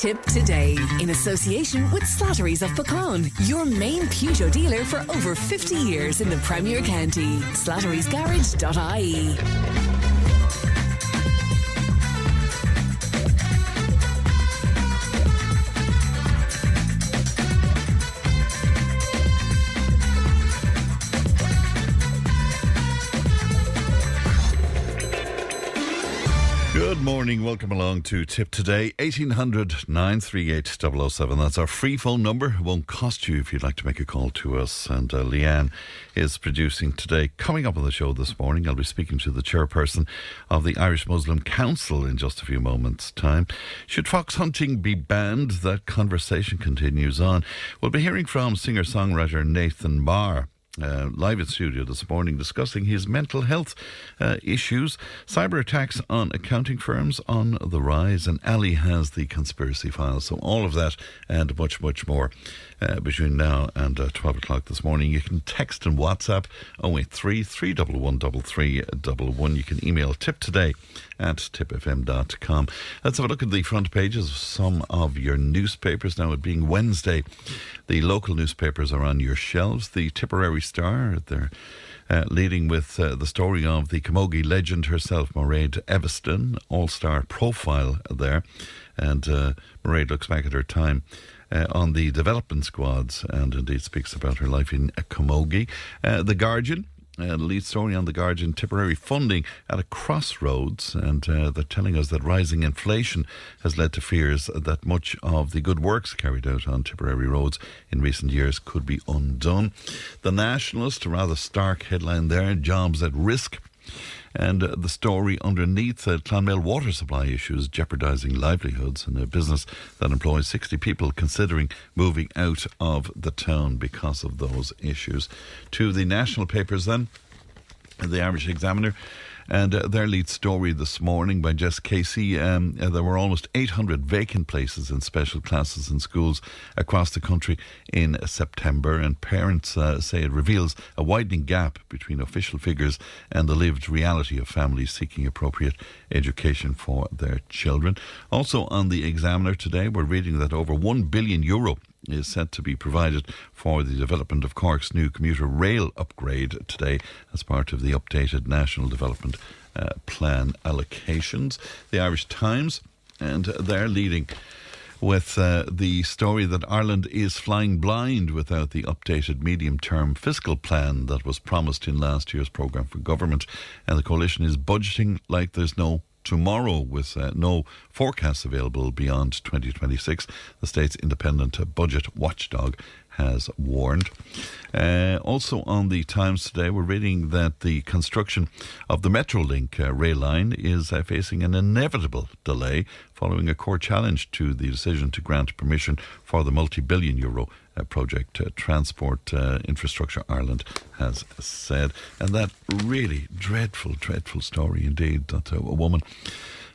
Tipp today, in association with Slattery's of Pecan, your main Peugeot dealer for over 50 years in the Premier County. Slattery'sGarage.ie. Good morning, welcome along to Tipp Today, 1800 938 007. That's our free phone number. It won't cost you if you'd like to make a call to us. And Leanne is producing today. Coming up on the show this morning, I'll be speaking to the chairperson of the Irish Muslim Council in just a few moments' time. Should fox hunting be banned? That conversation continues on. We'll be hearing from singer-songwriter Nathan Maher. Live in studio this morning discussing his mental health issues, cyber attacks on accounting firms on the rise, and Ali has the conspiracy files. So all of that and much, much more between now and 12 o'clock this morning. You can text and WhatsApp 083 311 3311. You can email tiptoday@tippfm.com. Let's have a look at the front pages of some of your newspapers. Now, it being Wednesday, the local newspapers are on your shelves. The Tipperary Star, they're leading with the story of the camogie legend herself, Mairead Eviston, all-star profile there. And Mairead looks back at her time on the development squads and indeed speaks about her life in camogie. The Guardian, the lead story on the Guardian, Tipperary funding at a crossroads, and they're telling us that rising inflation has led to fears that much of the good works carried out on Tipperary roads in recent years could be undone. The Nationalist, a rather stark headline there, jobs at risk. And the story underneath, Clonmel water supply issues jeopardising livelihoods, and a business that employs 60 people considering moving out of the town because of those issues. To the national papers then, the Irish Examiner, and their lead story this morning by Jess Casey. There were almost 800 vacant places in special classes in schools across the country in September, and parents say it reveals a widening gap between official figures and the lived reality of families seeking appropriate education for their children. Also on the Examiner today, we're reading that over €1 billion is set to be provided for the development of Cork's new commuter rail upgrade today as part of the updated National Development Plan allocations. The Irish Times, and they're leading with the story that Ireland is flying blind without the updated medium-term fiscal plan that was promised in last year's programme for government, and the coalition is budgeting like there's no tomorrow, with no forecasts available beyond 2026. The state's independent budget watchdog has warned. Also on the Times today, we're reading that the construction of the Metrolink rail line is facing an inevitable delay following a court challenge to the decision to grant permission for the multi-billion euro project. Transport Infrastructure Ireland has said. And that really dreadful story indeed, that a woman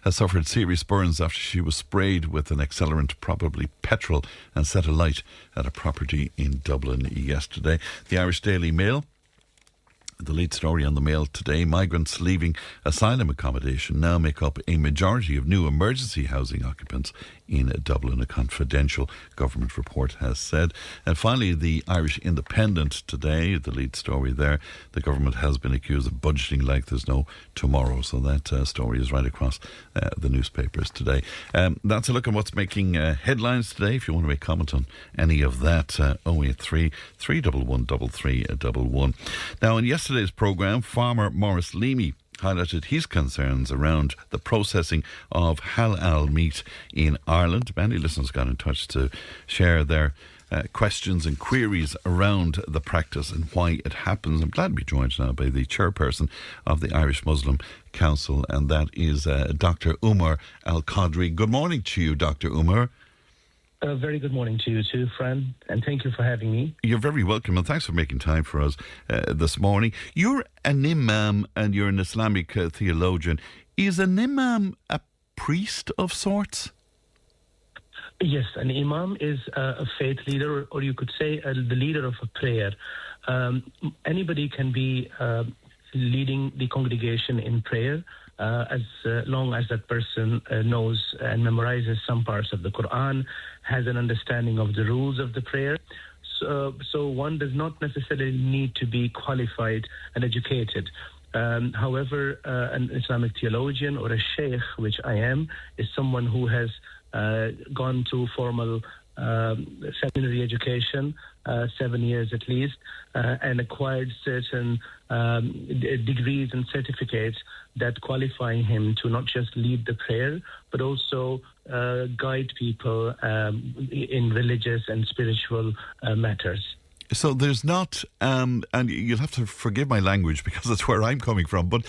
has suffered serious burns after she was sprayed with an accelerant, probably petrol, and set alight at a property in Dublin yesterday. The Irish Daily Mail, the lead story on the Mail today, migrants leaving asylum accommodation now make up a majority of new emergency housing occupants in Dublin, a confidential government report has said. And finally, the Irish Independent today, the lead story there, the government has been accused of budgeting like there's no tomorrow. So that story is right across the newspapers today. That's a look at what's making headlines today. If you want to make comment on any of that, 083 311 3311. Now, in yesterday's programme, farmer Maurice Leamy highlighted his concerns around the processing of hallal meat in Ireland. Many listeners got in touch to share their questions and queries around the practice and why it happens. I'm glad to be joined now by the chairperson of the Irish Muslim Council, and that is Dr. Umar Al-Qadri. Good morning to you, Dr. Umar. Very good morning to you too, Fran, and thank you for having me. You're very welcome, and thanks for making time for us this morning. You're an imam and you're an Islamic theologian. Is an imam a priest of sorts? Yes, an imam is a faith leader, or you could say the leader of a prayer. Anybody can be leading the congregation in prayer. as long as that person knows and memorizes some parts of the Quran, has an understanding of the rules of the prayer. So one does not necessarily need to be qualified and educated. However, an Islamic theologian or a sheikh, which I am, is someone who has gone to formal seminary education, 7 years at least, and acquired certain degrees and certificates that qualify him to not just lead the prayer, but also guide people in religious and spiritual matters. So there's not, and you'll have to forgive my language because that's where I'm coming from, but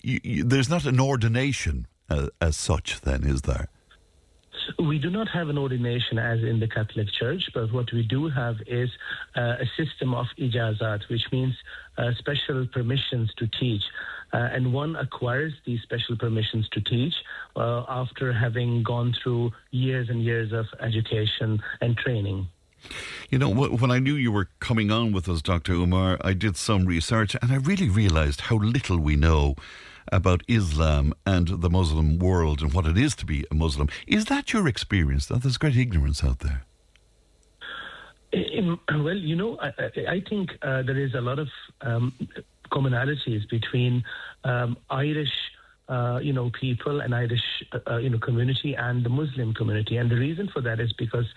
there's not an ordination as such then, is there? We do not have an ordination as in the Catholic Church, but what we do have is a system of ijazat, which means special permissions to teach. And one acquires these special permissions to teach after having gone through years and years of education and training. You know, when I knew you were coming on with us, Dr. Umar, I did some research and I really realised how little we know about Islam and the Muslim world and what it is to be a Muslim. Is that your experience, that there's great ignorance out there? Well, you know, I think there is a lot of commonalities between Irish people and Irish community and the Muslim community, and the reason for that is because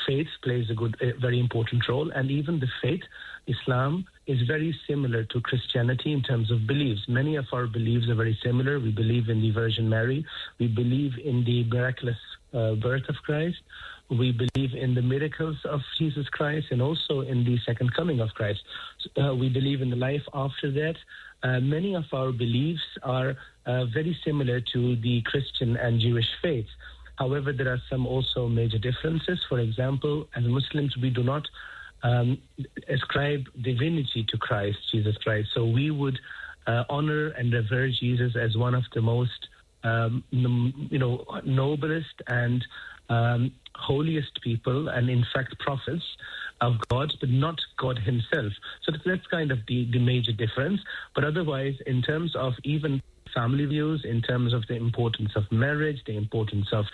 faith plays a very important role, and even the faith, Islam, is very similar to Christianity in terms of beliefs. Many of our beliefs are very similar. We believe in the Virgin Mary. We believe in the miraculous birth of Christ. We believe in the miracles of Jesus Christ and also in the second coming of Christ. We believe in the life after that. Many of our beliefs are very similar to the Christian and Jewish faiths. However, there are some also major differences. For example, as Muslims, we do not ascribe divinity to Christ, Jesus Christ. So we would honor and revere Jesus as one of the most, noblest and holiest people, and in fact prophets of God, but not God himself. So that's kind of the major difference. But otherwise, in terms of even family views, in terms of the importance of marriage, the importance of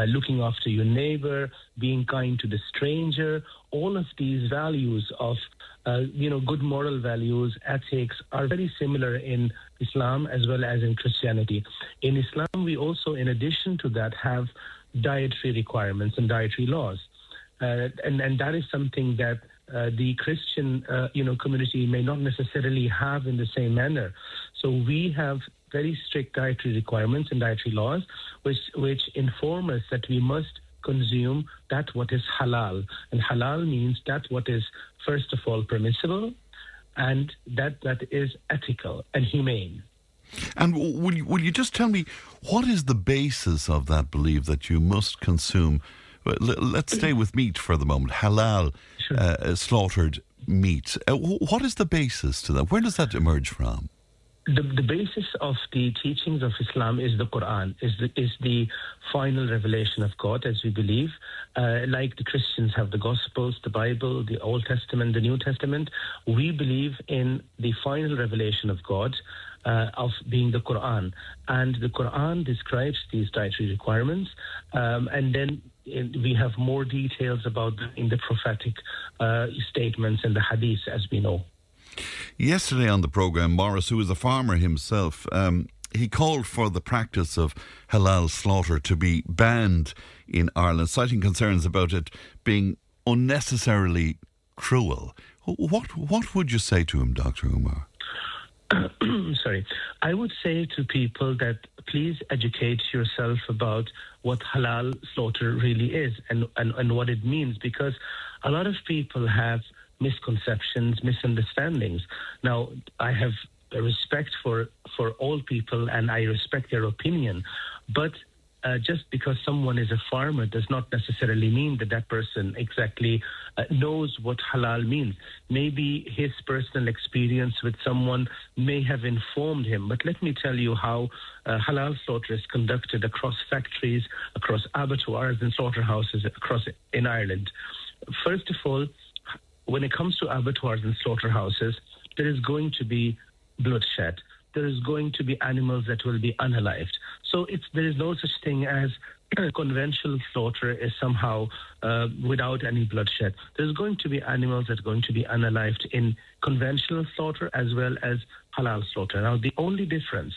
looking after your neighbor, being kind to the stranger, all of these values of, good moral values, ethics are very similar in Islam as well as in Christianity. In Islam, we also, in addition to that, have dietary requirements and dietary laws. And that is something that the Christian, community may not necessarily have in the same manner. So we have very strict dietary requirements and dietary laws, which inform us that we must consume that what is halal. And halal means that what is, first of all, permissible, and that is ethical and humane. And will you just tell me, what is the basis of that belief that you must consume? Let's stay with meat for the moment. Halal, sure. Slaughtered meat. What is the basis to that? Where does that emerge from? The basis of the teachings of Islam is the Quran, is the final revelation of God, as we believe. Like the Christians have the Gospels, the Bible, the Old Testament, the New Testament, we believe in the final revelation of God, of being the Quran. And the Quran describes these dietary requirements, and then we have more details about them in the prophetic statements and the hadiths, as we know. Yesterday on the programme, Morris, who is a farmer himself, he called for the practice of halal slaughter to be banned in Ireland, citing concerns about it being unnecessarily cruel. What would you say to him, Dr. Umar? Sorry. I would say to people that please educate yourself about what halal slaughter really is and what it means, because a lot of people have misconceptions, misunderstandings. Now, I have respect for all people and I respect their opinion, but just because someone is a farmer does not necessarily mean that person exactly knows what halal means. Maybe his personal experience with someone may have informed him, but let me tell you how halal slaughter is conducted across factories, across abattoirs and slaughterhouses in Ireland. First of all, when it comes to abattoirs and slaughterhouses, there is going to be bloodshed. there is going to be animals that will be unalived. So there is no such thing as conventional slaughter is somehow without any bloodshed. There's going to be animals that are going to be unalived in conventional slaughter as well as halal slaughter. Now, the only difference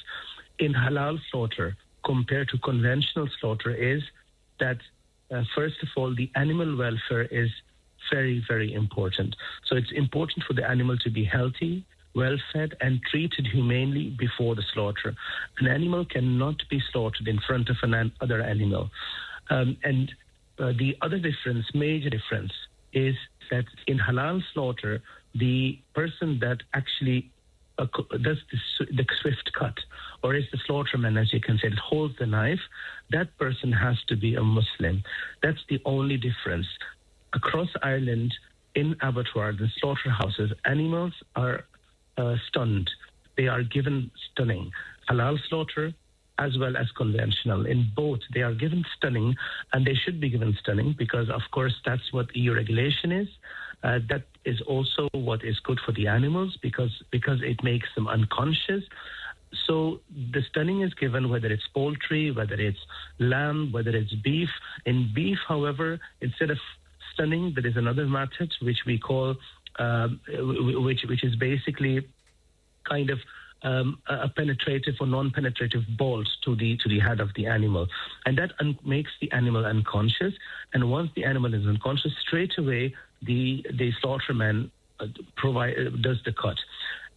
in halal slaughter compared to conventional slaughter is that, first of all, the animal welfare is very, very important. So it's important for the animal to be healthy, well-fed, and treated humanely before the slaughter. An animal cannot be slaughtered in front of another animal. And the other difference, major difference, is that in halal slaughter, the person that actually does the swift cut, or is the slaughterman, as you can say, that holds the knife, that person has to be a Muslim. That's the only difference. Across Ireland, in abattoirs and slaughterhouses, animals are stunned. They are given stunning. Halal slaughter as well as conventional. In both, they are given stunning, and they should be given stunning because, of course, that's what EU regulation is. That is also what is good for the animals because it makes them unconscious. So the stunning is given whether it's poultry, whether it's lamb, whether it's beef. In beef, however, instead of stunning, there is another method which we call, which is basically kind of a penetrative or non-penetrative bolt to the head of the animal, and that makes the animal unconscious. And once the animal is unconscious, straight away the slaughterman does the cut.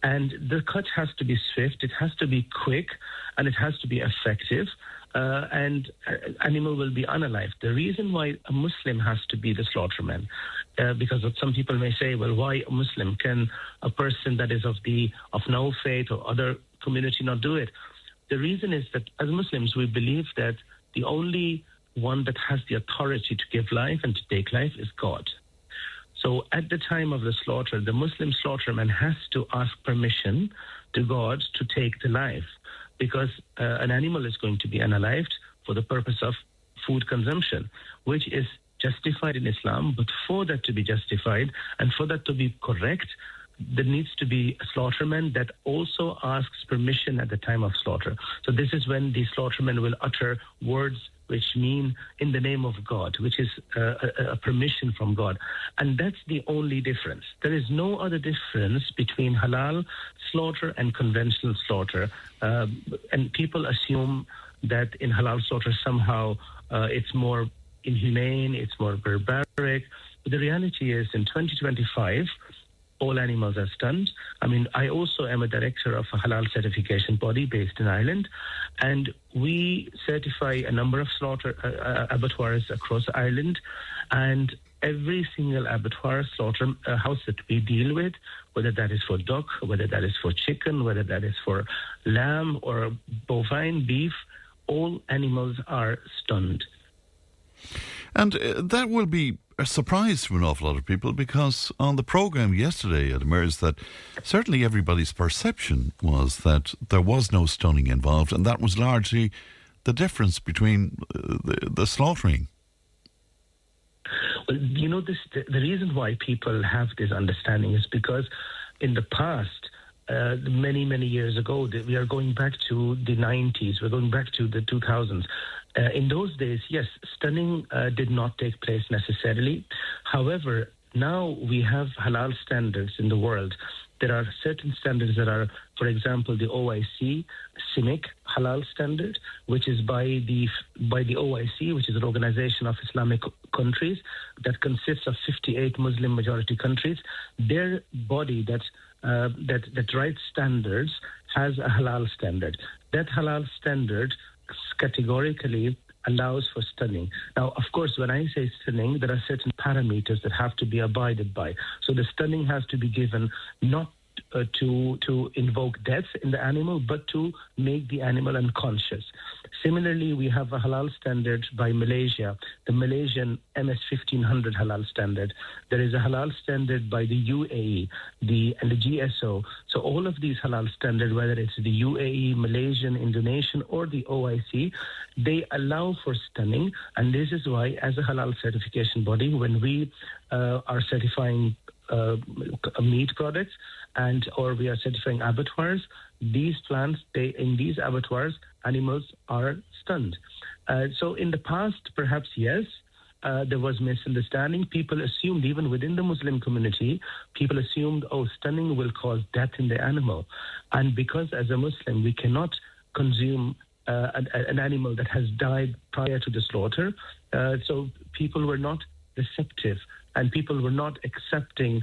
And the cut has to be swift, it has to be quick, and it has to be effective. And animal will be unalived. The reason why a Muslim has to be the slaughterman, because some people may say, well, why a Muslim? Can a person that is of no faith or other community not do it? The reason is that as Muslims, we believe that the only one that has the authority to give life and to take life is God. So at the time of the slaughter, the Muslim slaughterman has to ask permission to God to take the life, because an animal is going to be unalived for the purpose of food consumption, which is justified in Islam. But for that to be justified and for that to be correct, there needs to be a slaughterman that also asks permission at the time of slaughter. So this is when the slaughterman will utter words which mean in the name of God, which is a permission from God. And that's the only difference. There is no other difference between halal slaughter and conventional slaughter. And people assume that in halal slaughter somehow it's more inhumane, it's more barbaric. But the reality is in 2025, all animals are stunned. I mean, I also am a director of a halal certification body based in Ireland, and we certify a number of slaughter abattoirs across Ireland, and every single abattoir slaughter house that we deal with, whether that is for duck, whether that is for chicken, whether that is for lamb or bovine beef, all animals are stunned. And that will be a surprise to an awful lot of people, because on the programme yesterday it emerged that certainly everybody's perception was that there was no stunning involved, and that was largely the difference between the slaughtering. Well, you know, the reason why people have this understanding is because in the past, many, many years ago, we are going back to the 90s, we're going back to the 2000s. In those days, yes, stunning did not take place necessarily. However, now we have halal standards in the world. There are certain standards that are, for example, the OIC, CIMIC halal standard, which is by the OIC, which is an organization of Islamic countries that consists of 58 Muslim majority countries. Their body that writes standards has a halal standard. That halal standard categorically allows for stunning. Now, of course, when I say stunning, there are certain parameters that have to be abided by. So the stunning has to be given not to invoke death in the animal, but to make the animal unconscious. Similarly, we have a halal standard by Malaysia, the Malaysian MS 1500 halal standard. There is a halal standard by the UAE and the GSO. So all of these halal standards, whether it's the UAE, Malaysian, Indonesian, or the OIC, they allow for stunning. And this is why, as a halal certification body, when we are certifying meat products, or we are certifying abattoirs. These plants, in these abattoirs, animals are stunned. So in the past, perhaps yes, there was misunderstanding. People assumed, even within the Muslim community, people assumed, stunning will cause death in the animal. And because as a Muslim, we cannot consume an animal that has died prior to the slaughter, so people were not receptive and people were not accepting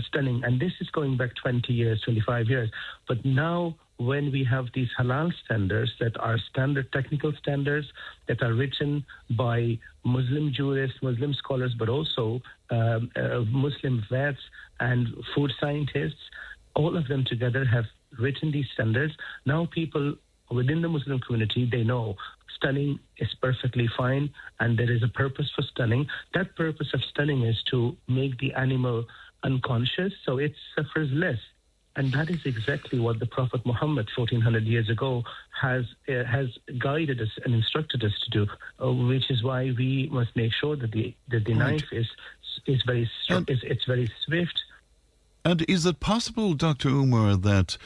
stunning. And this is going back 20 years, 25 years. But now, when we have these halal standards that are standard technical standards that are written by Muslim jurists, Muslim scholars, but also Muslim vets and food scientists, all of them together have written these standards. Now people within the Muslim community, they know stunning is perfectly fine and there is a purpose for stunning. That purpose of stunning is to make the animal unconscious so it suffers less. And that is exactly what the Prophet Muhammad, 1400 years ago, has guided us and instructed us to do, which is why we must make sure that the knife is very swift. And is it possible, Dr. Umar, that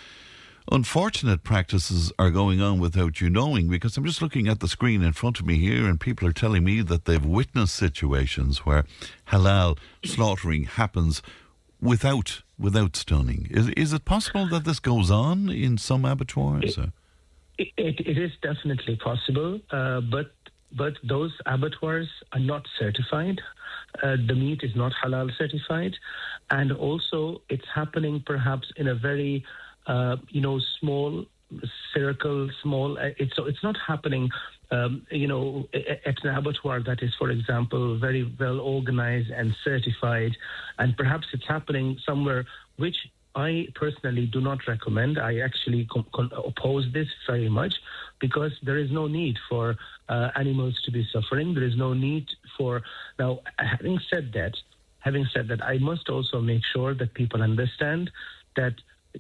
unfortunate practices are going on without you knowing? Because I'm just looking at the screen in front of me here and people are telling me that they've witnessed situations where halal slaughtering happens without stunning. Is it possible that this goes on in some abattoirs? It is definitely possible, but those abattoirs are not certified. The meat is not halal certified, and also it's happening perhaps in a very small circle. It's not happening at an abattoir that is, for example, very well organized and certified, and perhaps it's happening somewhere which I personally do not recommend. I actually oppose this very much, because there is no need for animals to be suffering. There is no need for... Now, having said that, I must also make sure that people understand that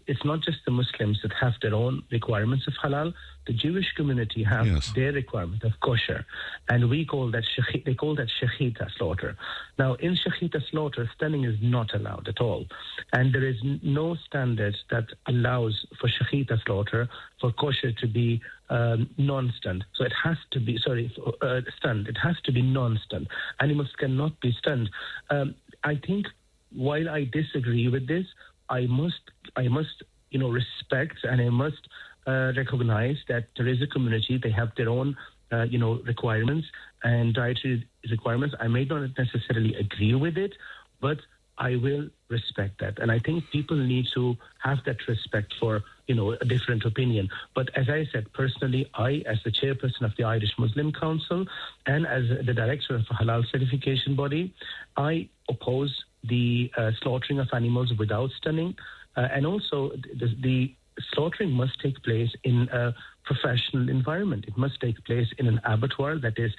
it's not just the Muslims that have their own requirements of halal. The Jewish community have their requirement of kosher, and they call that shechita slaughter. Now, in shechita slaughter, stunning is not allowed at all, and there is no standard that allows for shechita slaughter for kosher to be non-stunned. So it has to be stunned. It has to be non-stunned. Animals cannot be stunned. I think while I disagree with this, I must respect, and I must recognize that there is a community. They have their own, requirements and dietary requirements. I may not necessarily agree with it, but I will respect that. And I think people need to have that respect for, a different opinion. But as I said, personally, I, as the chairperson of the Irish Muslim Council and as the director of a halal certification body, I oppose the slaughtering of animals without stunning. And also the slaughtering must take place in a professional environment. It must take place in an abattoir that is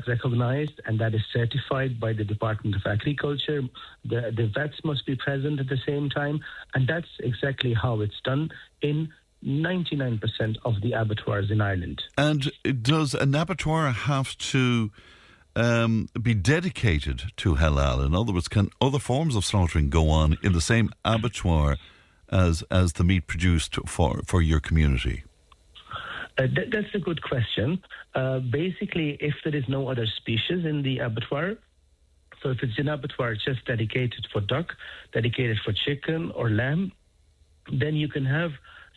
recognized and that is certified by the Department of Agriculture. The vets must be present at the same time, and that's exactly how it's done in 99% of the abattoirs in Ireland. And does an abattoir have to be dedicated to halal? In other words, can other forms of slaughtering go on in the same abattoir as the meat produced for your community? That's a good question. Basically, if there is no other species in the abattoir, so if it's an abattoir just dedicated for duck, dedicated for chicken or lamb, then you can have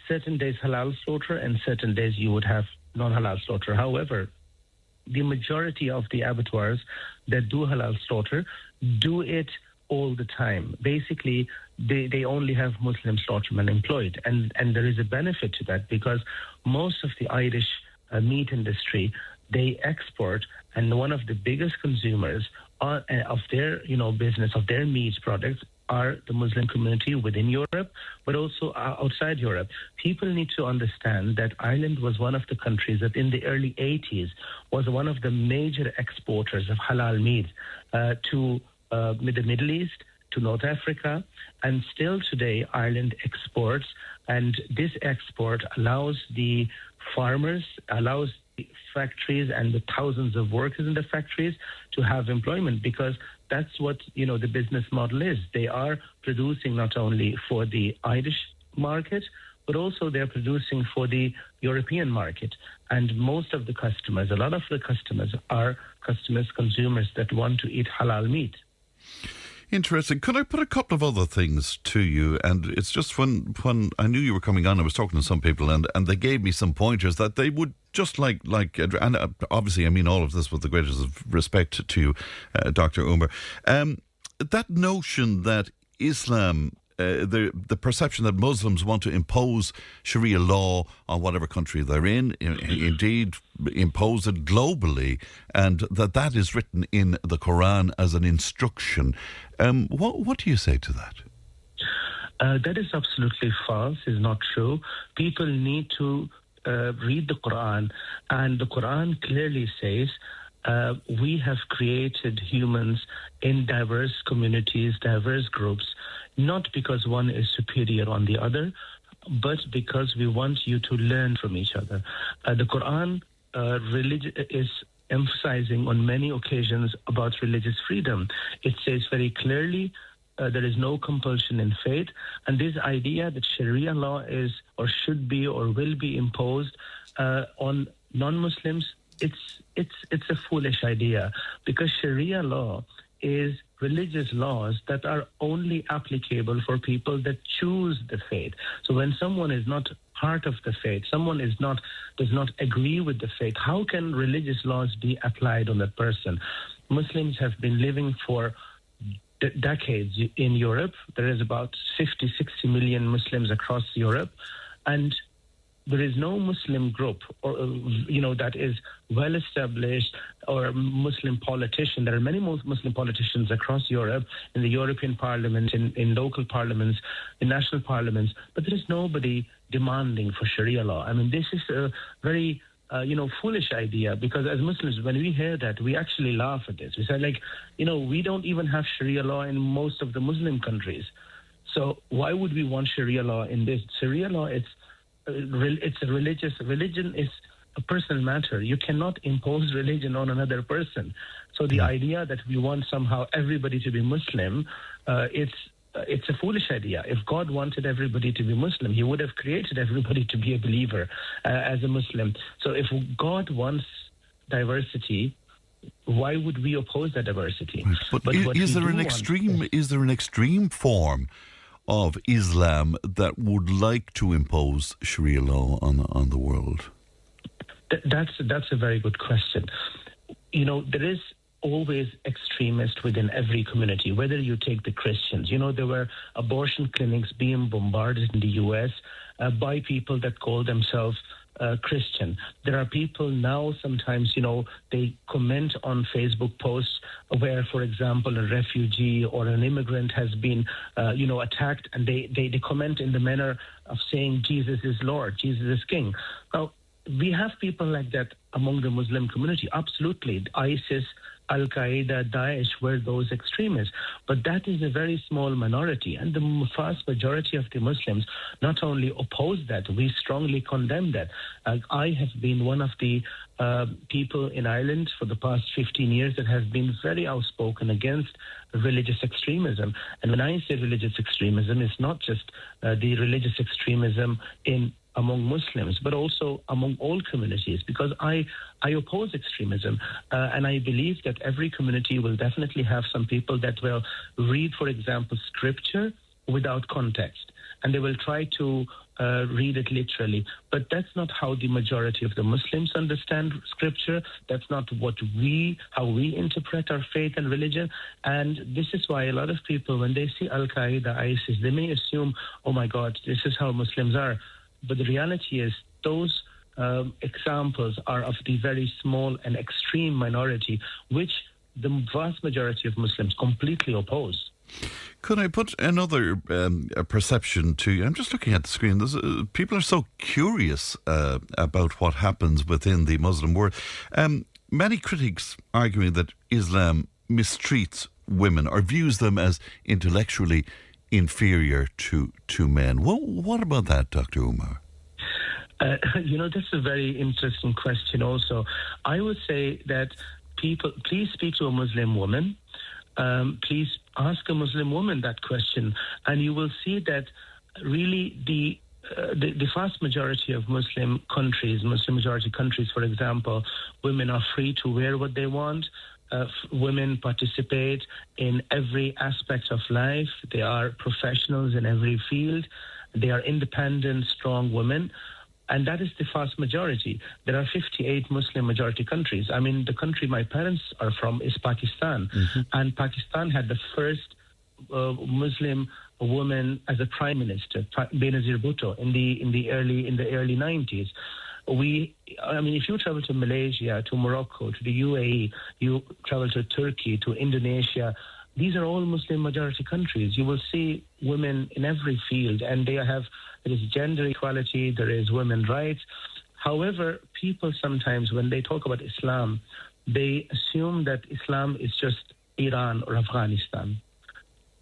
certain days halal slaughter and certain days you would have non-halal slaughter. However, the majority of the abattoirs that do halal slaughter do it all the time. Basically, they only have Muslim slaughtermen employed. And there is a benefit to that, because most of the Irish meat industry, they export, and one of the biggest consumers of their business, of their meat products, are the Muslim community within Europe, but also outside Europe. People need to understand that Ireland was one of the countries that in the early 80s was one of the major exporters of halal meat to the Middle East, to North Africa, and still today Ireland exports, and this export allows the farmers, allows factories and the thousands of workers in the factories to have employment, because that's what the business model is. They are producing not only for the Irish market, but also they're producing for the European market. And most of the customers, a lot of the customers are consumers that want to eat halal meat. Interesting. Could I put a couple of other things to you? And it's just when I knew you were coming on, I was talking to some people and they gave me some pointers that they would just like, and obviously I mean all of this with the greatest of respect to you, Dr. Umar. That notion that Islam, the perception that Muslims want to impose Sharia law on whatever country they're in, indeed impose it globally, and that is written in the Quran as an instruction. What do you say to that? That is absolutely false, is not true. People need to read the Quran, and the Quran clearly says we have created humans in diverse communities, diverse groups, not because one is superior on the other, but because we want you to learn from each other. The Quran is emphasizing on many occasions about religious freedom. It says very clearly there is no compulsion in faith, and this idea that Sharia law is or should be or will be imposed on non-Muslims, it's a foolish idea, because Sharia law is religious laws that are only applicable for people that choose the faith. So when someone is not part of the faith, someone does not agree with the faith, how can religious laws be applied on that person? Muslims have been living for decades in Europe. There is about 50, 60 million Muslims across Europe, and there is no Muslim group or that is well established, or Muslim politician. There are many Muslim politicians across Europe, in the European Parliament, in local parliaments, in national parliaments, but there is nobody demanding for Sharia law. I mean, this is a very foolish idea, because as Muslims, when we hear that, we actually laugh at this. We say, we don't even have Sharia law in most of the Muslim countries. So why would we want Sharia law in this? Sharia law, it's a religion is a personal matter. You cannot impose religion on another person. So the idea that we want somehow everybody to be Muslim, it's a foolish idea. If God wanted everybody to be Muslim, he would have created everybody to be a believer as a Muslim. So if God wants diversity, why would we oppose that diversity? But is there an extreme form of Islam that would like to impose Sharia law on the world? That's a very good question. There is always extremists within every community, whether you take the Christians. There were abortion clinics being bombarded in the US by people that call themselves Christian. There are people now, sometimes, they comment on Facebook posts where, for example, a refugee or an immigrant has been, attacked, and they comment in the manner of saying Jesus is Lord, Jesus is King. Now, we have people like that among the Muslim community, absolutely. ISIS, Al-Qaeda, Daesh were those extremists. But that is a very small minority. And the vast majority of the Muslims not only oppose that, we strongly condemn that. I have been one of the people in Ireland for the past 15 years that has been very outspoken against religious extremism. And when I say religious extremism, it's not just the religious extremism among Muslims, but also among all communities, because I oppose extremism, and I believe that every community will definitely have some people that will read, for example, scripture without context, and they will try to read it literally. But that's not how the majority of the Muslims understand scripture. That's not how we interpret our faith and religion. And this is why a lot of people, when they see Al-Qaeda, ISIS, they may assume, oh my God, this is how Muslims are. But the reality is those examples are of the very small and extreme minority, which the vast majority of Muslims completely oppose. Could I put another perception to you? I'm just looking at the screen. People are so curious about what happens within the Muslim world. Many critics arguing that Islam mistreats women or views them as intellectually inferior to men. What about that, Dr. Umar? That's a very interesting question also. I would say that people, please speak to a Muslim woman. Please ask a Muslim woman that question, and you will see that really the vast majority of Muslim majority countries, for example, women are free to wear what they want. Women participate in every aspect of life. They are professionals in every field. They are independent, strong women. And that is the vast majority. There are 58 Muslim majority countries. I mean, the country my parents are from is Pakistan. Mm-hmm. And Pakistan had the first Muslim woman as a prime minister, Benazir Bhutto, in the early 90s. If you travel to Malaysia, to Morocco, to the UAE, you travel to Turkey, to Indonesia, these are all Muslim majority countries. You will see women in every field, and there is gender equality, there is women's rights. However, people sometimes, when they talk about Islam, they assume that Islam is just Iran or Afghanistan.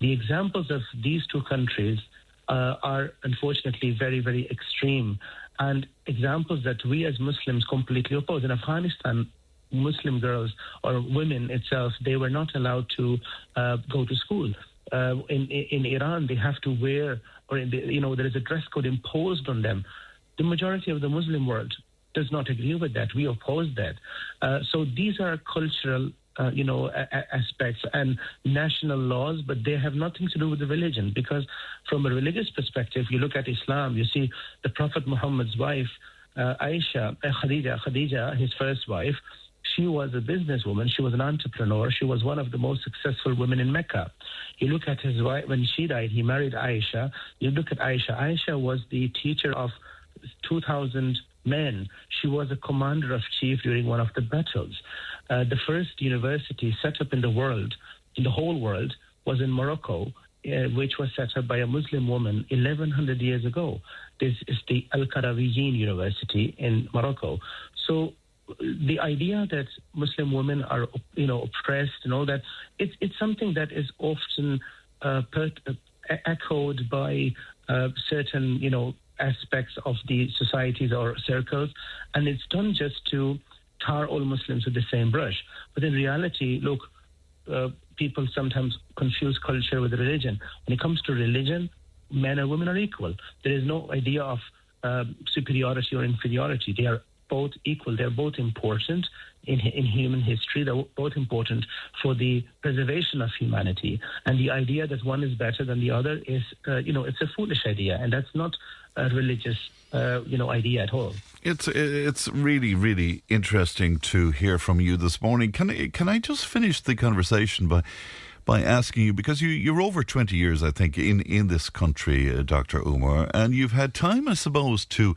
The examples of these two countries are unfortunately very, very extreme, and examples that we as Muslims completely oppose. In Afghanistan, Muslim girls or women itself, they were not allowed to go to school. In Iran, they have to wear, there is a dress code imposed on them. The majority of the Muslim world does not agree with that. We oppose that. So these are cultural aspects and national laws, but they have nothing to do with the religion, because from a religious perspective, you look at Islam, you see the Prophet Muhammad's wife, Khadija, his first wife, she was a businesswoman, she was an entrepreneur, she was one of the most successful women in Mecca. You look at his wife, when she died, he married Aisha. You look at Aisha was the teacher of 2,000 men. She was a commander of chief during one of the battles. The first university set up in the whole world, was in Morocco, which was set up by a Muslim woman 1,100 years ago. This is the Al-Qarawiyyin University in Morocco. So the idea that Muslim women are, oppressed and all that, it's something that is often echoed by certain, aspects of the societies or circles, and it's done just to tar all Muslims with the same brush. But in reality, look, people sometimes confuse culture with religion. When it comes to religion, men and women are equal. There is no idea of superiority or inferiority. They are both equal. They're both important in human history. They're both important for the preservation of humanity. And the idea that one is better than the other is, it's a foolish idea, and that's not a religious, idea at all. It's really, really interesting to hear from you this morning. Can I just finish the conversation by asking you, because you're over 20 years, I think, in this country, Dr. Umar, and you've had time, I suppose, to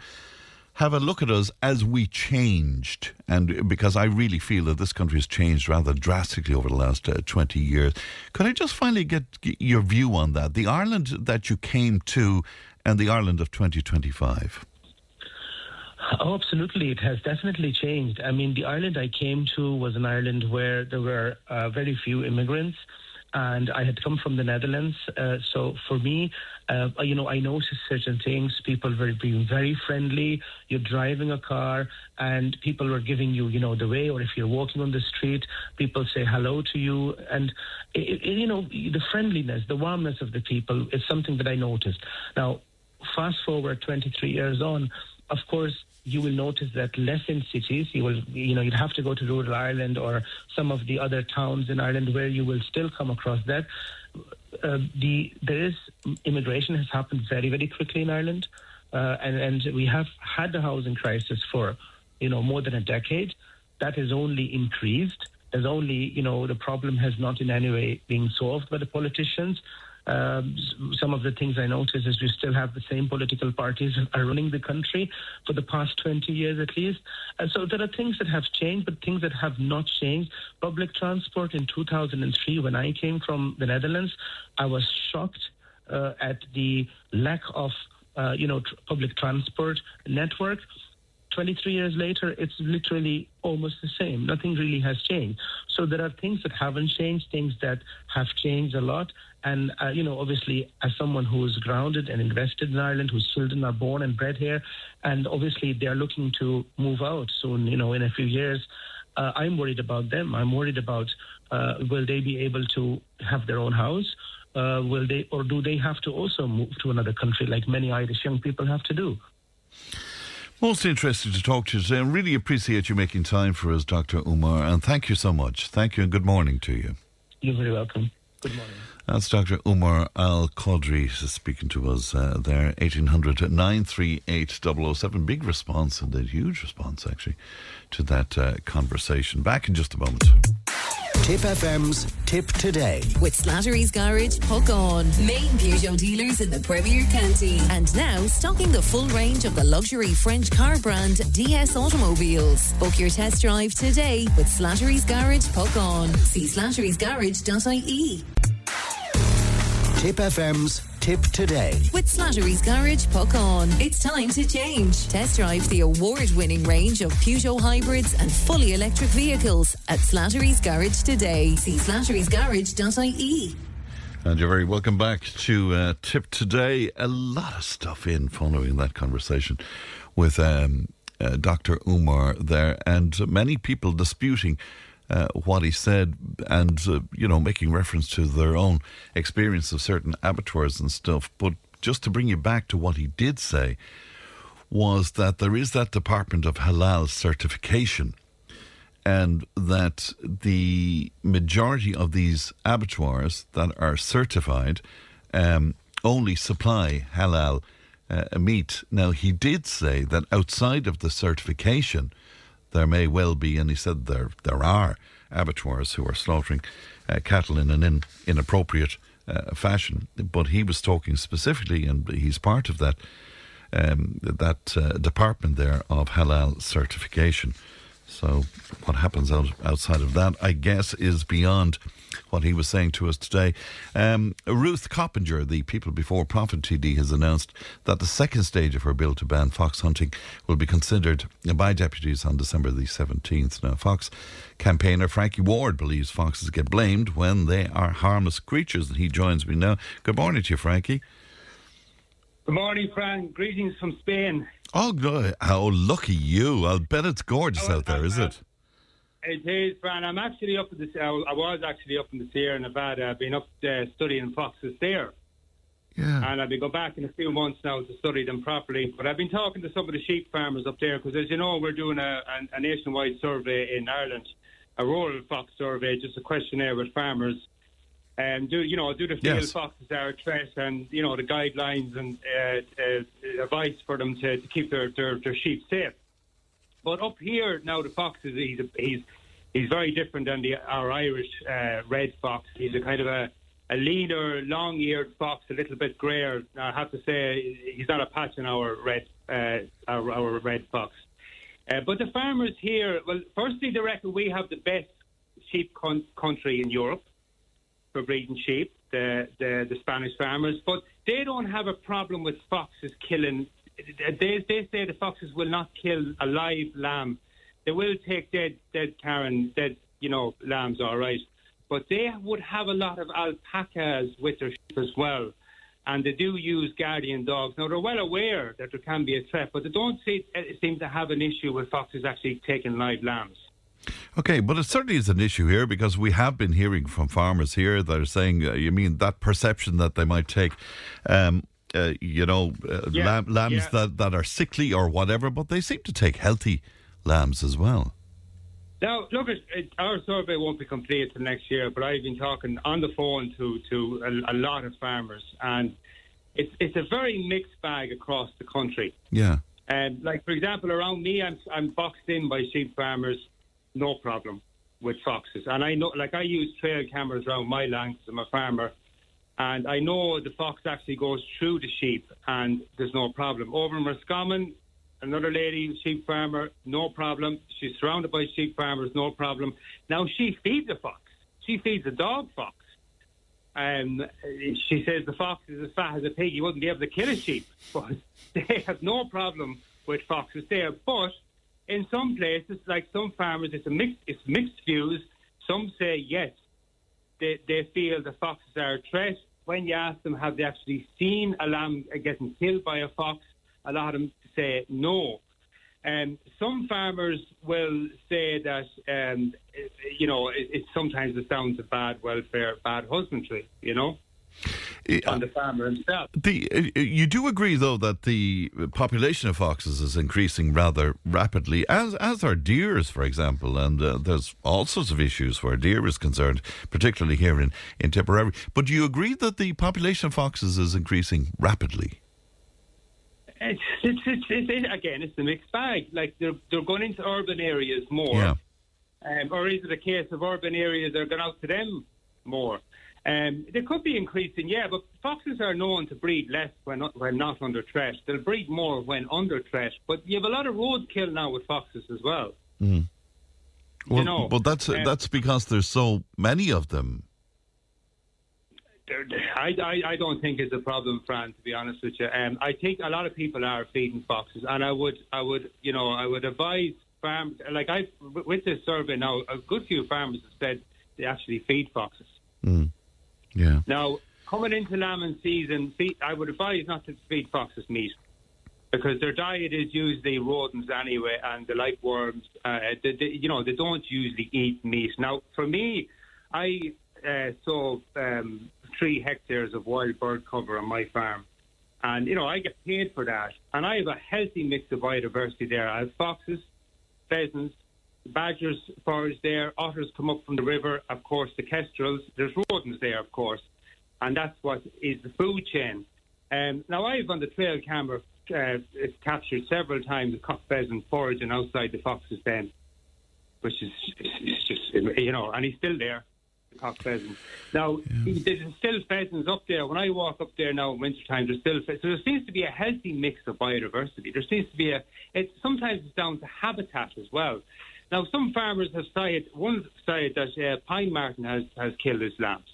have a look at us as we changed, and because I really feel that this country has changed rather drastically over the last 20 years. Could I just finally get your view on that? The Ireland that you came to and the Ireland of 2025. Oh, absolutely. It has definitely changed. I mean, the Ireland I came to was an Ireland where there were very few immigrants, and I had come from the Netherlands. So for me, I noticed certain things. People were being very friendly. You're driving a car and people were giving you, the way, or if you're walking on the street, people say hello to you. And, the friendliness, the warmness of the people is something that I noticed. Now, fast forward 23 years on, of course, you will notice that less in cities. You'd have to go to rural Ireland or some of the other towns in Ireland where you will still come across that. Immigration has happened very, very quickly in Ireland, and we have had the housing crisis for, more than a decade. That has only increased. There's only, the problem has not in any way been solved by the politicians. Some of the things I notice is we still have the same political parties that are running the country for the past 20 years at least. And so there are things that have changed, but things that have not changed. Public transport in 2003, when I came from the Netherlands, I was shocked at the lack of, public transport network. 23 years later, it's literally almost the same. Nothing really has changed. So there are things that haven't changed, things that have changed a lot. And, obviously, as someone who is grounded and invested in Ireland, whose children are born and bred here, and obviously they are looking to move out soon, in a few years, I'm worried about them. I'm worried about will they be able to have their own house? Do they have to also move to another country like many Irish young people have to do? Most interesting to talk to you today. I really appreciate you making time for us, Dr. Umar, and thank you so much. Thank you and good morning to you. You're very welcome. Good morning. That's Dr. Umar Al-Qadri speaking to us there, 1800 938 007. Big response, and a huge response actually, to that conversation. Back in just a moment. Tipp FM's Tip Today. With Slattery's Garage, Hook On. Main Peugeot dealers in the Premier County. And now stocking the full range of the luxury French car brand DS Automobiles. Book your test drive today with Slattery's Garage, Hook On. See slatterysgarage.ie. Tipp FM's Tip Today. With Slattery's Garage, Puck On. It's time to change. Test drive the award-winning range of Peugeot hybrids and fully electric vehicles at Slattery's Garage today. See slatterysgarage.ie. And you're very welcome back to Tip Today. A lot of stuff in following that conversation with Dr. Umar there, and many people disputing what he said, and making reference to their own experience of certain abattoirs and stuff. But just to bring you back to what he did say, was that there is that Department of Halal certification, and that the majority of these abattoirs that are certified only supply halal meat. Now, he did say that outside of the certification, there may well be, and he said there are abattoirs who are slaughtering cattle in an inappropriate fashion. But he was talking specifically, and he's part of that department there of halal certification. So what happens outside of that, I guess, is beyond what he was saying to us today. Ruth Coppinger, the People Before Profit TD, has announced that the second stage of her bill to ban fox hunting will be considered by deputies on December the 17th. Now, Fox campaigner Frankie Ward believes foxes get blamed when they are harmless creatures, and he joins me now. Good morning to you, Frankie. Good morning, Fran. Greetings from Spain. Oh, good. How lucky you. I'll bet it's gorgeous out there, is it? It is, Fran. I'm actually up in the. I was actually up in the Sierra Nevada. I've been up studying foxes there. Yeah. And I'll be going back in a few months now to study them properly. But I've been talking to some of the sheep farmers up there, because, as you know, we're doing a nationwide survey in Ireland, a rural fox survey, just a questionnaire with farmers. And do the field foxes are a threat, and the guidelines and advice for them to keep their sheep safe. But up here now, the fox he's very different than our Irish red fox. He's a kind of a leaner, long-eared fox, a little bit greyer. I have to say he's not a patch in our red fox. But the farmers here, well, firstly, they reckon we have the best sheep country in Europe for breeding sheep, the Spanish farmers, but they don't have a problem with foxes killing. They say the foxes will not kill a live lamb. They will take dead lambs, all right. But they would have a lot of alpacas with their sheep as well, and they do use guardian dogs. Now, they're well aware that there can be a threat, but they don't seem to have an issue with foxes actually taking live lambs. Okay, but it certainly is an issue here, because we have been hearing from farmers here that are saying, you mean that perception that they might take, lambs that are sickly or whatever, but they seem to take healthy lambs as well. Now, look, our survey won't be complete until next year, but I've been talking on the phone to a lot of farmers, and it's a very mixed bag across the country. Yeah. Like, for example, around me, I'm boxed in by sheep farmers. No problem with foxes. And I know, like, I use trail cameras around my land because I'm a farmer, and I know the fox actually goes through the sheep and there's no problem. Over in Roscommon, another lady, sheep farmer, no problem. She's surrounded by sheep farmers, no problem. Now, she feeds a fox. She feeds a dog fox. She says the fox is as fat as a pig. You wouldn't be able to kill a sheep. But they have no problem with foxes there. But in some places, like some farmers, it's mixed views. Some say yes, they feel the foxes are a threat. When you ask them, have they actually seen a lamb getting killed by a fox, a lot of them say no. Some farmers will say that, sometimes it sounds of bad welfare, bad husbandry, on the farmer himself. You do agree, though, that the population of foxes is increasing rather rapidly, as are deers, for example, and there's all sorts of issues where deer is concerned, particularly here in Tipperary. But do you agree that the population of foxes is increasing rapidly? It's a mixed bag. Like they're going into urban areas more, or is it a case of urban areas are going out to them more? They could be increasing, but foxes are known to breed less when not under threat. They'll breed more when under threat. But you have a lot of roadkill now with foxes as well. Mm. Well, that's because there's so many of them. I don't think it's a problem, Fran, to be honest with you. I think a lot of people are feeding foxes, and I would advise farmers. Like with this survey now, a good few farmers have said they actually feed foxes. Mm. Yeah. Now, coming into lambing season, I would advise not to feed foxes meat because their diet is usually rodents anyway, and they like worms. They don't usually eat meat. Now, for me, I sow 3 hectares of wild bird cover on my farm, and I get paid for that, and I have a healthy mix of biodiversity there. I have foxes, pheasants, badgers forage there, otters come up from the river, of course, the kestrels, there's rodents there, of course, and that's what is the food chain. Now, I've on the trail camera captured several times a cock pheasant foraging outside the fox's den, which is just, and he's still there, the cock pheasant. Now, there's still pheasants up there. When I walk up there now in wintertime, there's still pheasants. So there seems to be a healthy mix of biodiversity. There seems to be sometimes it's down to habitat as well. Now, some farmers have cited that pine marten has killed his lambs.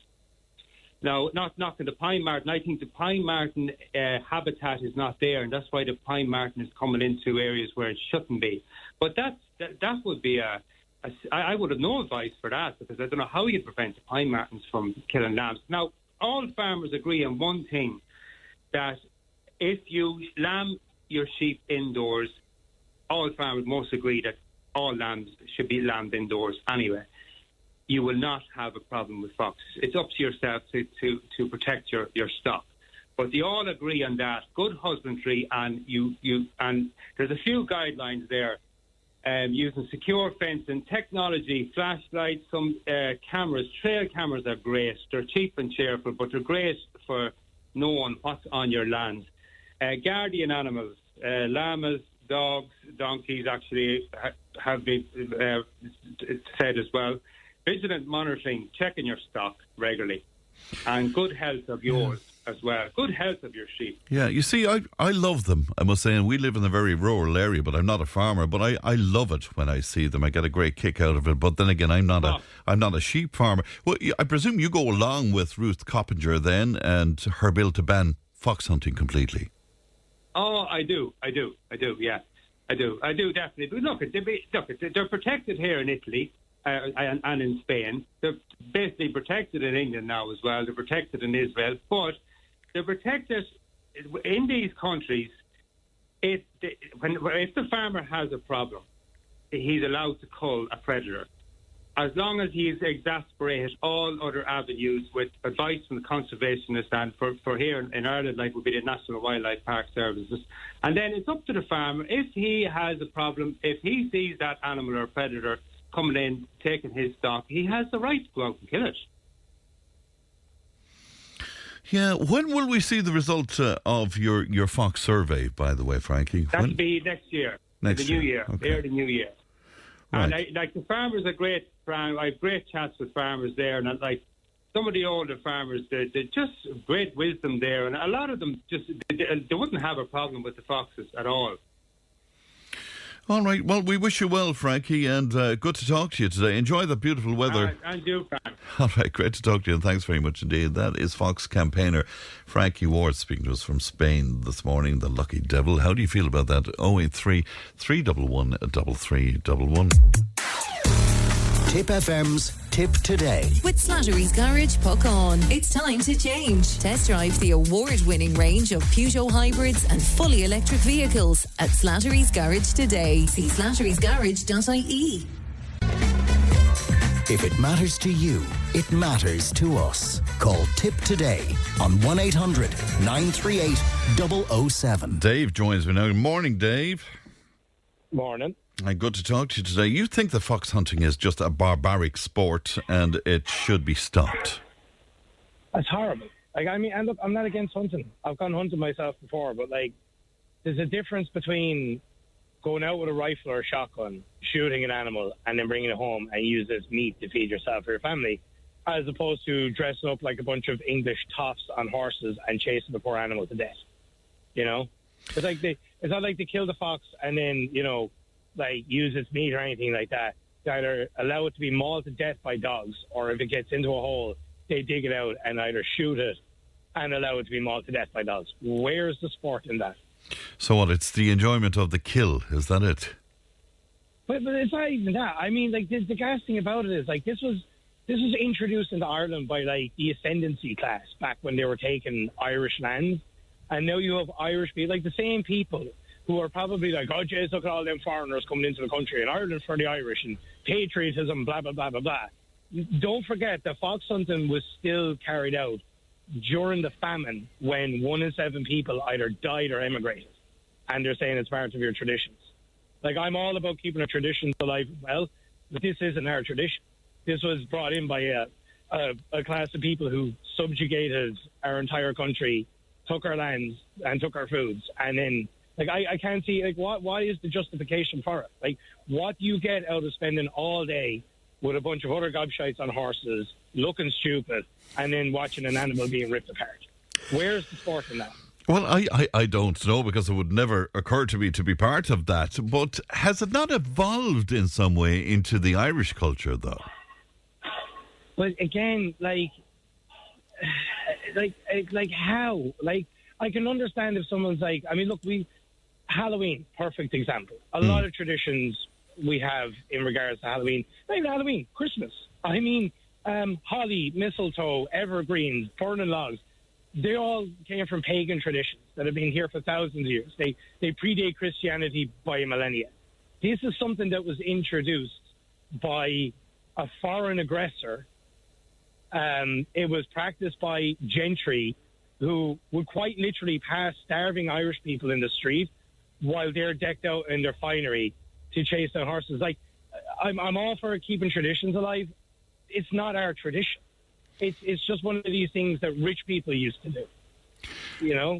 Now, not knocking the pine marten, I think the pine marten habitat is not there, and that's why the pine marten is coming into areas where it shouldn't be. But that would be I would have no advice for that, because I don't know how you prevent the pine martens from killing lambs. Now, all farmers agree on one thing, that if you lamb your sheep indoors, all farmers must agree that all lambs should be lambed indoors anyway. You will not have a problem with foxes. It's up to yourself to protect your stock. But they all agree on that. Good husbandry, and and there's a few guidelines there. Using secure fencing, technology, flashlights, some cameras. Trail cameras are great. They're cheap and cheerful, but they're great for knowing what's on your land. Guardian animals, llamas, dogs, donkeys actually have been said as well. Vigilant monitoring, checking your stock regularly, and good health of yours as well. Good health of your sheep. Yeah, you see, I love them, I must say, and we live in a very rural area, but I'm not a farmer, but I love it when I see them. I get a great kick out of it, but then again, I'm not a sheep farmer. Well, I presume you go along with Ruth Coppinger then and her bill to ban fox hunting completely. Oh, I do, yeah. I do definitely. But look, they're protected here in Italy and in Spain. They're basically protected in England now as well. They're protected in Israel, but they're protected in these countries. If the farmer has a problem, he's allowed to cull a predator, as long as he's exasperated all other avenues with advice from the conservationists, and for here in Ireland, like would be the National Wildlife Park Services. And then it's up to the farmer. If he has a problem, if he sees that animal or predator coming in, taking his stock, he has the right to go out and kill it. Yeah, when will we see the result of your fox survey, by the way, Frankie? That'll be next year. Next year. New year. Okay. The new year. Right. And the farmers are great. I have great chats with farmers there, and some of the older farmers, they're just great wisdom there, and a lot of them they wouldn't have a problem with the foxes at all. All right. Well, we wish you well, Frankie, and good to talk to you today. Enjoy the beautiful weather. And you, Fran. All right, great to talk to you, and thanks very much indeed. That is Fox campaigner Frankie Ward speaking to us from Spain this morning, the lucky devil. How do you feel about that? 083 311 3311. Tipp FM's Tipp Today. With Slattery's Garage, puck on. It's time to change. Test drive the award-winning range of Peugeot hybrids and fully electric vehicles at Slattery's Garage today. See slatterysgarage.ie. If it matters to you, it matters to us. Call Tipp today on 1800 938 007. Dave joins me now. Good morning, Dave. Morning. And good to talk to you today. You think the fox hunting is just a barbaric sport and it should be stopped? That's horrible. And look, I'm not against hunting. I've gone hunting myself before, but there's a difference between going out with a rifle or a shotgun, shooting an animal, and then bringing it home and use it as meat to feed yourself or your family, as opposed to dressing up like a bunch of English toffs on horses and chasing the poor animal to death. You know? It's not like they kill the fox and then, use its meat or anything like that. They either allow it to be mauled to death by dogs, or if it gets into a hole, they dig it out and either shoot it and allow it to be mauled to death by dogs. Where's the sport in that? So what, it's the enjoyment of the kill, is that it? But it's not even that. The gas thing about it is, this was introduced into Ireland by, the ascendancy class back when they were taking Irish lands. And now you have Irish people, the same people who are probably oh, jeez, look at all them foreigners coming into the country, and Ireland for the Irish, and patriotism, blah, blah, blah, blah, blah. Don't forget that fox hunting was still carried out during the famine when 1 in 7 people either died or emigrated. And they're saying it's part of your traditions. I'm all about keeping our traditions alive and well, but this isn't our tradition. This was brought in by a class of people who subjugated our entire country, took our lands and took our foods, and then I can't see what is the justification for it? What do you get out of spending all day with a bunch of other gobshites on horses, looking stupid, and then watching an animal being ripped apart? Where's the sport in that? Well, I don't know, because it would never occur to me to be part of that. But has it not evolved in some way into the Irish culture, though? But again, how? I can understand if someone's Halloween, perfect example. A lot of traditions we have in regards to Halloween. Not even Halloween, Christmas. Holly, mistletoe, evergreens, burning logs. They all came from pagan traditions that have been here for thousands of years. They predate Christianity by a millennia. This is something that was introduced by a foreign aggressor. It was practiced by gentry who would quite literally pass starving Irish people in the street while they're decked out in their finery to chase down horses. I'm all for keeping traditions alive. It's not our tradition. It's just one of these things that rich people used to do.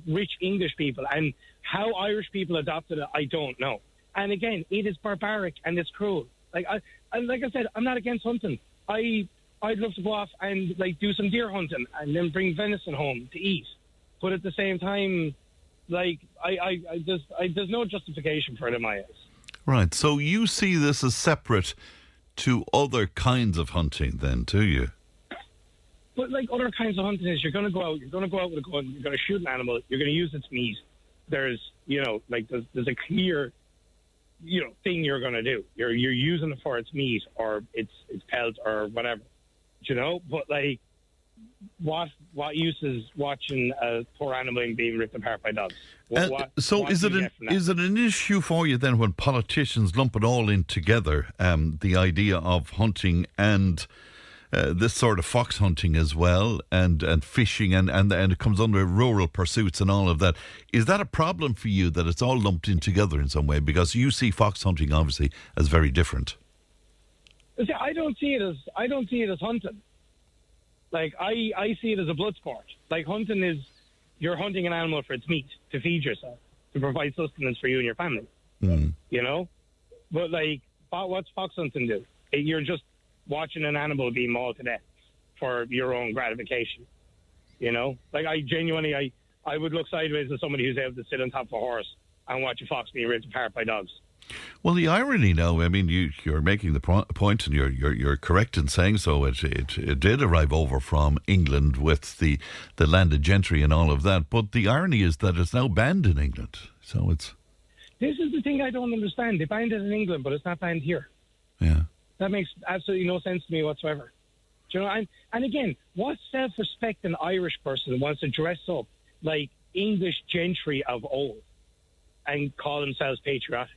Rich English people. And how Irish people adopted it, I don't know. And again, it is barbaric and it's cruel. Like I said, I'm not against hunting. I'd love to go off and do some deer hunting and then bring venison home to eat. But at the same time, there's no justification for it in my eyes. Right. So you see this as separate to other kinds of hunting, then, do you? But other kinds of hunting is you're going to go out with a gun, you're going to shoot an animal, you're going to use its meat. There's there's a clear thing you're going to do. You're using it for its meat or its pelt or whatever. But what use is watching a poor animal being ripped apart by dogs? Is it an issue for you then when politicians lump it all in together, the idea of hunting and this sort of fox hunting as well, and fishing, and it comes under rural pursuits and all of that? Is that a problem for you, that it's all lumped in together in some way? Because you see fox hunting obviously as very different. See, I don't see it as hunting. I see it as a blood sport. Hunting is, you're hunting an animal for its meat, to feed yourself, to provide sustenance for you and your family. But what's fox hunting do? You're just watching an animal being mauled to death for your own gratification. I genuinely, I would look sideways at somebody who's able to sit on top of a horse and watch a fox being ripped apart by dogs. Well, the irony now, I mean, you're making the point, and you're correct in saying so. It did arrive over from England with the landed gentry and all of that. But the irony is that it's now banned in England. So it's... This is the thing I don't understand. They banned it in England, but it's not banned here. Yeah. That makes absolutely no sense to me whatsoever. Do you know? And again, what self-respecting Irish person wants to dress up like English gentry of old and call themselves patriotic?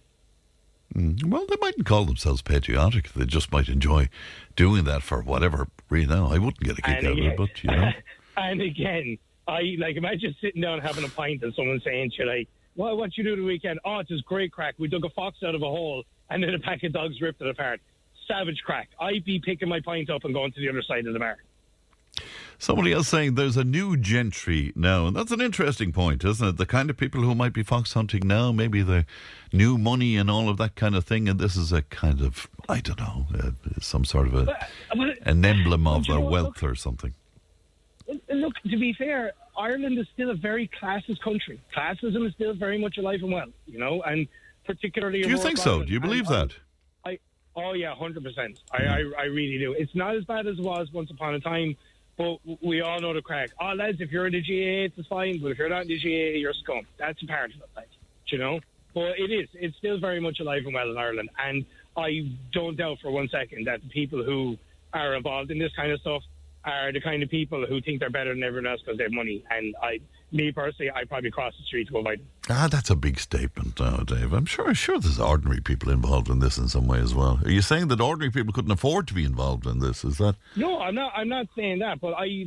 Well, they mightn't call themselves patriotic. They just might enjoy doing that for whatever reason. I wouldn't get a kick out of it, but, you know. And again, I imagine sitting down having a pint and someone saying to you, like, well, what you do the weekend? Oh, it's just great crack. We dug a fox out of a hole and then a pack of dogs ripped it apart. Savage crack. I'd be picking my pint up and going to the other side of the bar. Somebody else saying there's a new gentry now, and that's an interesting point, isn't it? The kind of people who might be fox hunting now, maybe the new money and all of that kind of thing, and this is a kind of, I don't know, some sort of an emblem of their wealth or something. Look, to be fair, Ireland is still a very classist country. Classism is still very much alive and well, you know, and particularly... Do you think so? Do you believe that? Oh, yeah, 100%. I really do. It's not as bad as it was once upon a time, but we all know the crack. Oh, lads, if you're in the GA, it's fine, but if you're not in the GA, you're scum. That's a part of it, like, you know? But it is. It's still very much alive and well in Ireland, and I don't doubt for 1 second that the people who are involved in this kind of stuff are the kind of people who think they're better than everyone else because they have money. And me personally, I probably cross the street to avoid them. That's a big statement, Dave. I'm sure there's ordinary people involved in this in some way as well. Are you saying that ordinary people couldn't afford to be involved in this? Is that? No, I'm not saying that. But I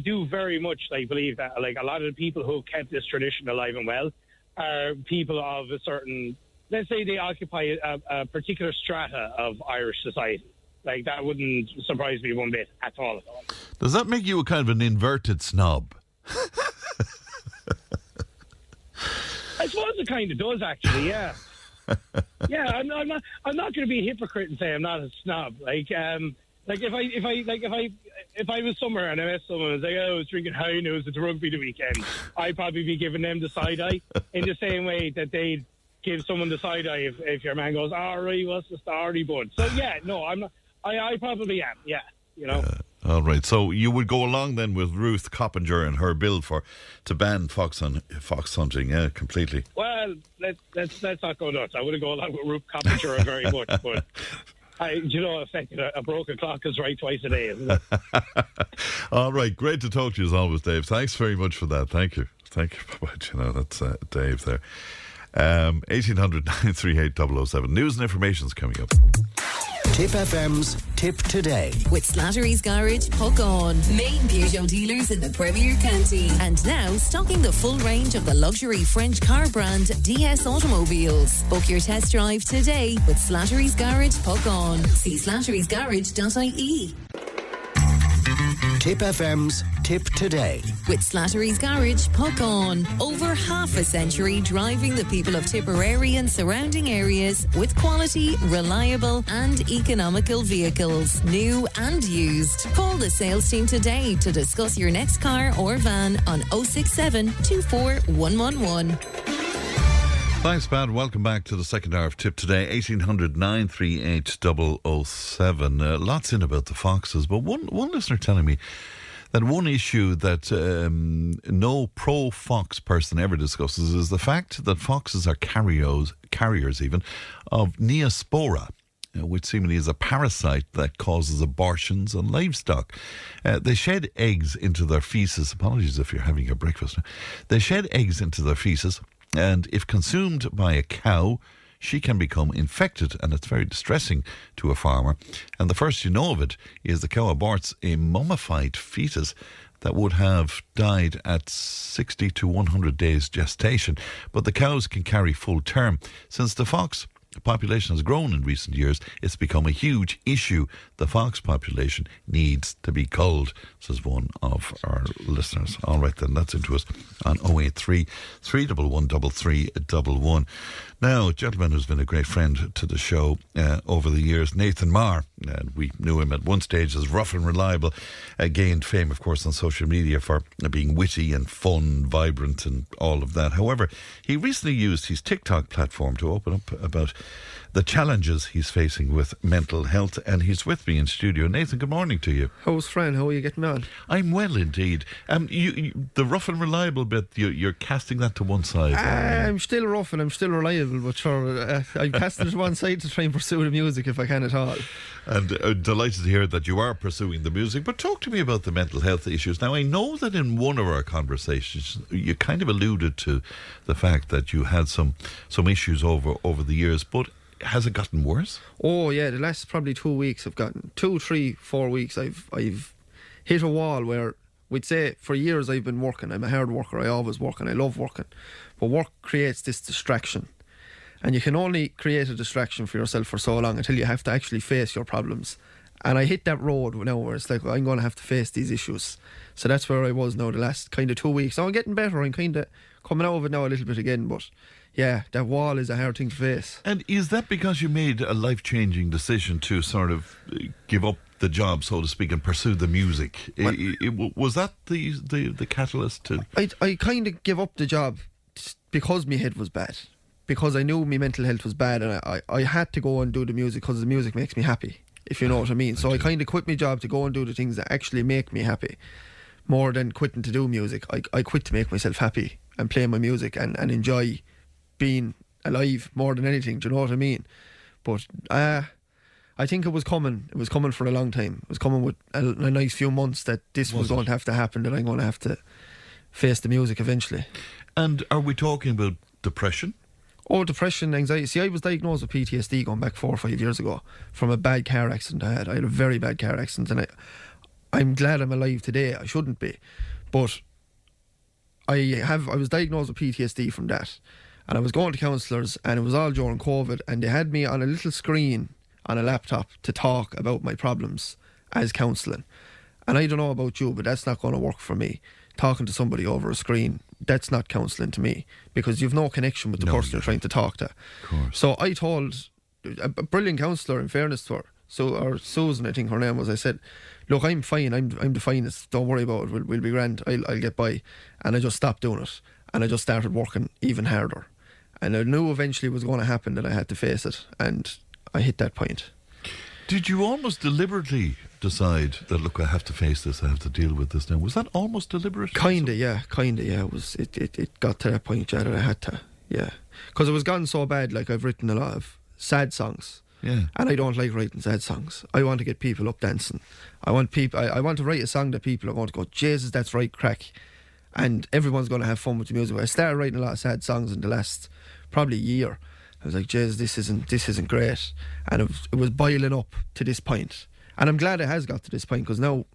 do very much believe that a lot of the people who kept this tradition alive and well are people of a certain, let's say they occupy a particular strata of Irish society. Like, that wouldn't surprise me one bit at all. Does that make you a kind of an inverted snob? I suppose it kind of does, actually. Yeah, yeah. I'm not going to be a hypocrite and say I'm not a snob. If I was somewhere and I met someone and was like, I was drinking high news at the rugby the weekend, I'd probably be giving them the side eye in the same way that they'd give someone the side eye if your man goes, all right, what's the story, bud? So yeah, no, I'm not. I probably am, yeah, you know. All right, so you would go along then with Ruth Coppinger and her bill to ban fox hunting, yeah, completely. Well, let's not go nuts. I wouldn't go along with Ruth Coppinger very much, but a broken clock is right twice a day, isn't it? All right, great to talk to you as always, Dave. Thanks very much for that. Thank you. That's Dave there. 1800 938 007. News and information's coming up. Tipp FM's Tip Today. With Slattery's Garage, Puck On. Main Peugeot dealers in the Premier County. And now stocking the full range of the luxury French car brand DS Automobiles. Book your test drive today with Slattery's Garage, Puck On. See slatterysgarage.ie. Tipp FM's Tip Today. With Slattery's Garage, Puck On. Over half a century driving the people of Tipperary and surrounding areas with quality, reliable and economical vehicles, new and used. Call the sales team today to discuss your next car or van on 067 24 111. Thanks, Pat. Welcome back to the second hour of Tip Today. 1800 938 007. Lots in about the foxes, but one listener telling me that one issue that no pro-fox person ever discusses is the fact that foxes are carriers even, of Neospora, which seemingly is a parasite that causes abortions on livestock. They shed eggs into their feces. Apologies if you're having your breakfast. They shed eggs into their feces, and if consumed by a cow, she can become infected, and it's very distressing to a farmer. And the first you know of it is the cow aborts a mummified fetus that would have died at 60 to 100 days gestation. But the cows can carry full term. Since the fox population has grown in recent years, it's become a huge issue. The fox population needs to be culled, says one of our listeners. All right then, that's into us on 083 311 3311. Now, a gentleman who's been a great friend to the show over the years, Nathan Maher, and we knew him at one stage as Rough and Reliable, gained fame, of course, on social media for being witty and fun, vibrant and all of that. However, he recently used his TikTok platform to open up about the challenges he's facing with mental health, and he's with me in studio. Nathan, good morning to you. How's Fran? How are you getting on? I'm well indeed. The Rough and Reliable bit, you're casting that to one side. I'm still rough and I'm still reliable, but sure, I'm casting it to one side to try and pursue the music if I can at all. And delighted to hear that you are pursuing the music. But talk to me about the mental health issues. Now, I know that in one of our conversations, you kind of alluded to the fact that you had some issues over the years, but has it gotten worse? Oh yeah, the last probably 2 weeks I've gotten 2, 3, 4 weeks. I've hit a wall where we'd say for years I've been working. I'm a hard worker. I always work and I love working, but work creates this distraction, and you can only create a distraction for yourself for so long until you have to actually face your problems. And I hit that road now where it's like, I'm going to have to face these issues. So that's where I was now the last kind of 2 weeks. Now I'm getting better. I'm kind of coming out of it now a little bit again, but yeah, that wall is a hard thing to face. And is that because you made a life-changing decision to sort of give up the job, so to speak, and pursue the music? Was that the catalyst to... I kind of gave up the job because my head was bad. Because I knew my mental health was bad, and I had to go and do the music because the music makes me happy, if you know what I mean. So I kind of quit my job to go and do the things that actually make me happy, more than quitting to do music. I quit to make myself happy and play my music and enjoy being alive more than anything. Do you know what I mean? But I think it was coming. It was coming for a long time. It was coming with a nice few months that this was going to have to happen, that I'm going to have to face the music eventually. And are we talking about depression? Oh, depression, anxiety. See, I was diagnosed with PTSD going back 4 or 5 years ago from a bad car accident I had. I had a very bad car accident, and I'm glad I'm alive today. I shouldn't be, but I was diagnosed with PTSD from that, and I was going to counsellors, and it was all during COVID, and they had me on a little screen on a laptop to talk about my problems as counselling. And I don't know about you, but that's not going to work for me. Talking to somebody over a screen, that's not counselling to me, because you've no connection with the person you're trying to talk to. Of course. So I told a brilliant counsellor, in fairness to her, or Susan, I think her name was, I said, look, I'm fine, I'm the finest, don't worry about it, we'll be grand, I'll get by. And I just stopped doing it, and I just started working even harder. And I knew eventually it was going to happen, that I had to face it, and I hit that point. Did you almost deliberately decide that, look, I have to face this, I have to deal with this now? Was that almost deliberate? Kinda, yeah. It got to that point, yeah, that I had to, yeah. Because it was gone so bad, like I've written a lot of sad songs. Yeah. And I don't like writing sad songs. I want to get people up dancing. I want to write a song that people are going to go, Jesus, that's right crack. And everyone's going to have fun with the music. I started writing a lot of sad songs in the last probably year. I was like, Jesus, this isn't great. And it was boiling up to this point. And I'm glad it has got to this point, because now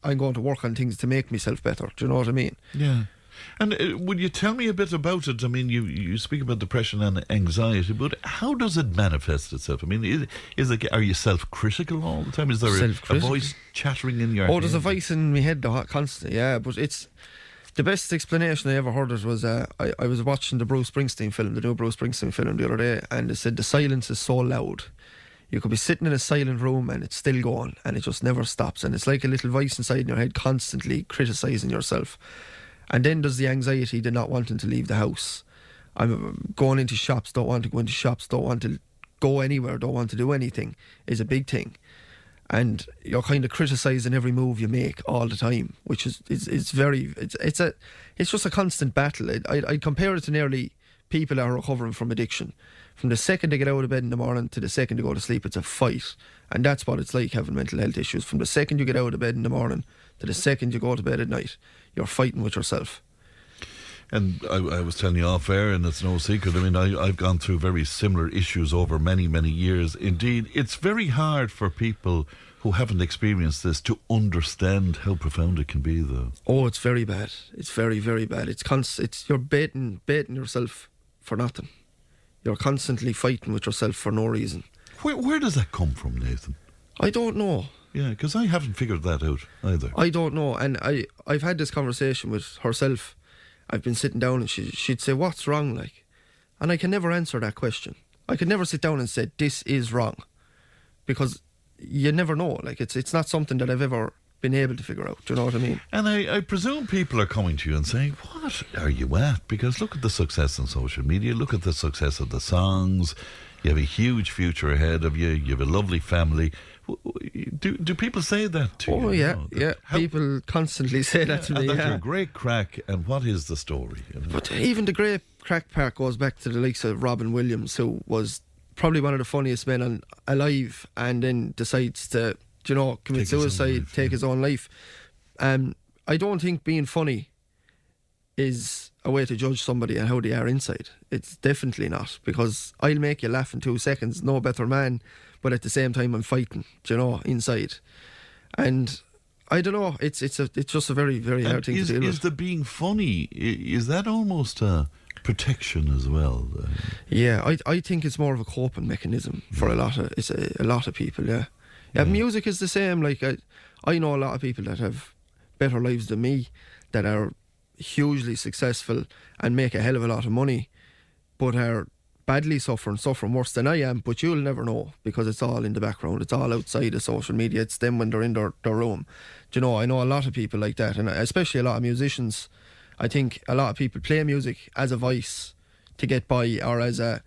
I'm going to work on things to make myself better. Do you know what I mean? Yeah. And would you tell me a bit about it? I mean, you speak about depression and anxiety, but how does it manifest itself? I mean, are you self-critical all the time? Is there a voice chattering in your head? Oh, there's a voice in my head constantly, yeah. But it's... The best explanation I ever heard it was I was watching the Bruce Springsteen film, the new Bruce Springsteen film the other day, and they said the silence is so loud. You could be sitting in a silent room and it's still going, and it just never stops, and it's like a little voice inside in your head constantly criticising yourself. And then there's the anxiety, the not wanting to leave the house. I'm going into shops, don't want to go into shops, don't want to go anywhere, don't want to do anything, is a big thing. And you're kind of criticising every move you make all the time, which is it's just a constant battle. I'd compare it to nearly people that are recovering from addiction. From the second they get out of bed in the morning to the second they go to sleep, it's a fight. And that's what it's like having mental health issues. From the second you get out of bed in the morning to the second you go to bed at night, you're fighting with yourself. And I was telling you off air, and it's no secret, I mean, I've gone through very similar issues over many, many years. Indeed, it's very hard for people who haven't experienced this to understand how profound it can be, though. Oh, it's very bad. It's very, very bad. It's you're baiting yourself for nothing. You're constantly fighting with yourself for no reason. Where does that come from, Nathan? I don't know. Yeah, because I haven't figured that out either. I don't know. And I've had this conversation with herself. I've been sitting down and she'd say, what's wrong, like? And I can never answer that question. I could never sit down and say, this is wrong. Because you never know. Like, it's not something that I've ever been able to figure out. Do you know what I mean? And I presume people are coming to you and saying, what are you at? Because look at the success on social media. Look at the success of the songs. You have a huge future ahead of you. You have a lovely family. Do people say that to you? Oh, yeah. Yeah. People constantly say that to me. And that yeah. you're great crack, and what is the story? You know? But even the great crack part goes back to the likes of Robin Williams, who was probably one of the funniest men alive, and then decides to, commit suicide, take his own life. I don't think being funny is a way to judge somebody and how they are inside. It's definitely not, because I'll make you laugh in 2 seconds, no better man, but at the same time I'm fighting, inside. And I don't know, it's just a very, very hard thing to deal with. Is the being funny, is that almost a protection as well? Yeah, I think it's more of a coping mechanism for a lot of people, yeah. Yeah, music is the same. Like, I know a lot of people that have better lives than me, that are hugely successful and make a hell of a lot of money, but are badly suffering worse than I am. But you'll never know, because it's all in the background. It's all outside of social media. It's them when they're in their room. I know a lot of people like that, and especially a lot of musicians. I think a lot of people play music as a vice to get by, or as a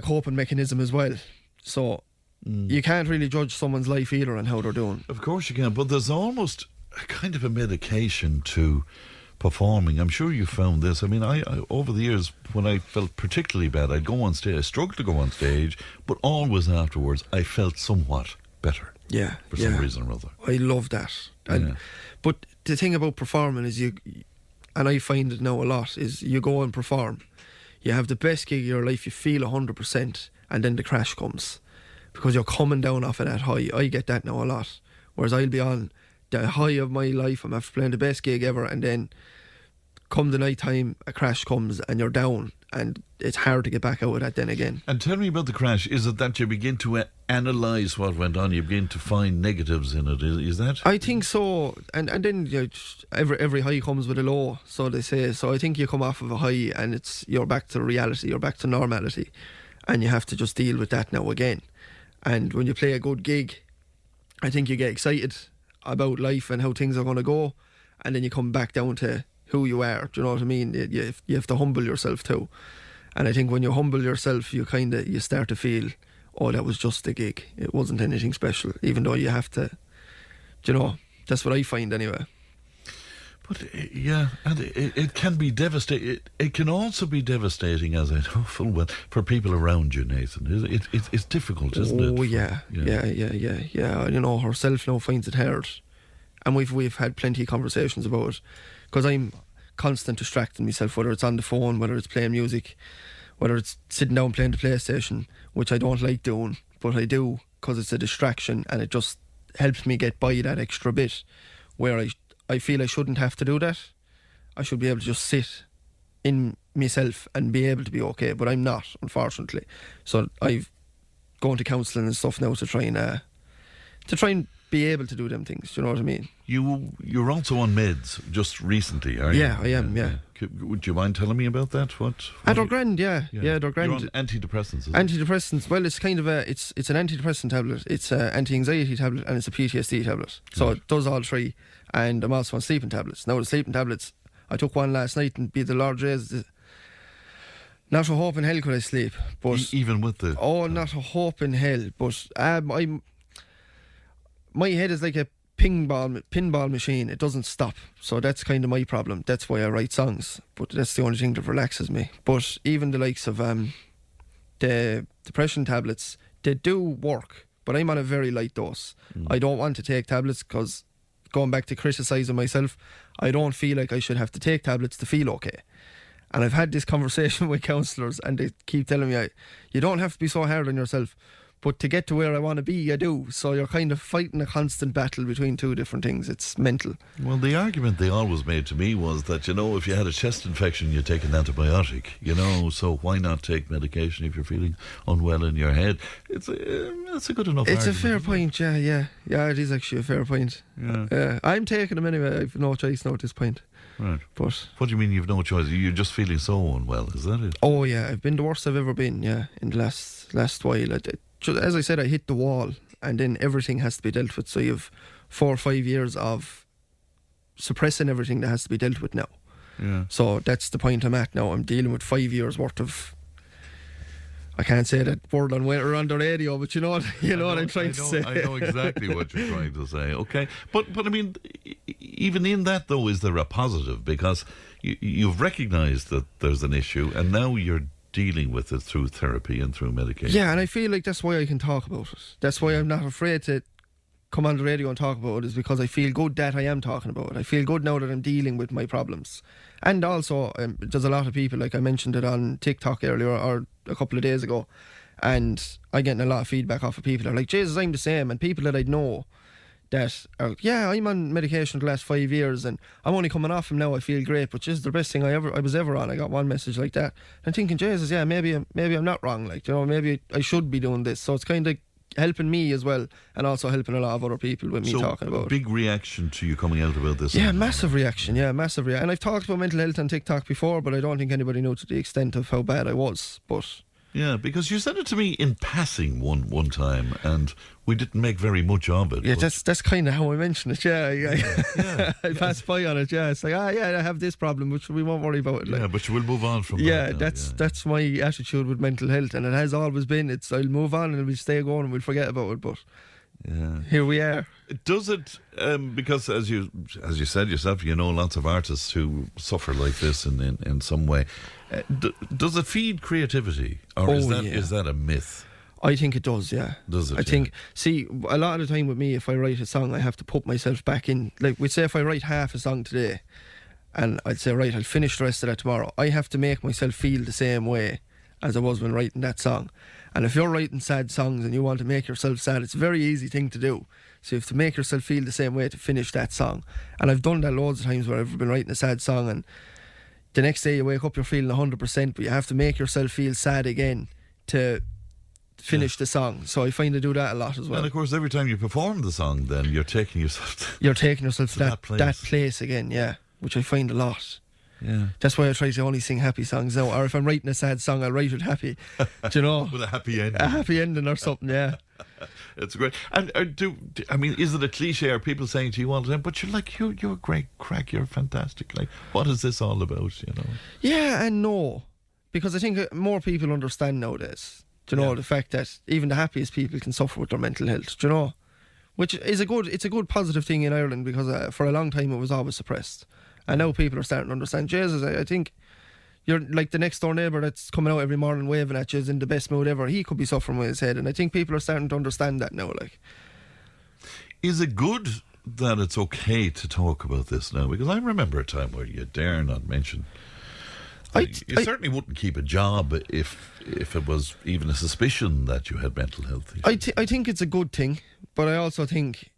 coping mechanism as well. So you can't really judge someone's life either on how they're doing. Of course you can, but there's almost a kind of a medication to performing. I'm sure you found this. I mean, I over the years, when I felt particularly bad, I'd go on stage. I struggled to go on stage, but always afterwards I felt somewhat better. Yeah, for some reason or other. I love that. But the thing about performing is and I find it now a lot, is you go and perform, you have the best gig of your life, you feel 100%, and then the crash comes, because you're coming down off of that high. I get that now a lot, whereas I'll be on the high of my life, I'm after playing the best gig ever, and then come the night time, a crash comes and you're down, and it's hard to get back out of that then again. And tell me about the crash. Is it that you begin to analyse what went on, you begin to find negatives in it? Is that? I think so, and then every high comes with a low, so they say. So I think you come off of a high and you're back to reality, you're back to normality, and you have to just deal with that now again. And when you play a good gig, I think you get excited about life and how things are going to go, and then you come back down to who you are. Do you know what I mean? You have to humble yourself too. And I think when you humble yourself, you start to feel, oh, that was just a gig, it wasn't anything special, even though you have to, that's what I find anyway. But yeah, and it can be devastating. It can also be devastating, as I know full well, for people around you, Nathan. It's difficult, isn't it? Oh yeah. Herself now finds it hard, and we've had plenty of conversations about it, because I'm constant distracting myself, whether it's on the phone, whether it's playing music, whether it's sitting down playing the PlayStation, which I don't like doing, but I do because it's a distraction, and it just helps me get by that extra bit, where I feel I shouldn't have to do that. I should be able to just sit in myself and be able to be okay, but I'm not, unfortunately. So I've gone to counselling and stuff now to try and be able to do them things. Do you know what I mean? You're also on meds just recently, are you? Yeah, I am. Yeah. Would you mind telling me about that? What they're grand. Yeah, they're grand. You're on antidepressants. Antidepressants. Well, it's kind of it's an antidepressant tablet. It's an anti-anxiety tablet, and it's a PTSD tablet. So it does all three. And I'm also on sleeping tablets. Now the sleeping tablets, I took one last night, and be the Lord raised, not a hope in hell could I sleep. But even with the not a hope in hell. But my head is like a pinball machine. It doesn't stop. So that's kind of my problem. That's why I write songs. But that's the only thing that relaxes me. But even the likes of the depression tablets, they do work. But I'm on a very light dose. I don't want to take tablets because, going back to criticising myself, I don't feel like I should have to take tablets to feel okay. And I've had this conversation with counsellors, and they keep telling me, you don't have to be so hard on yourself. But to get to where I want to be, I do. So you're kind of fighting a constant battle between two different things. It's mental. Well, the argument they always made to me was that, if you had a chest infection, you take an antibiotic, so why not take medication if you're feeling unwell in your head? It's a good enough It's argument. a fair point, yeah. Yeah, it is actually a fair point. Yeah. I'm taking them anyway. I've no choice now at this point. Right. But what do you mean you've no choice? You're just feeling so unwell, is that it? Oh, yeah. I've been the worst I've ever been, in the last while. As I said, I hit the wall, and then everything has to be dealt with. So you've 4 or 5 years of suppressing everything that has to be dealt with now. Yeah. So that's the point I'm at now. I'm dealing with 5 years worth of. I can't say that word on the radio, but you know what I'm trying to say. I know exactly what you're trying to say. Okay, but I mean, even in that though, is there a positive? Because you've recognised that there's an issue, and now you're dealing with it through therapy and through medication. Yeah, and I feel like that's why I can talk about it. That's why I'm not afraid to come on the radio and talk about it, is because I feel good that I am talking about it. I feel good now that I'm dealing with my problems. And also, there's a lot of people, like I mentioned it on TikTok earlier or a couple of days ago, and I'm getting a lot of feedback off of people that are like, Jesus, I'm the same. And people that I know that are, I'm on medication the last 5 years and I'm only coming off them now, I feel great, which is the best thing I was ever on. I got one message like that. I'm thinking, Jesus, maybe I'm not wrong. Maybe I should be doing this. So it's kind of helping me as well, and also helping a lot of other people with me talking about it. Big reaction to you coming out about this. Yeah, massive reaction. And I've talked about mental health on TikTok before, but I don't think anybody knew to the extent of how bad I was. But yeah, because you said it to me in passing one time, and we didn't make very much of it. Yeah, that's kind of how I mentioned it. Yeah. I passed by on it. Yeah, it's like, I have this problem, which we won't worry about it. Yeah, but you will move on from that. Yeah, that's my attitude with mental health, and it has always been. I'll move on and we'll stay going and we'll forget about it. But here we are. Does it? Because as you said yourself, lots of artists who suffer like this in some way. Does it feed creativity, or is that a myth? I think it does, yeah. Does it? I think, see, a lot of the time with me, if I write a song, I have to put myself back in. Like, we'd say if I write half a song today, and I'd say, right, I'll finish the rest of that tomorrow, I have to make myself feel the same way as I was when writing that song. And if you're writing sad songs and you want to make yourself sad, it's a very easy thing to do. So you have to make yourself feel the same way to finish that song. And I've done that loads of times where I've been writing a sad song and the next day you wake up, you're feeling 100%, but you have to make yourself feel sad again to finish the song. So I find I do that a lot as well. And of course, every time you perform the song, then you're taking yourself to that place again, yeah, which I find a lot. Yeah, that's why I try to only sing happy songs now. Or if I'm writing a sad song, I'll write it happy. Do you know? With a happy ending. A happy ending or something, yeah. It's great. And is it a cliche? Are people saying to you all the time, but you're a great crack, you're fantastic. Like, what is this all about, Yeah and no. Because I think more people understand nowadays, the fact that even the happiest people can suffer with their mental health, do you know? Which is it's a good positive thing in Ireland, because for a long time it was always suppressed. And now people are starting to understand. Jesus, I think you're like the next door neighbour that's coming out every morning waving at you, is in the best mood ever. He could be suffering with his head, and I think people are starting to understand that now. Like, is it good that it's okay to talk about this now? Because I remember a time where you dare not mention. You certainly wouldn't keep a job if it was even a suspicion that you had mental health issues. I think it's a good thing, but I also think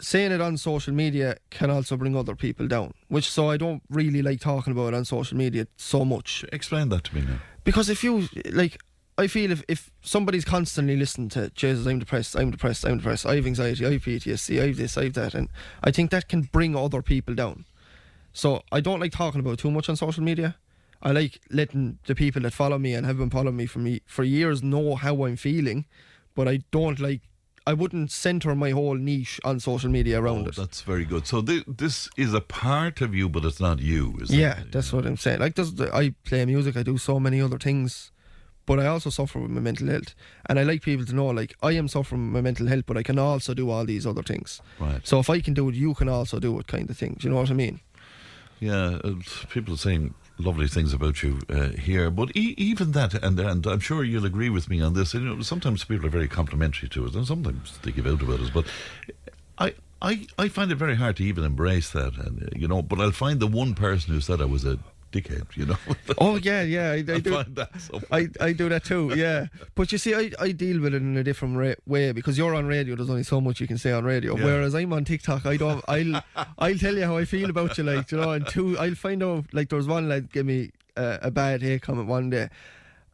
saying it on social media can also bring other people down, so I don't really like talking about it on social media so much. Explain that to me now. Because if you, I feel if somebody's constantly listening to, Jesus, I'm depressed, I have anxiety, I have PTSD, I have this, I have that, and I think that can bring other people down. So I don't like talking about it too much on social media. I like letting the people that follow me and have been following me for years know how I'm feeling, but I wouldn't centre my whole niche on social media around it. That's very good. So this is a part of you, but it's not you, is it? Yeah, that's what I'm saying. I play music, I do so many other things, but I also suffer with my mental health. And I like people to know, I am suffering with my mental health, but I can also do all these other things. Right. So if I can do it, you can also do it, kind of thing. Do you know what I mean? Yeah, people are saying lovely things about you here, but even that, and I'm sure you'll agree with me on this. Sometimes people are very complimentary to us, and sometimes they give out about us. But I find it very hard to even embrace that, and but I'll find the one person who said I was a dickhead, you know. Oh yeah, I do. Find that so I do that too, yeah. But you see, I deal with it in a different way because you're on radio. There's only so much you can say on radio. Yeah. Whereas I'm on TikTok, I'll tell you how I feel about you, like, you know. And two, I'll find out. Like, there was one lad give me a bad hate comment one day,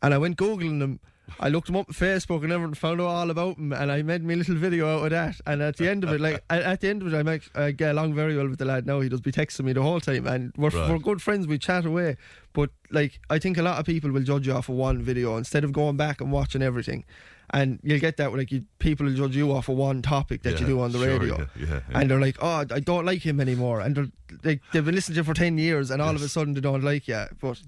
and I went googling him. I looked him up on Facebook and everything, found out all about him, and I made me a little video out of that. And at the end of it, I get along very well with the lad now. He does be texting me the whole time, and we're good friends. We chat away. But like, I think a lot of people will judge you off of one video instead of going back and watching everything. And you'll get that, like, people will judge you off of one topic that you do on the radio. Yeah. And they're like, oh, I don't like him anymore. And they've been listening to you for 10 years, and all of a sudden they don't like you. But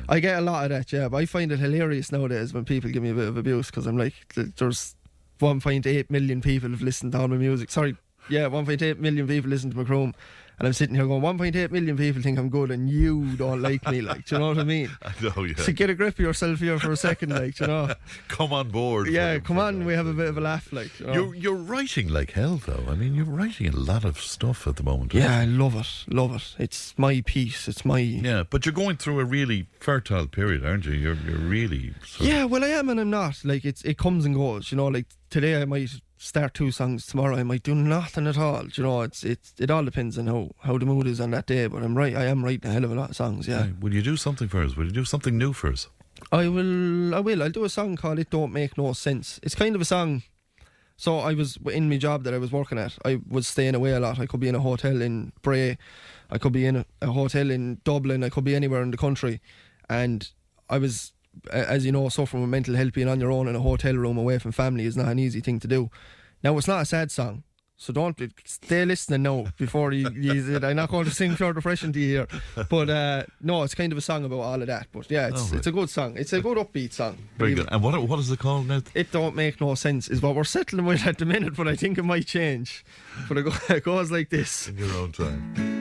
I get a lot of that, yeah. But I find it hilarious nowadays when people give me a bit of abuse, because I'm like, there's 1.8 million people have listened to all my music. 1.8 million people listen to my Chrome. And I'm sitting here going, 1.8 million people think I'm good and you don't like me, like, do you know what I mean? I know, yeah. So get a grip of yourself here for a second, like, you know. Come on board. Yeah, come on, we have a bit of a laugh, like, you know. You're writing like hell, though. I mean, you're writing a lot of stuff at the moment. Yeah, I love it. It's my piece, it's my... Yeah, but you're going through a really fertile period, aren't you? You're really... Yeah, well, I am and I'm not. Like, it comes and goes, you know, like, today I might start 2 songs, tomorrow I might do nothing at all, you know. It all depends on how the mood is on that day, but I am writing a hell of a lot of songs, yeah. Right. Will you do something for us? Will you do something new for us? I will. I'll do a song called It Don't Make No Sense. It's kind of a song. So I was in my job that I was working at, I was staying away a lot. I could be in a hotel in Bray, I could be in a hotel in Dublin, I could be anywhere in the country, and I was, as you know, suffering with mental health. Being on your own in a hotel room away from family is not an easy thing to do. Now, it's not a sad song, so don't stay listening now before you I'm not going to sing Pure Depression to you here, but no, it's kind of a song about all of that. But yeah, it's a good song. It's a good upbeat song. Very good. And what is it called now? It Don't Make No Sense is what we're settling with at the minute, but I think it might change. But it goes like this. In your own time.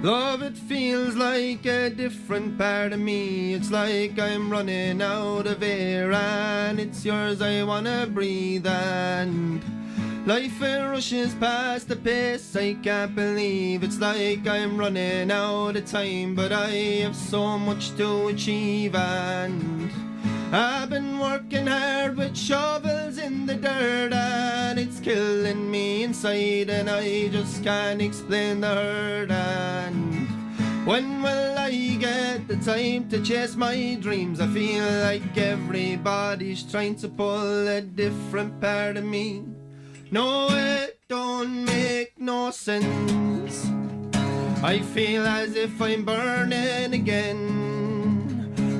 Love, it feels like a different part of me. It's like I'm running out of air, and it's yours I wanna breathe. And life, it rushes past the pace I can't believe. It's like I'm running out of time, but I have so much to achieve. And I've been working hard with shovels in the dirt, and it's killing me inside, and I just can't explain the hurt. And when will I get the time to chase my dreams? I feel like everybody's trying to pull a different part of me. No, it don't make no sense. I feel as if I'm burning again.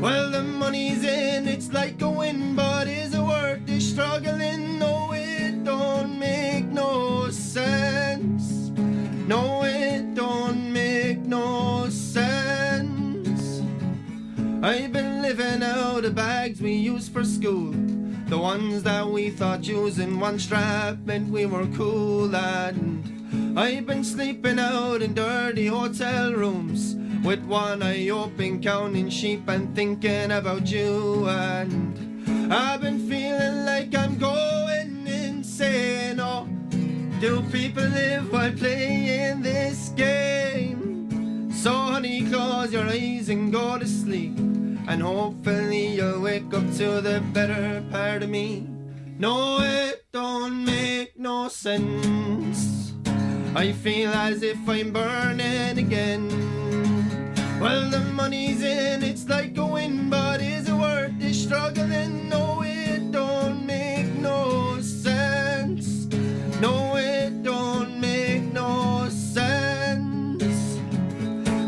Well, the money's in, it's like a win, but is it worth the struggling? No, it don't make no sense. No, it don't make no sense. I've been living out of bags we used for school, the ones that we thought using one strap meant we were cool. And I've been sleeping out in dirty hotel rooms with one eye open, counting sheep and thinking about you. And I've been feeling like I'm going insane. Oh, do people live while playing this game? So honey, close your eyes and go to sleep, and hopefully you'll wake up to the better part of me. No, it don't make no sense. I feel as if I'm burning again. Well, the money's in, it's like a win, but is it worth the struggling? No, it don't make no sense. No, it don't make no sense.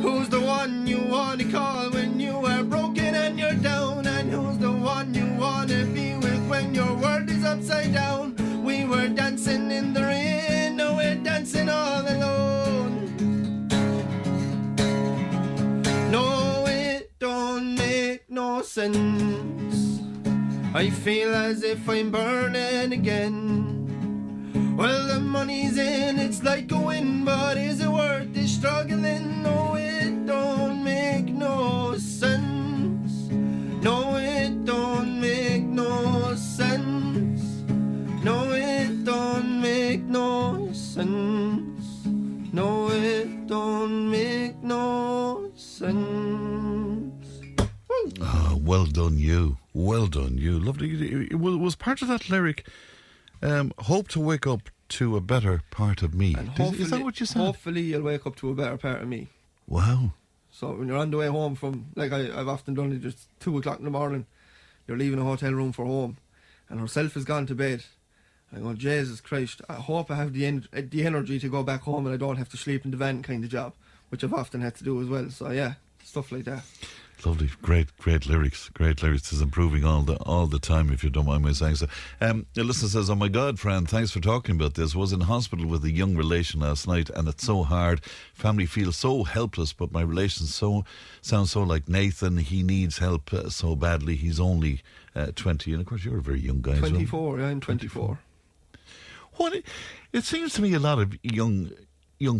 Who's the one you want to call when you are broken and you're down? And who's the one you want to be with when your world is upside down? We were dancing in the rain, now we're dancing all alone. No, it don't make no sense. I feel as if I'm burning again. Well, the money's in, it's like a win, but is it worth the struggling? No, it don't make no sense. No, it make no sense. Oh, well done you. Well done you. Lovely. Was part of that lyric, hope to wake up to a better part of me. And Is that what you said? Hopefully you'll wake up to a better part of me. Wow. So when you're on the way home from, like I've often done it, just 2 o'clock in the morning, you're leaving a hotel room for home, and herself has gone to bed. I go, Jesus Christ, I hope I have the energy to go back home and I don't have to sleep in the van kind of job, which I've often had to do as well. So yeah, stuff like that. Lovely, great lyrics. Great lyrics. It's improving all the time, if you don't mind my saying so. The listener says, "Oh my God, Fran, thanks for talking about this. Was in hospital with a young relation last night, and it's so hard. Family feels so helpless, but my relation sounds so like Nathan. He needs help so badly. He's only 20, and of course you're a very young guy. 24. Yeah, I'm 24. What? It seems to me a lot of young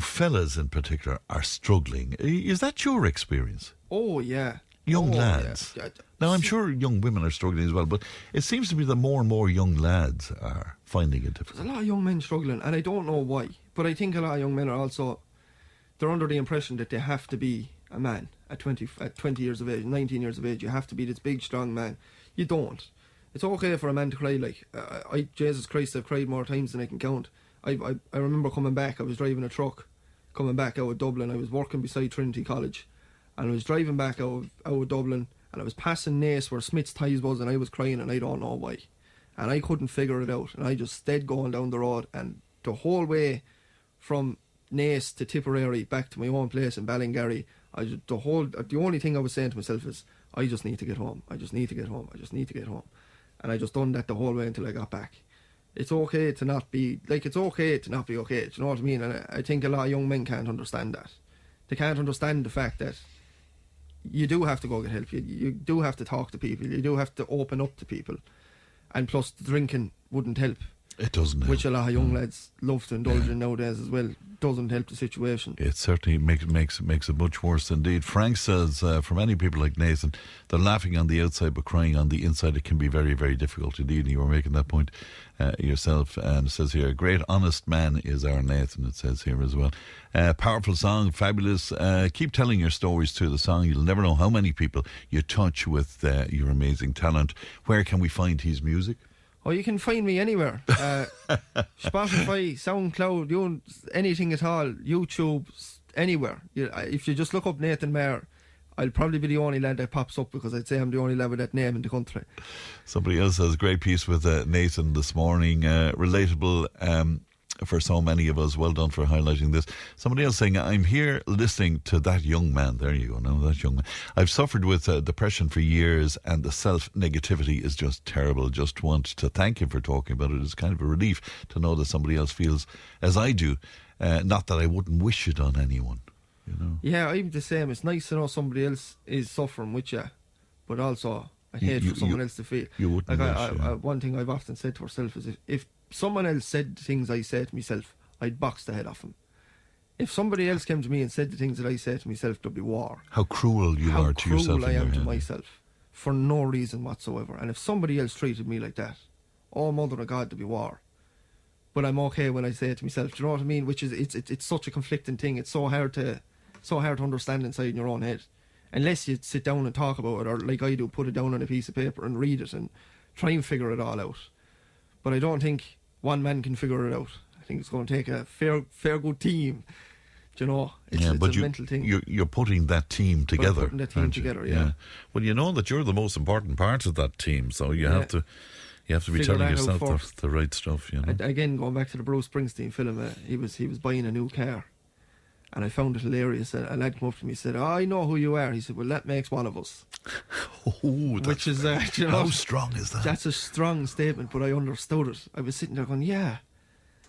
fellas in particular are struggling. Is that your experience? Oh yeah. Young lads. Yeah. Now, I'm sure young women are struggling as well, but it seems to me that more and more young lads are finding it difficult. There's a lot of young men struggling, and I don't know why. But I think a lot of young men are also, they're under the impression that they have to be a man at 20 years of age, 19 years of age. You have to be this big, strong man. You don't. It's okay for a man to cry. Like, Jesus Christ, I've cried more times than I can count. I remember coming back. I was driving a truck, coming back out of Dublin. I was working beside Trinity College, and I was driving back out of Dublin, and I was passing Naas where Smith's Ties was, and I was crying, and I don't know why. And I couldn't figure it out, and I just stayed going down the road, and the whole way from Naas to Tipperary back to my own place in Ballingarry, the only thing I was saying to myself is, I just need to get home. I just need to get home. I just need to get home. And I just done that the whole way until I got back. It's okay to not be, it's okay to not be okay. Do you know what I mean? And I think a lot of young men can't understand that. They can't understand the fact that you do have to go get help. You do have to talk to people. You do have to open up to people. And plus, the drinking wouldn't help. It doesn't help. Which a lot of young lads love to indulge in nowadays as well. Doesn't help the situation. It certainly makes it much worse indeed. Frank says, for many people like Nathan, they're laughing on the outside but crying on the inside. It can be very, very difficult indeed. You were making that point yourself. And it says here, a great honest man is our Nathan, it says here as well. Powerful song, fabulous. Keep telling your stories through the song. You'll never know how many people you touch with your amazing talent. Where can we find his music? Oh, you can find me anywhere. Spotify, SoundCloud, anything at all. YouTube, anywhere. If you just look up Nathan Maher, I'll probably be the only lad that pops up, because I'd say I'm the only lad with that name in the country. Somebody else has a great piece with Nathan this morning. Relatable for so many of us. Well done for highlighting this. Somebody else saying, I'm here listening to that young man. There you go. Now that young man. I've suffered with depression for years, and the self-negativity is just terrible. Just want to thank him for talking about it. It's kind of a relief to know that somebody else feels as I do. Not that I wouldn't wish it on anyone. You know? Yeah, I'm the same. It's nice to know somebody else is suffering with you, but also I hate for someone else to feel. You wouldn't wish, one thing I've often said to myself is, if someone else said the things I say to myself, I'd box the head off them. If somebody else came to me and said the things that I say to myself, there'd be war. How cruel you are to yourself. How cruel I am to myself, for no reason whatsoever. And if somebody else treated me like that, oh mother of God, there'd be war. But I'm okay when I say it to myself. Do you know what I mean? Which is, it's such a conflicting thing. It's so hard to understand inside in your own head, unless you sit down and talk about it, or like I do, put it down on a piece of paper and read it and try and figure it all out. But I don't think one man can figure it out. I think it's going to take a fair good team. Do you know? It's a mental thing. You're putting that team together. Putting that team together, yeah. Well, you know that you're the most important part of that team, so you have to be telling yourself the right stuff. You know. Again, going back to the Bruce Springsteen film, he was buying a new car, and I found it hilarious. A lad came up to me and said, "Oh, I know who you are." He said, "Well, that makes one of us." Which is, you know, how strong is that? That's a strong statement, but I understood it. I was sitting there going, "Yeah,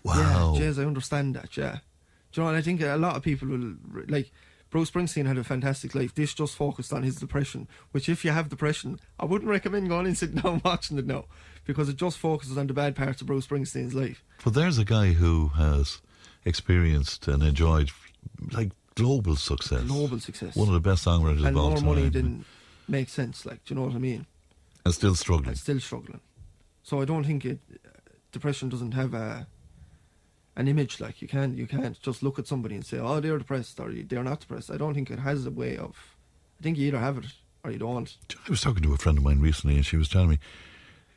wow, yeah, Jez, I understand that." Yeah, do you know? And I think a lot of people will, like, Bruce Springsteen had a fantastic life. This just focused on his depression, which, if you have depression, I wouldn't recommend going and sitting down watching it now, because it just focuses on the bad parts of Bruce Springsteen's life. But there's a guy who has experienced and enjoyed, like, global success. One of the best songwriters of all time. And more money didn't make sense, like, do you know what I mean? And still struggling. So I don't think depression doesn't have an image. Like you can't just look at somebody and say, oh, they're depressed or they're not depressed. I don't think it has a way of. I think you either have it or you don't. I was talking to a friend of mine recently, and she was telling me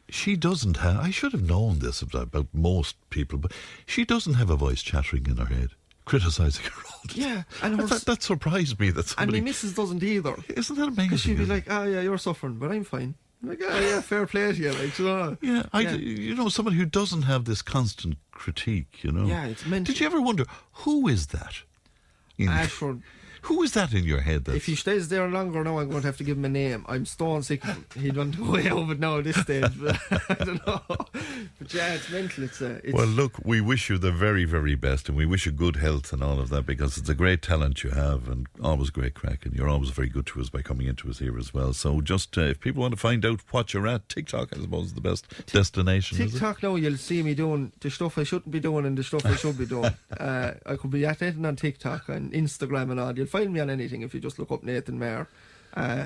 she doesn't have. I should have known this about most people, but she doesn't have a voice chattering in her head, criticising her all the Yeah, time. and that surprised me. That somebody, and my missus doesn't either. Isn't that amazing? Because she'd be like, oh yeah, you're suffering, but I'm fine. I'm like, oh yeah, fair play to you. Like, you know. Yeah, you know, somebody who doesn't have this constant critique, you know. Yeah, it's mental. Did you ever wonder, who is that? Who is that in your head? If he stays there longer now, I'm going to have to give him a name. I'm stone sick of him. He'd want to go away of it now at this stage. But I don't know. But yeah, it's mental. It's well, look, we wish you the very, very best, and we wish you good health and all of that, because it's a great talent you have and always great crack, and you're always very good to us by coming into us here as well. So just if people want to find out what you're at, TikTok, I suppose, is the best destination. TikTok now, you'll see me doing the stuff I shouldn't be doing and the stuff I should be doing. I could be at anything on TikTok and Instagram and all. You'll find me on anything if you just look up Nathan Maher.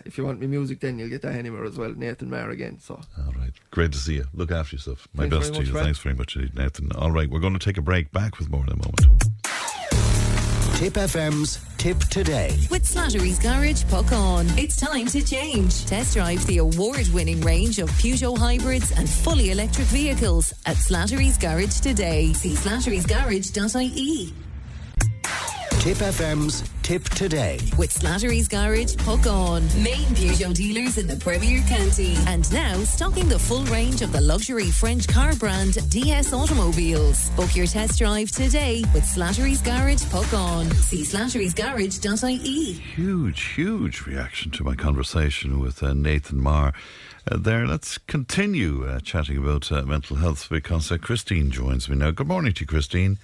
If you want me music, then you'll get that anywhere as well. Nathan Maher again. So all right, great to see you. Look after yourself. My Thanks best to very you. much, Thanks very much indeed, Nathan. All right, we're going to take a break. Back with more in a moment. Tip FM's Tip Today. With Slattery's Garage, puck on. It's time to change. Test drive the award-winning range of Peugeot hybrids and fully electric vehicles at Slattery's Garage today. See slatterysgarage.ie. Tip FM's Tip Today. With Slattery's Garage, puck on. Main Peugeot dealers in the Premier County. And now stocking the full range of the luxury French car brand DS Automobiles. Book your test drive today with Slattery's Garage, puck on. See slatterysgarage.ie. Huge reaction to my conversation with Nathan Maher. There, let's continue chatting about mental health, because Christine joins me now. Good morning to you, Christine.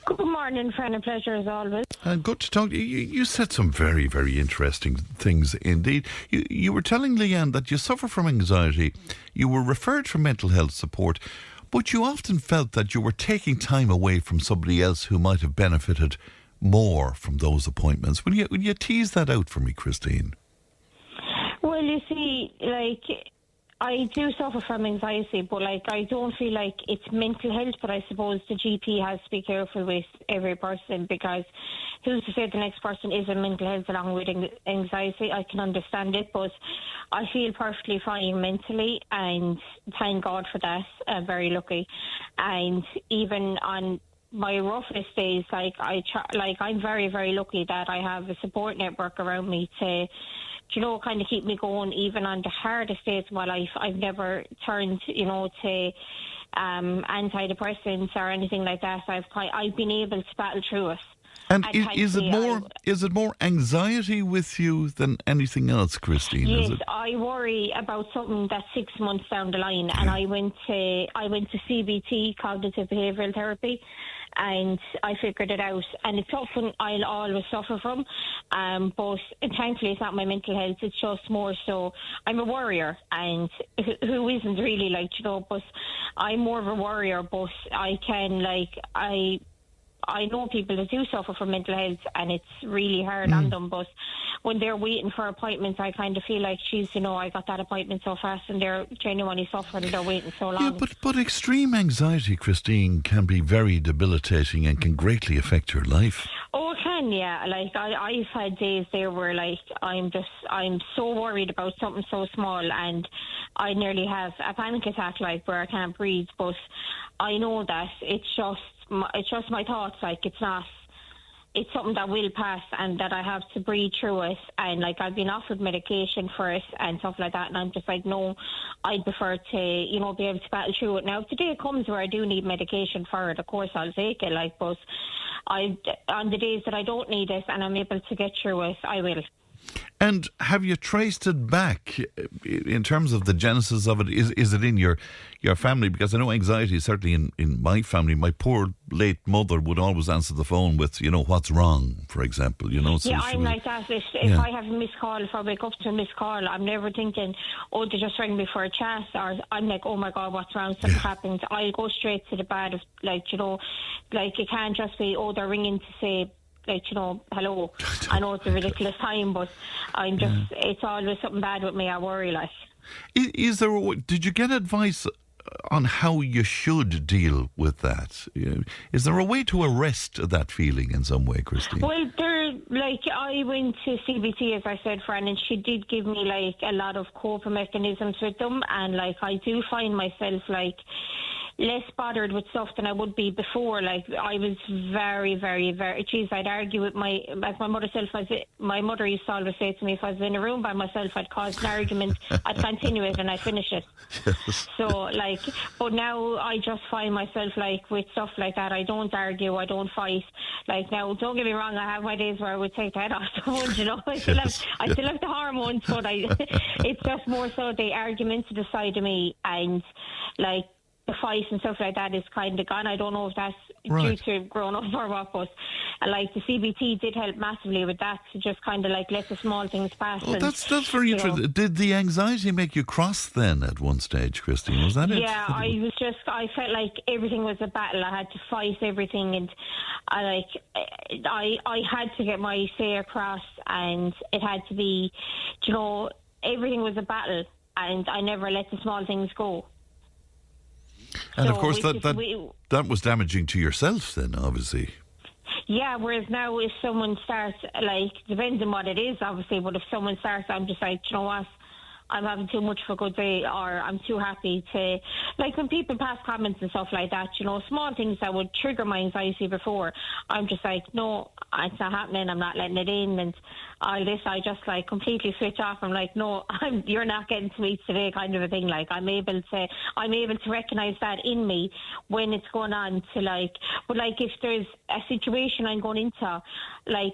Good morning, Fran. A pleasure as always. Good to talk to you. You said some very, very interesting things indeed. You were telling Leanne that you suffer from anxiety. You were referred for mental health support, but you often felt that you were taking time away from somebody else who might have benefited more from those appointments. Will you tease that out for me, Christine? Well, you see, I do suffer from anxiety, but I don't feel like it's mental health, but I suppose the GP has to be careful with every person, because who's to say the next person isn't mental health along with anxiety? I can understand it, but I feel perfectly fine mentally, and thank God for that. I'm very lucky. And even on my roughest days, I'm very, very lucky that I have a support network around me to, kind of keep me going even on the hardest days of my life. I've never turned, to antidepressants or anything like that. I've been able to battle through it. And is it more anxiety with you than anything else, Christine? Yes, is it? I worry about something that's 6 months down the line, and I went to CBT, cognitive behavioural therapy, and I figured it out. And it's something I'll always suffer from, but thankfully it's not my mental health. It's just more so I'm a worrier, and who isn't really but I'm more of a worrier. But I can I know people that do suffer from mental health, and it's really hard on them, but when they're waiting for appointments, I kind of feel like, I got that appointment so fast, and they're genuinely suffering and they're waiting so long. Yeah, but extreme anxiety, Christine, can be very debilitating and can greatly affect your life. Oh, it can, yeah. I've had days there where, I'm so worried about something so small, and I nearly have a panic attack, where I can't breathe, but I know that it's just my thoughts. It's something that will pass, and that I have to breathe through it. And I've been offered medication for it and stuff like that, and I'm just no, I'd prefer to be able to battle through it. Now, if the day comes where I do need medication for it, of course I'll take it. But on the days that I don't need it and I'm able to get through it, I will. And have you traced it back in terms of the genesis of it? Is it in your family? Because I know anxiety, certainly in my family, my poor late mother would always answer the phone with, what's wrong, for example. So yeah, I'm like that. If I have a missed call, if I wake up to a missed call, I'm never thinking, oh, they just rang me for a chat, or I'm like, oh my God, what's wrong? Something happened. I'll go straight to the bad. It can't just be, oh, they're ringing to say, hello. I know it's a ridiculous time, but I'm just, it's always something bad with me. I worry, Is there, did you get advice on how you should deal with that. Is there a way to arrest that feeling in some way, Christine? Well, I went to CBT, as I said, Fran, and she did give me a lot of coping mechanisms with them, and I do find myself less bothered with stuff than I would be before. I was very, very, very... Geez, I'd argue with as my mother used to always say to me, if I was in a room by myself, I'd cause an argument, I'd continue it and I'd finish it. Yes. So, but now I just find myself, with stuff like that, I don't argue, I don't fight. Now, don't get me wrong, I have my days where I would take the head off someone, you know. I still have the hormones, but it's just more so the argumentative side of me, and, the fight and stuff like that is kind of gone. I don't know if that's due to growing up or what, but the CBT did help massively with that, to just kind of let the small things pass. Oh, that's very interesting. Did the anxiety make you cross then at one stage, Christine? Was that it? Yeah, I felt like everything was a battle. I had to fight everything, and I had to get my say across, and it had to be, everything was a battle, and I never let the small things go. And of course, that was damaging to yourself then, obviously. Yeah, whereas now if someone starts, depends on what it is, obviously, but if someone starts, I'm just you know what, I'm having too much of a good day, or I'm too happy to... when people pass comments and stuff like that, small things that would trigger my anxiety before, I'm just no, it's not happening, I'm not letting it in, and all this, I just completely switch off. I'm no, you're not getting to me today, kind of a thing. I'm able to recognise that in me when it's going on to but if there's a situation I'm going into,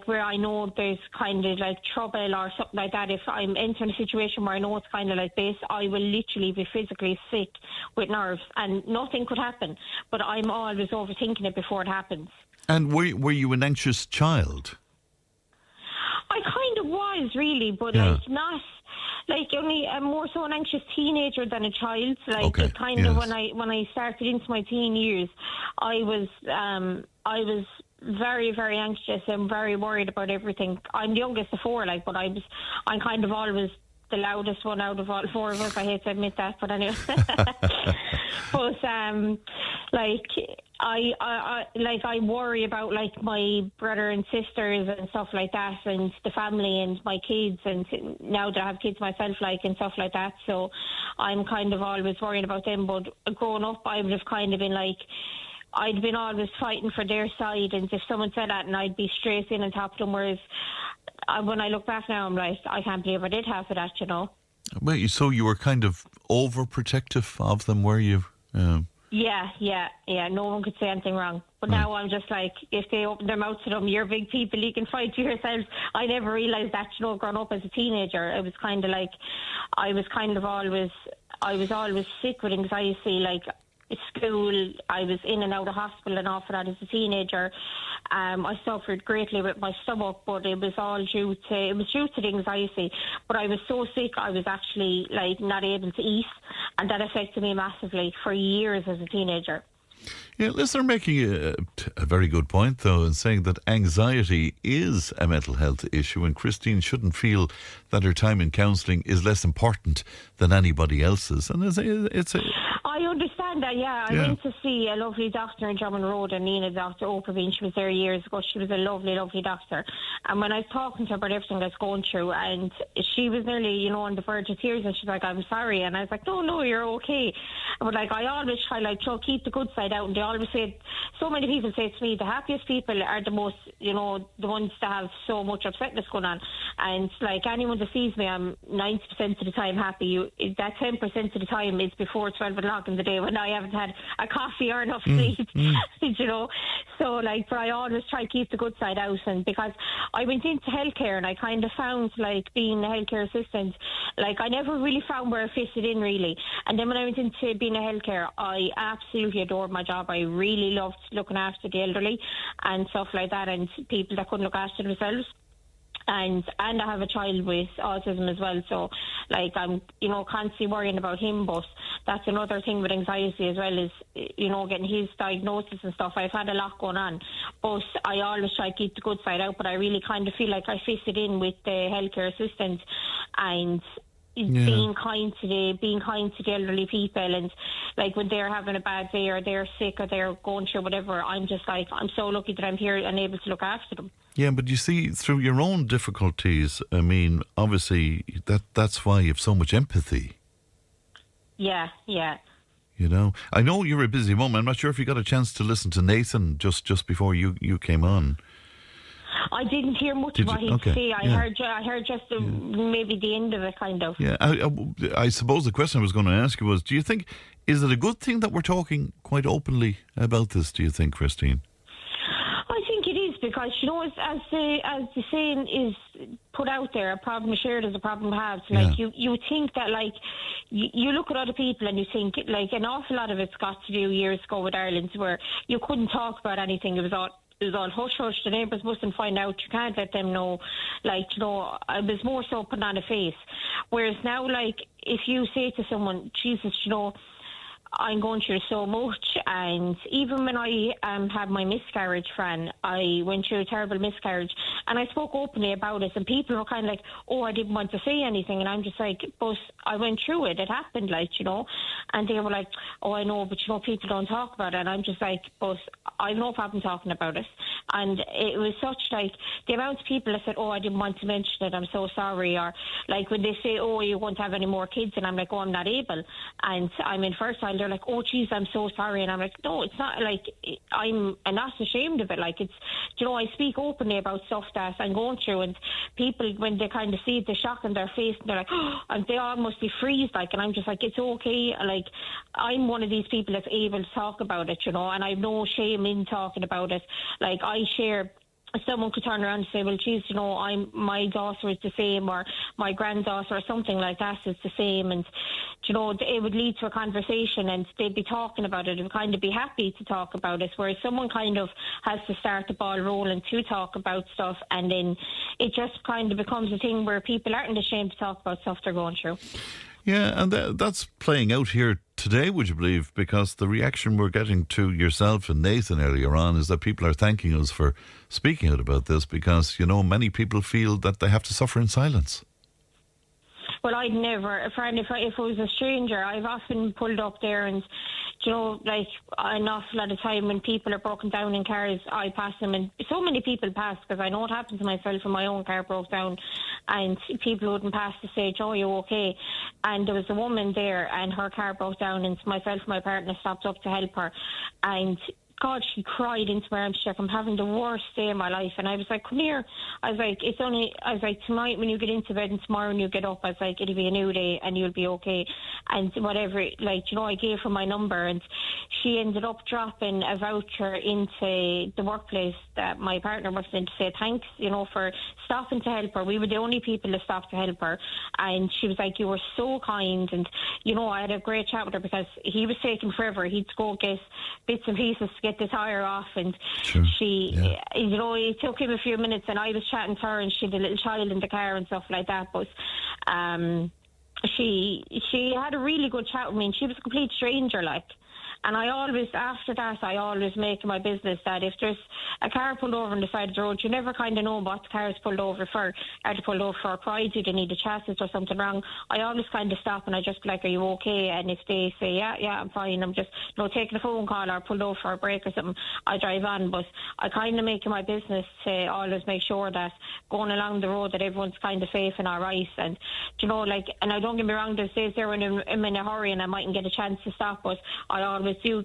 where I know there's kind of trouble or something like that, if I'm entering a situation where I know it's kind of like this, I will literally be physically sick with nerves, and nothing could happen, but I'm always overthinking it before it happens. And were you an anxious child? I kind of was, really, but not only more so an anxious teenager than a child. It kind of when I started into my teen years, I was very, very anxious and very worried about everything. I'm the youngest of four, but I'm kind of always the loudest one out of all four of us. I hate to admit that, but anyway. But I worry about my brother and sisters and stuff like that, and the family and my kids, and now that I have kids myself, and stuff like that. So I'm kind of always worrying about them. But growing up, I would have kind of been I'd been always fighting for their side, and if someone said that, and I'd be straight in on top of them. Whereas when I look back now, I'm I can't believe I did half of that, Well, so you were kind of overprotective of them, were you? Yeah. No one could say anything wrong. But now I'm just if they open their mouth to them, you're big people, you can fight for yourselves. I never realised that, growing up as a teenager. It was kind of I was always sick with anxiety, school, I was in and out of hospital and off of that as a teenager. I suffered greatly with my stomach, but it was all due to the anxiety. But I was so sick, I was actually not able to eat, and that affected me massively for years as a teenager. Yeah, listener making a very good point, though, in saying that anxiety is a mental health issue, and Christine shouldn't feel that her time in counselling is less important than anybody else's. And I understand that, yeah. I went to see a lovely doctor in Drummond Road, and Nina, Dr. Oprah, she was there years ago. She was a lovely, lovely doctor. And when I was talking to her about everything I was going through, and she was nearly, on the verge of tears, and she's I'm sorry. And I was no, you're okay. But I always try, to keep the good side out. And they always say, so many people say to me, the happiest people are the most, the ones that have so much upsetness going on. And anyone that sees me, I'm 90% of the time happy. That 10% of the time is before 12 o'clock in the day when I haven't had a coffee or enough sleep, So but I always try to keep the good side out. And because I went into healthcare, and I kind of found being a healthcare assistant, I never really found where I fitted in, really. And then when I went into being a healthcare, I absolutely adored my job. I really loved looking after the elderly and stuff like that, and people that couldn't look after themselves. And I have a child with autism as well, so I'm constantly worrying about him. But that's another thing with anxiety as well, is getting his diagnosis and stuff. I've had a lot going on, but I always try to keep the good side out. But I really kind of feel I fitted in with the healthcare assistant, and being kind to the elderly people, and like when they're having a bad day or they're sick or they're going through whatever, I'm just like, I'm so lucky that I'm here and able to look after them. Yeah, but you see, through your own difficulties, I mean, obviously that's why you have so much empathy. Yeah. You know, I know you're a busy mum. I'm not sure if you got a chance to listen to Nathan just before you came on. I didn't hear much of what he'd say. I heard just maybe the end of it, kind of. Yeah, I suppose the question I was going to ask you was, do you think, is it a good thing that we're talking quite openly about this, do you think, Christine? I think it is, because, you know, as the saying is put out there, a problem shared is a problem halved. Like, you think that, like, you look at other people and you think, like, an awful lot of it's got to do years ago with Ireland, where you couldn't talk about anything. It was all hush-hush. The neighbours mustn't find out. You can't let them know. Like, you know, it was more so putting on a face. Whereas now, like, if you say to someone, Jesus, you know, I'm going through so much, and even when I had my miscarriage, Fran, I went through a terrible miscarriage, and I spoke openly about it, and people were kind of like, oh, I didn't want to say anything, and I'm just like, but I went through it, it happened, like, you know, and they were like, oh, I know, but, you know, people don't talk about it, and I'm just like, but I've no problem talking about it. And it was such, like, the amount of people that said, oh, I didn't want to mention it, I'm so sorry, or like when they say, oh, you won't have any more kids, and I'm like, oh, I'm not able, and I'm in fertile, they're like, oh, geez, I'm so sorry. And I'm like, no, it's not, like, I'm not ashamed of it. Like, it's, you know, I speak openly about stuff that I'm going through, and people, when they kind of see the shock in their face, and they're like, oh, and they almost be freeze, like, and I'm just like, it's okay. Like, I'm one of these people that's able to talk about it, you know, and I have no shame in talking about it. Like, I share, someone could turn around and say, well, geez, you know, my daughter is the same, or my granddaughter or something like that is the same, and, you know, it would lead to a conversation and they'd be talking about it and kind of be happy to talk about it, whereas someone kind of has to start the ball rolling to talk about stuff, and then it just kind of becomes a thing where people aren't ashamed to talk about stuff they're going through. Yeah, and that's playing out here today, would you believe? Because the reaction we're getting to yourself and Nathan earlier on is that people are thanking us for speaking out about this, because, you know, many people feel that they have to suffer in silence. Well, I'd never, Fran, if it was a stranger, I've often pulled up there, and, you know, like, an awful lot of time when people are broken down in cars, I pass them, and so many people pass, because I know it happened to myself when my own car broke down, and people wouldn't pass to say, oh, you okay? And there was a woman there, and her car broke down, and myself and my partner stopped up to help her, and God, she cried into my arms. She's like, I'm having the worst day of my life. And I was like, come here. I was like, tonight when you get into bed and tomorrow when you get up, I was like, it'll be a new day and you'll be okay. And whatever, like, you know, I gave her my number, and she ended up dropping a voucher into the workplace that my partner was in to say thanks, you know, for stopping to help her. We were the only people that stopped to help her. And she was like, you were so kind. And, you know, I had a great chat with her, because he was taking forever. He'd go get bits and pieces to get the tire off, and you know, it took him a few minutes, and I was chatting to her, and she had a little child in the car and stuff like that, but she had a really good chat with me, and she was a complete stranger, like. And after that, I always make my business that if there's a car pulled over on the side of the road, you never kind of know what the car is pulled over for. Are they pulled over for a pride? Do they need a chassis or something wrong? I always kind of stop and I just be like, are you okay? And if they say, yeah, I'm fine, I'm just, you know, taking a phone call or pulled over for a break or something, I drive on. But I kind of make it my business to always make sure that going along the road that everyone's kind of safe and all right. And, you know, like, and I don't get me wrong, there's days there when I'm in a hurry and I mightn't get a chance to stop, but I always do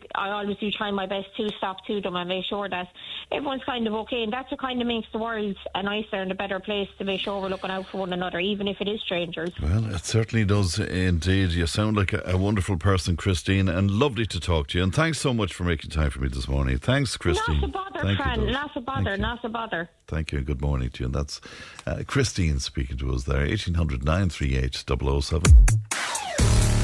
try my best to stop to them and make sure that everyone's kind of okay, and that's what kind of makes the world a nicer and a better place, to make sure we're looking out for one another, even if it is strangers. Well, it certainly does indeed. You sound like a wonderful person, Christine, and lovely to talk to you, and thanks so much for making time for me this morning. Thanks, Christine. Not a bother, Fran, not a bother. Thank you, good morning to you. And that's Christine speaking to us there. 1800 938 007.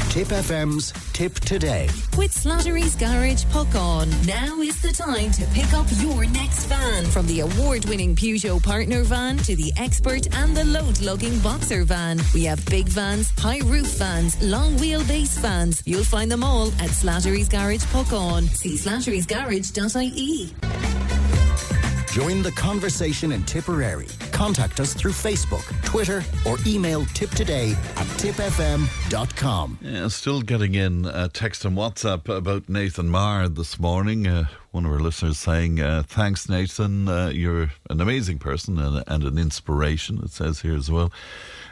Tipp FM's Tip Today. With Slattery's Garage Puckon. Now is the time to pick up your next van. From the award-winning Peugeot partner van to the expert and the load-lugging boxer van. We have big vans, high roof vans, long wheelbase vans. You'll find them all at Slattery's Garage Puckon. See slatterysgarage.ie. Join the conversation in Tipperary. Contact us through Facebook, Twitter, or email tiptoday@tipfm.com. Yeah, still getting in text and WhatsApp about Nathan Maher this morning. One of our listeners saying, thanks, Nathan. You're an amazing person and an inspiration, it says here as well.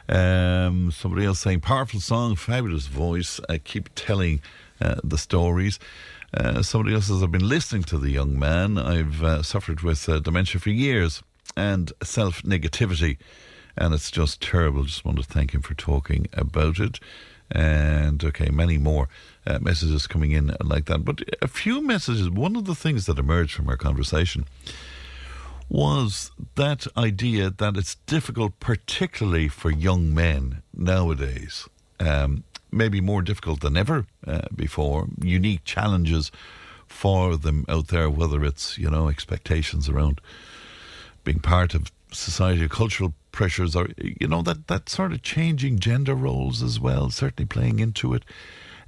Somebody else saying, powerful song, fabulous voice. Keep telling the stories. Somebody else says, I've been listening to the young man. I've suffered with dementia for years and self-negativity, and it's just terrible. Just want to thank him for talking about it. And okay, many more messages coming in like that. But a few messages. One of the things that emerged from our conversation was that idea that it's difficult, particularly for young men nowadays, maybe more difficult than ever before, unique challenges for them out there, whether it's, expectations around being part of society, cultural pressures, or, that sort of changing gender roles as well, certainly playing into it.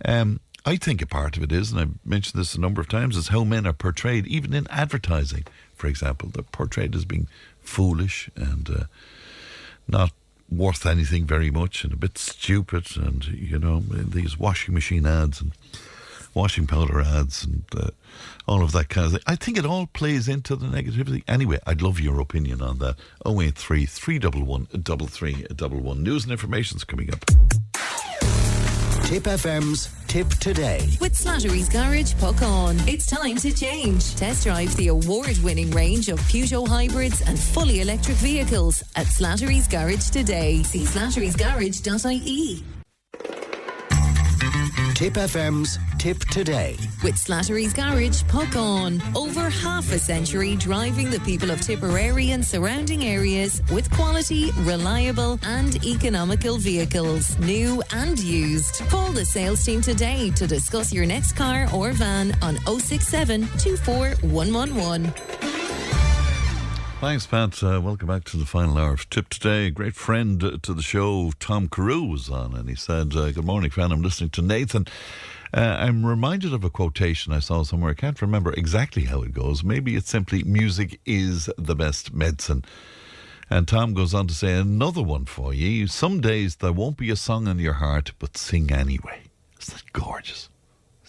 I think a part of it is, and I've mentioned this a number of times, is how men are portrayed, even in advertising, for example. They're portrayed as being foolish and not worth anything very much and a bit stupid, and, these washing machine ads and washing powder ads and all of that kind of thing. I think it all plays into the negativity. Anyway, I'd love your opinion on that. 083 311 3311. News and information's coming up. Tip FM's Tip Today. With Slattery's Garage, puck on. It's time to change. Test drive the award-winning range of Peugeot hybrids and fully electric vehicles at Slattery's Garage today. See slatterysgarage.ie. Tip FM's Tip Today. With Slattery's Garage, puck on. Over half a century driving the people of Tipperary and surrounding areas with quality, reliable and economical vehicles, new and used. Call the sales team today to discuss your next car or van on 067 24111. Thanks, Pat. Welcome back to the final hour of Tip Today. A great friend to the show, Tom Carew, was on, and he said, good morning, Fran. I'm listening to Nathan. I'm reminded of a quotation I saw somewhere. I can't remember exactly how it goes. Maybe it's simply, music is the best medicine. And Tom goes on to say, another one for you. Some days there won't be a song in your heart, but sing anyway. Isn't that gorgeous?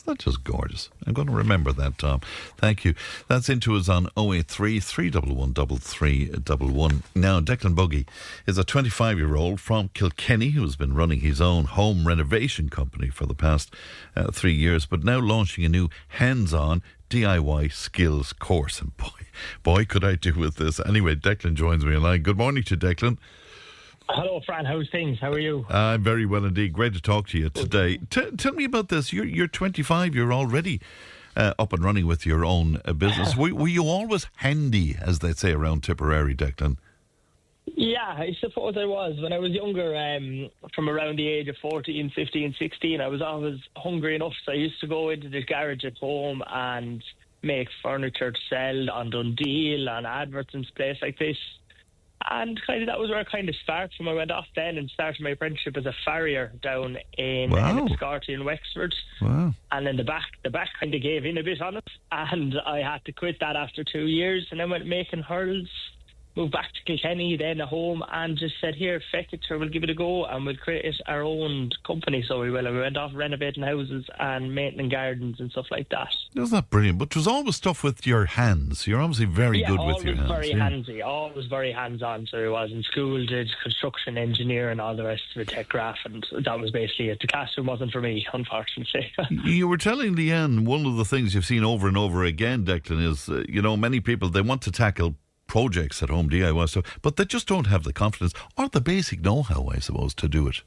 Not just gorgeous. I'm going to remember that, Tom. Thank you. That's into us on 083 311 3311. Now, Declan Buggy is a 25-year-old from Kilkenny who has been running his own home renovation company for the past 3 years, but now launching a new hands-on DIY skills course. And boy, could I do with this. Anyway, Declan joins me online. Good morning to Declan. Hello, Fran. How's things? How are you? I'm very well indeed. Great to talk to you today. Tell me about this. You're 25. You're already up and running with your own business. Were you always handy, as they say around Tipperary, Declan? Yeah, I suppose I was. When I was younger, from around the age of 14, 15, 16, I was always hungry enough. So I used to go into the garage at home and make furniture to sell on Dundee, on adverts and places like this. And kind of that was where I kind of started from. I went off then and started my apprenticeship as a farrier down in Enniscorthy in Wexford. Wow. And then the back kind of gave in a bit on it, and I had to quit that after 2 years, and then went making hurls. Moved back to Kilkenny, then at home, and just said, here, feck it, sure, we'll give it a go, and we'll create our own company. So we will. And we went off renovating houses and maintaining gardens and stuff like that. Isn't that brilliant? But it was always stuff with your hands. You're obviously very good with your hands. Always very hands-on. So I was in school, did construction, engineer, and all the rest of it, tech graph, and that was basically it. The classroom wasn't for me, unfortunately. You were telling Leanne, one of the things you've seen over and over again, Declan, is, many people, they want to tackle projects at home, DIY stuff, but they just don't have the confidence or the basic know-how, I suppose, to do it.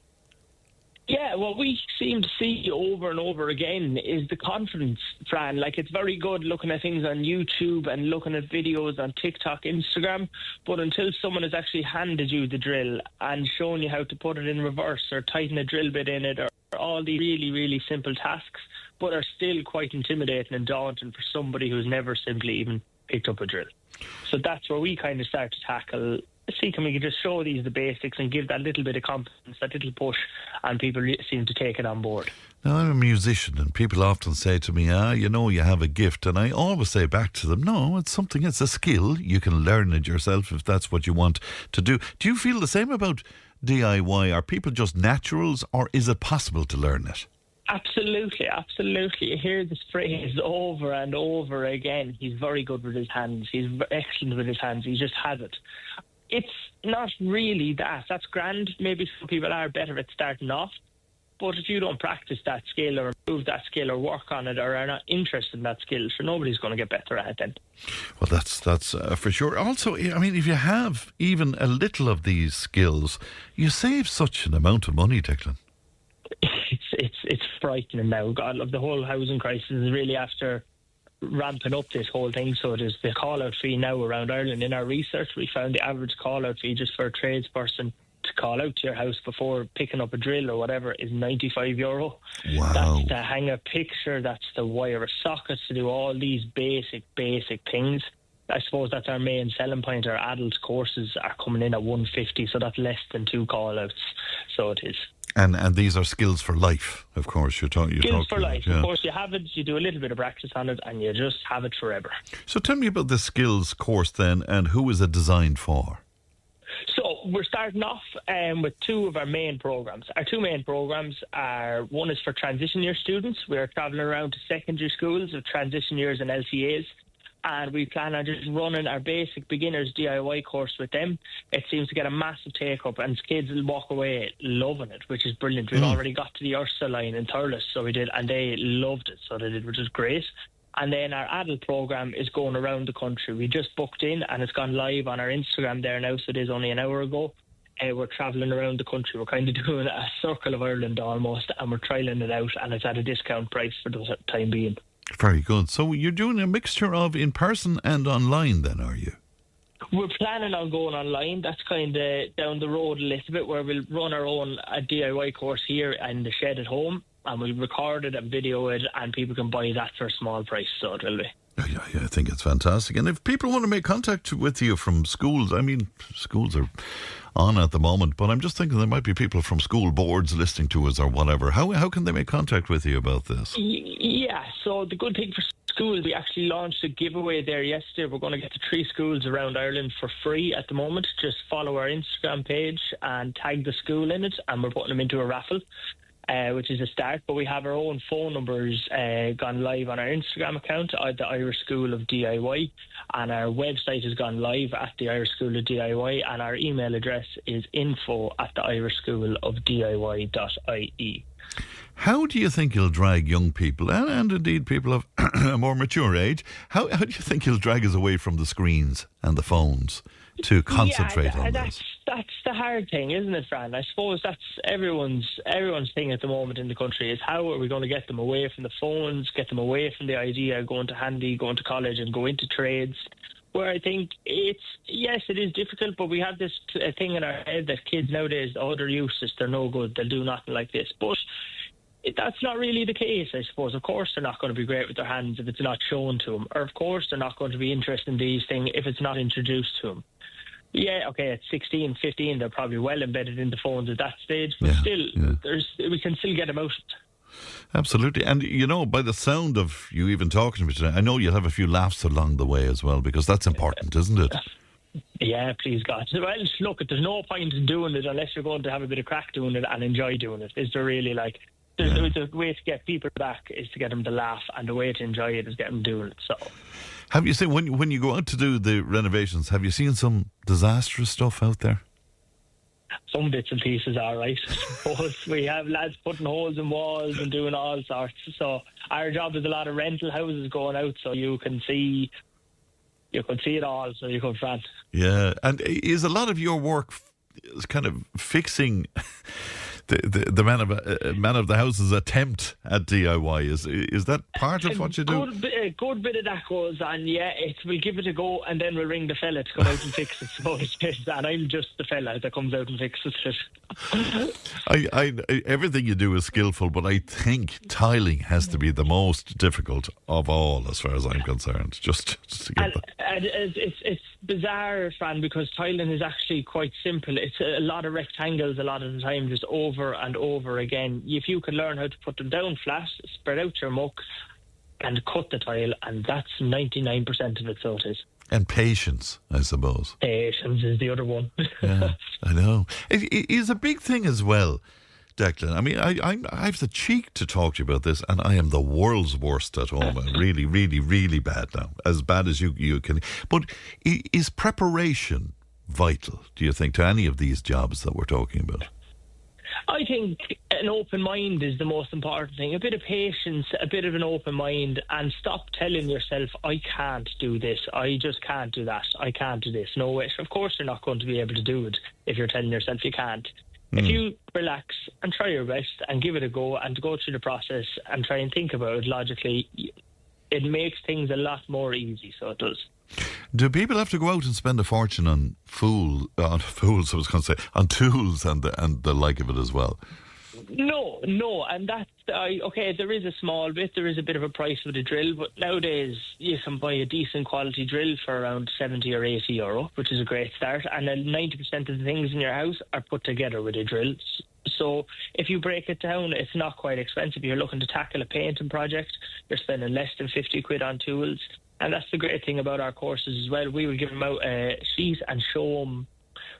Yeah, what we seem to see over and over again is the confidence, Fran. Like, it's very good looking at things on YouTube and looking at videos on TikTok, Instagram, but until someone has actually handed you the drill and shown you how to put it in reverse or tighten a drill bit in it, or all these really, really simple tasks, but are still quite intimidating and daunting for somebody who's never simply even picked up a drill. So that's where we kind of start to tackle see, can we just show these the basics and give that little bit of confidence, that little push, and people seem to take it on board. Now, I'm a musician, and people often say to me, you have a gift. And I always say back to them, no, it's a skill. You can learn it yourself if that's what you want to do. Do you feel the same about DIY? Are people just naturals, or is it possible to learn it? Absolutely, absolutely. You hear this phrase over and over again. He's very good with his hands. He's excellent with his hands. He just has it. It's not really that. That's grand. Maybe some people are better at starting off. But if you don't practice that skill or improve that skill or work on it or are not interested in that skill, so nobody's going to get better at it then. Well, that's for sure. Also, I mean, if you have even a little of these skills, you save such an amount of money, Declan. It's frightening now. God, look, the whole housing crisis is really after ramping up this whole thing. So there's the call-out fee now around Ireland. In our research, we found the average call-out fee just for a tradesperson to call out to your house before picking up a drill or whatever is €95. Wow. That's to hang a picture, that's to wire a socket, to do all these basic things. I suppose that's our main selling point. Our adult courses are coming in at $150, so that's less than 2 call-outs. So it is. And these are skills for life, of course. You're talking skills for life. Yeah. Of course, you have it, you do a little bit of practice on it, and you just have it forever. So tell me about the skills course then, and who is it designed for? So we're starting off with 2 of our main programs. Our 2 main programs are, one is for transition year students. We're travelling around to secondary schools of transition years and LTAs. And we plan on just running our basic beginners DIY course with them. It seems to get a massive take-up, and kids will walk away loving it, which is brilliant. We've already got to the Ursa line in Thurles, so we did, and they loved it, so they did, which is great. And then our adult programme is going around the country. We just booked in, and it's gone live on our Instagram there now, so it is only an hour ago. We're travelling around the country. We're kind of doing a circle of Ireland almost, and we're trialling it out, and it's at a discount price for the time being. Very good. So you're doing a mixture of in-person and online then, are you? We're planning on going online. That's kind of down the road a little bit, where we'll run our own DIY course here in the shed at home, and we'll record it and video it, and people can buy that for a small price, so it will be. Yeah, I think it's fantastic. And if people want to make contact with you from schools, I mean, schools are on at the moment, but I'm just thinking there might be people from school boards listening to us or whatever. How can they make contact with you about this? Yeah, so the good thing for schools, we actually launched a giveaway there yesterday. We're going to get to 3 schools around Ireland for free at the moment. Just follow our Instagram page and tag the school in it, and we're putting them into a raffle. Which is a start, but we have our own phone numbers gone live on our Instagram account at the Irish School of DIY, and our website has gone live at the Irish School of DIY, and our email address is info@theirishschoolofdiy.ie. How do you think you'll drag young people, and indeed people of a more mature age, how do you think you'll drag us away from the screens and the phones to concentrate on this? That's the hard thing, isn't it, Fran? I suppose that's everyone's thing at the moment in the country, is how are we going to get them away from the phones, get them away from the idea of going to handy, going to college and go into trades, where I think it is difficult, but we have this thing in our head that kids nowadays, they're useless, they're no good, they'll do nothing like this. But that's not really the case, I suppose. Of course they're not going to be great with their hands if it's not shown to them, or of course they're not going to be interested in these things if it's not introduced to them. Yeah, okay, at 16, 15, they're probably well embedded in the phones at that stage, but we can still get them out. Absolutely. And, by the sound of you even talking to me today, I know you'll have a few laughs along the way as well, because that's important, isn't it? Yeah, please God. Well, look, there's no point in doing it unless you're going to have a bit of crack doing it and enjoy doing it. Is there really, the way to get people back is to get them to laugh, and the way to enjoy it is get them doing it, so... Have you seen, when you go out to do the renovations, have you seen some disastrous stuff out there? Some bits and pieces are right. We have lads putting holes in walls and doing all sorts. So our job is a lot of rental houses going out, so you can see it all, so you can Fran. Yeah, and is a lot of your work kind of fixing the man of the house's attempt at DIY. Is that part of what you do? A good bit of that goes on, yeah. We'll give it a go and then we'll ring the fella to come out and fix it. So it's just, and I'm just the fella that comes out and fixes it. Everything you do is skillful, but I think tiling has to be the most difficult of all, as far as I'm concerned. Just to get that. And it's bizarre, Fran, because tiling is actually quite simple. It's a lot of rectangles a lot of the time, just over and over again. If you can learn how to put them down flat, spread out your muck and cut the tile, and that's 99% of it, so it is. And patience, I suppose. Patience is the other one. Yeah, I know. It is a big thing as well, Declan. I mean, I have the cheek to talk to you about this, and I am the world's worst at home. I'm really, really, really bad now. As bad as you can. But is preparation vital, do you think, to any of these jobs that we're talking about? I think an open mind is the most important thing. A bit of patience, a bit of an open mind, and stop telling yourself, I can't do this, I just can't do that, I can't do this. No way. Of course you're not going to be able to do it if you're telling yourself you can't. If you relax and try your best and give it a go and go through the process and try and think about it logically, it makes things a lot more easy, so it does. Do people have to go out and spend a fortune on tools and the like of it as well? No, and that's okay. There is a small bit. There is a bit of a price with a drill, but nowadays you can buy a decent quality drill for around 70 or 80 euro, which is a great start. And then 90% of the things in your house are put together with a drill. So if you break it down, it's not quite expensive. You're looking to tackle a painting project, you're spending less than 50 quid on tools. And that's the great thing about our courses as well. We will give them out a sheet and show them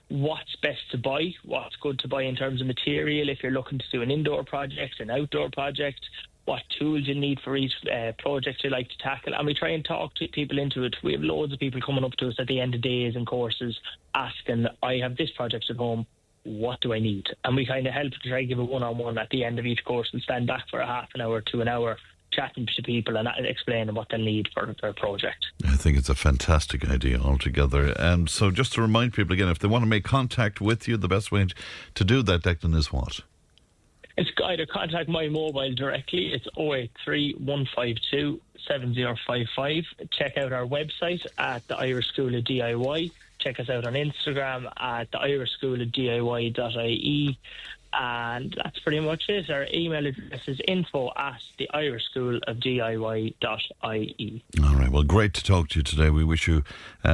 what's best to buy, what's good to buy in terms of material, if you're looking to do an indoor project, an outdoor project, what tools you need for each project you like to tackle. And we try and talk to people into it. We have loads of people coming up to us at the end of days and courses asking, I have this project at home, what do I need? And we kind of help to try and give a one-on-one at the end of each course and stand back for a half an hour to an hour chatting to people and explaining what they'll need for their project. I think it's a fantastic idea altogether. And so just to remind people again, if they want to make contact with you, the best way to do that, Declan, is what? It's either contact my mobile directly. It's 083 152 7055. Check out our website at the Irish School of DIY. Check us out on Instagram at the Irish School of DIY.ie. And that's pretty much it. Our email address is info@theirishschoolofdiy.ie. All right. Well, great to talk to you today. We wish you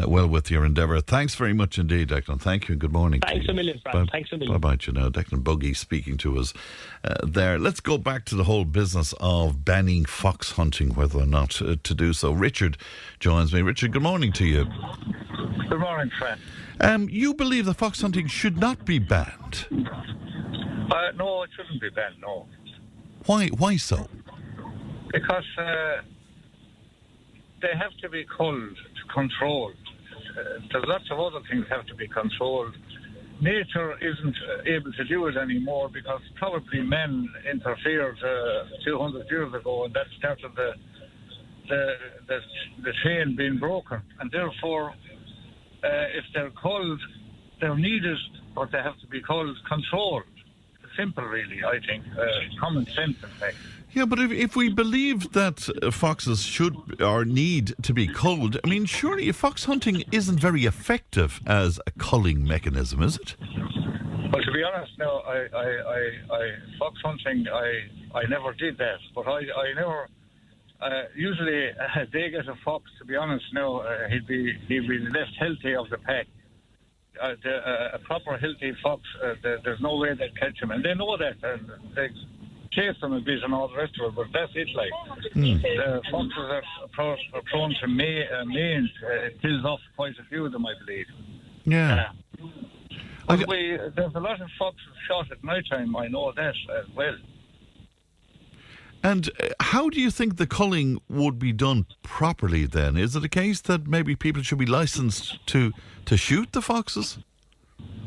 well with your endeavour. Thanks very much indeed, Declan. Thank you and good morning. Thanks a million, Fran. Thanks a million. Bye-bye. You know, Declan Buggy speaking to us there. Let's go back to the whole business of banning fox hunting, whether or not to do so. Richard joins me. Richard, good morning to you. Good morning, Fran. You believe that fox hunting should not be banned? No, it shouldn't be banned, no. Why so? Because they have to be culled, controlled. There's lots of other things have to be controlled. Nature isn't able to do it anymore because probably men interfered 200 years ago, and that started the chain being broken. And therefore, if they're culled, they're needed, but they have to be culled, controlled. Simple, really, I think. Common sense, in fact. Yeah, but if we believe that foxes should or need to be culled, I mean, surely fox hunting isn't very effective as a culling mechanism, is it? Well, to be honest, no, I fox hunting, I never did that. But I never... usually, they get a fox, to be honest, no, he'd be left healthy of the pack. A proper healthy fox, there's no way they'd catch him, and they know that, and they chase them a bit and all the rest of it, but that's it, like. The foxes are prone to mange. It kills off quite a few of them, I believe. Yeah. But there's a lot of foxes shot at night time, I know that as well. And how do you think the culling would be done properly then? Is it a case that maybe people should be licensed to shoot the foxes?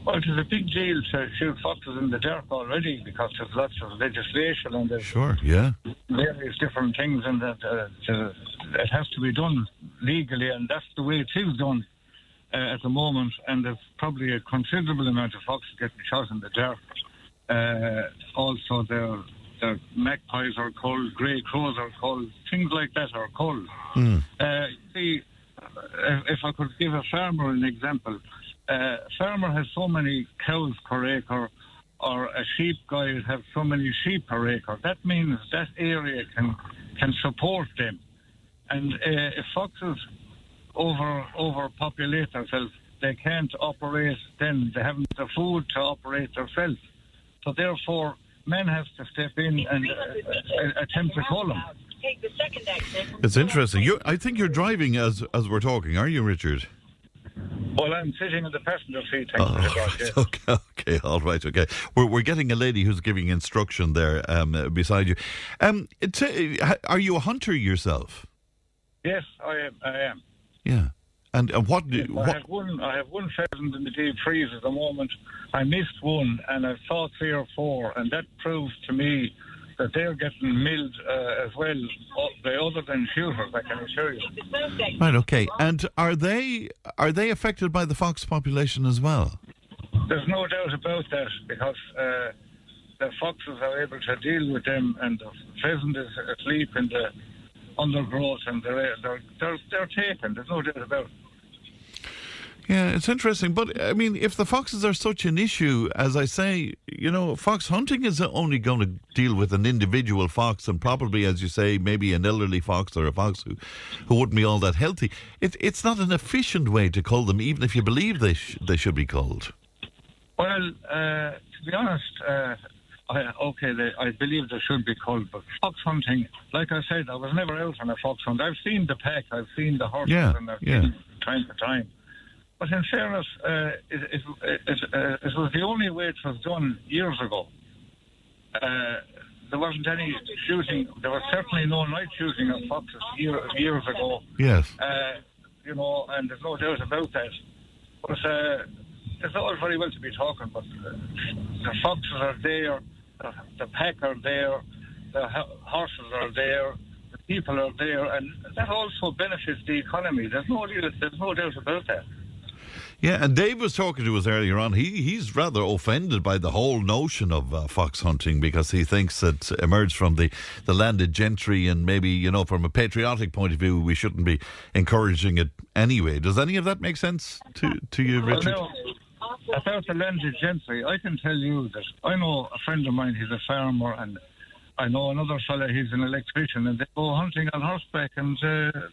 Well, it's a big deal to shoot foxes in the dark already because there's lots of legislation and there's various different things, and that it has to be done legally, and that's the way it is done at the moment. And there's probably a considerable amount of foxes getting shot in the dark. Also, their magpies are culled, grey crows are culled, things like that are culled. See, if I could give a farmer an example, farmer has so many cows per acre, or a sheep guy would have so many sheep per acre. That means that area can support them. And if foxes overpopulate themselves, they can't operate then. They haven't the food to operate themselves. So therefore, men have to step in and attempt to cull them. It's interesting. I think you're driving as we're talking, are you, Richard? Well, I'm sitting in the passenger seat. Yes. Okay, all right, okay. We're getting a lady who's giving instruction there beside you. Are you a hunter yourself? Yes, I am. Yeah. And what? I have one pheasant in the deep freeze at the moment. I missed one, and I saw 3 or 4, and that proves to me that they're getting milled as well, other than shooters, I can assure you. Right, okay. And are they affected by the fox population as well? There's no doubt about that, because the foxes are able to deal with them, and the pheasant is asleep in the undergrowth, and they're taken. There's no doubt about it. Yeah, it's interesting. But, I mean, if the foxes are such an issue, as I say, fox hunting is only going to deal with an individual fox, and probably, as you say, maybe an elderly fox or a fox who wouldn't be all that healthy. It's not an efficient way to cull them, even if you believe they should be culled. Well, to be honest, I believe they should be culled, but fox hunting, like I said, I was never out on a fox hunt. I've seen the pack, I've seen the horses, and I've seen time to time. But in fairness, it was the only way it was done years ago. There wasn't any shooting. There was certainly no night shooting of foxes years ago. Yes. And there's no doubt about that. But it's all very well to be talking, but the foxes are there, the pack are there, the horses are there, the people are there, and that also benefits the economy. There's no doubt about that. Yeah, and Dave was talking to us earlier on. He's rather offended by the whole notion of fox hunting, because he thinks it emerged from the landed gentry, and maybe, from a patriotic point of view, we shouldn't be encouraging it anyway. Does any of that make sense to you, Richard? Well, no, about the landed gentry, I can tell you that I know a friend of mine, he's a farmer, and I know another fella, he's an electrician, and they go hunting on horseback, and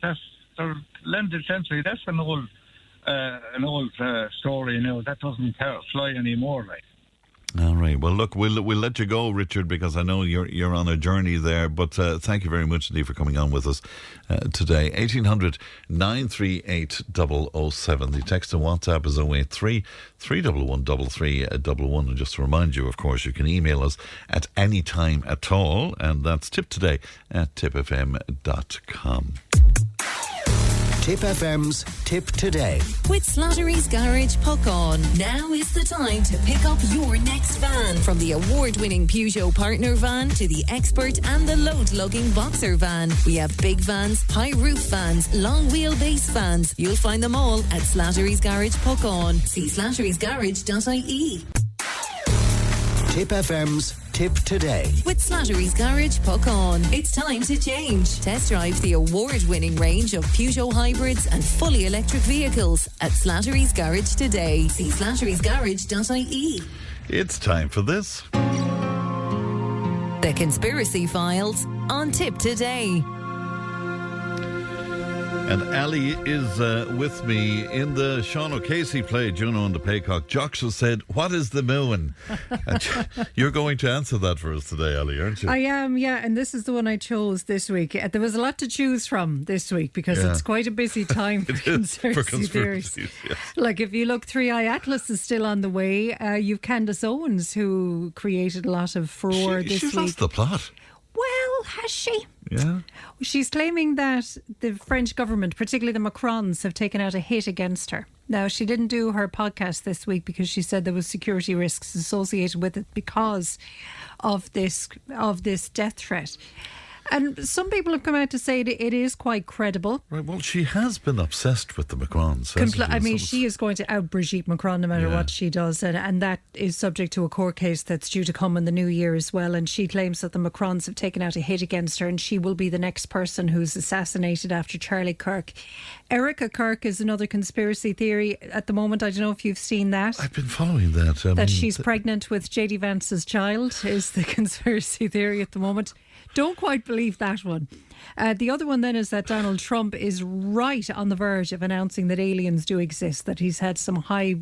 that's the landed gentry. That's an old story now. That doesn't fly anymore, like. All right. Well, look, we'll let you go, Richard, because I know you're on a journey there. But thank you very much indeed for coming on with us today. 1800 938 007. The text and WhatsApp is 083 311 3311. And just to remind you, of course, you can email us at any time at all, and that's tiptoday@tippfm.com. Tipp FM's Tip Today. With Slattery's Garage Puckon. Now is the time to pick up your next van. From the award-winning Peugeot Partner van to the Expert and the load-lugging Boxer van. We have big vans, high-roof vans, long-wheelbase vans. You'll find them all at Slattery's Garage Puckon. See slatterysgarage.ie. Tipp FM's Tip Today. With Slattery's Garage Puckon. It's time to change. Test drive the award-winning range of Peugeot hybrids and fully electric vehicles at Slattery's Garage today. See slatterysgarage.ie. It's time for this. The Conspiracy Files on Tip Today. And Ali is with me in the Sean O'Casey play, Juno and the Paycock. Josh has said, "What is the moon?" And you're going to answer that for us today, Ali, aren't you? I am, yeah, and this is the one I chose this week. There was a lot to choose from this week because it's quite a busy time for conspiracy theories. Yes. Like if you look, 3i Atlas is still on the way. You've Candace Owens, who created a lot of furore this week. She's lost the plot. Well, has she? Yeah. She's claiming that the French government, particularly the Macrons, have taken out a hit against her. Now, she didn't do her podcast this week because she said there was security risks associated with it because of this death threat. And some people have come out to say that it is quite credible. Right, well, she has been obsessed with the Macrons. hasn't she? I mean, So she is going to out Brigitte Macron no matter what she does, and that is subject to a court case that's due to come in the new year as well. And she claims that the Macrons have taken out a hit against her, and she will be the next person who's assassinated after Charlie Kirk. Erica Kirk is another conspiracy theory at the moment. I don't know if you've seen that. I've been following that. That she's pregnant with JD Vance's child is the conspiracy theory at the moment. Don't quite believe that one. The other one then is that Donald Trump is right on the verge of announcing that aliens do exist, that he's had some high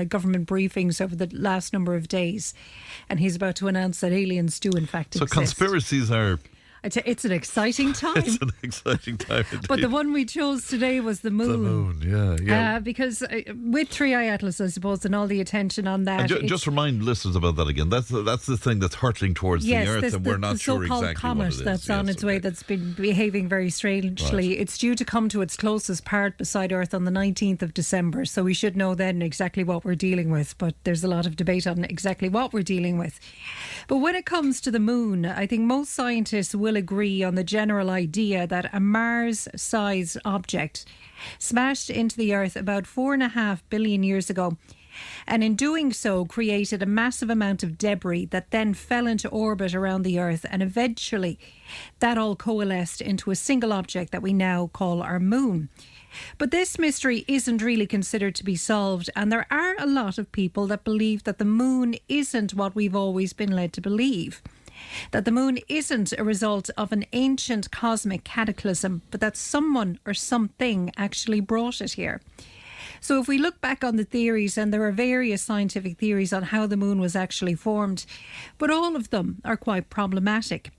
government briefings over the last number of days, and he's about to announce that aliens do in fact exist. So conspiracies are... It's an exciting time. It's an exciting time indeed. But the one we chose today was the moon. The moon, yeah. Because with Three Eye Atlas, I suppose, and all the attention on that. And just remind listeners about that again. That's the thing that's hurtling towards the Earth, and we're not sure exactly comet what it is. That's on its way, that's been behaving very strangely. Right. It's due to come to its closest part beside Earth on the 19th of December. So we should know then exactly what we're dealing with. But there's a lot of debate on exactly what we're dealing with. But when it comes to the moon, I think most scientists will agree on the general idea that a Mars-sized object smashed into the Earth about 4.5 billion years ago, and in doing so created a massive amount of debris that then fell into orbit around the Earth, and eventually that all coalesced into a single object that we now call our moon. But this mystery isn't really considered to be solved, and there are a lot of people that believe that the moon isn't what we've always been led to believe. That the moon isn't a result of an ancient cosmic cataclysm, but that someone or something actually brought it here. So if we look back on the theories, and there are various scientific theories on how the moon was actually formed, but all of them are quite problematic.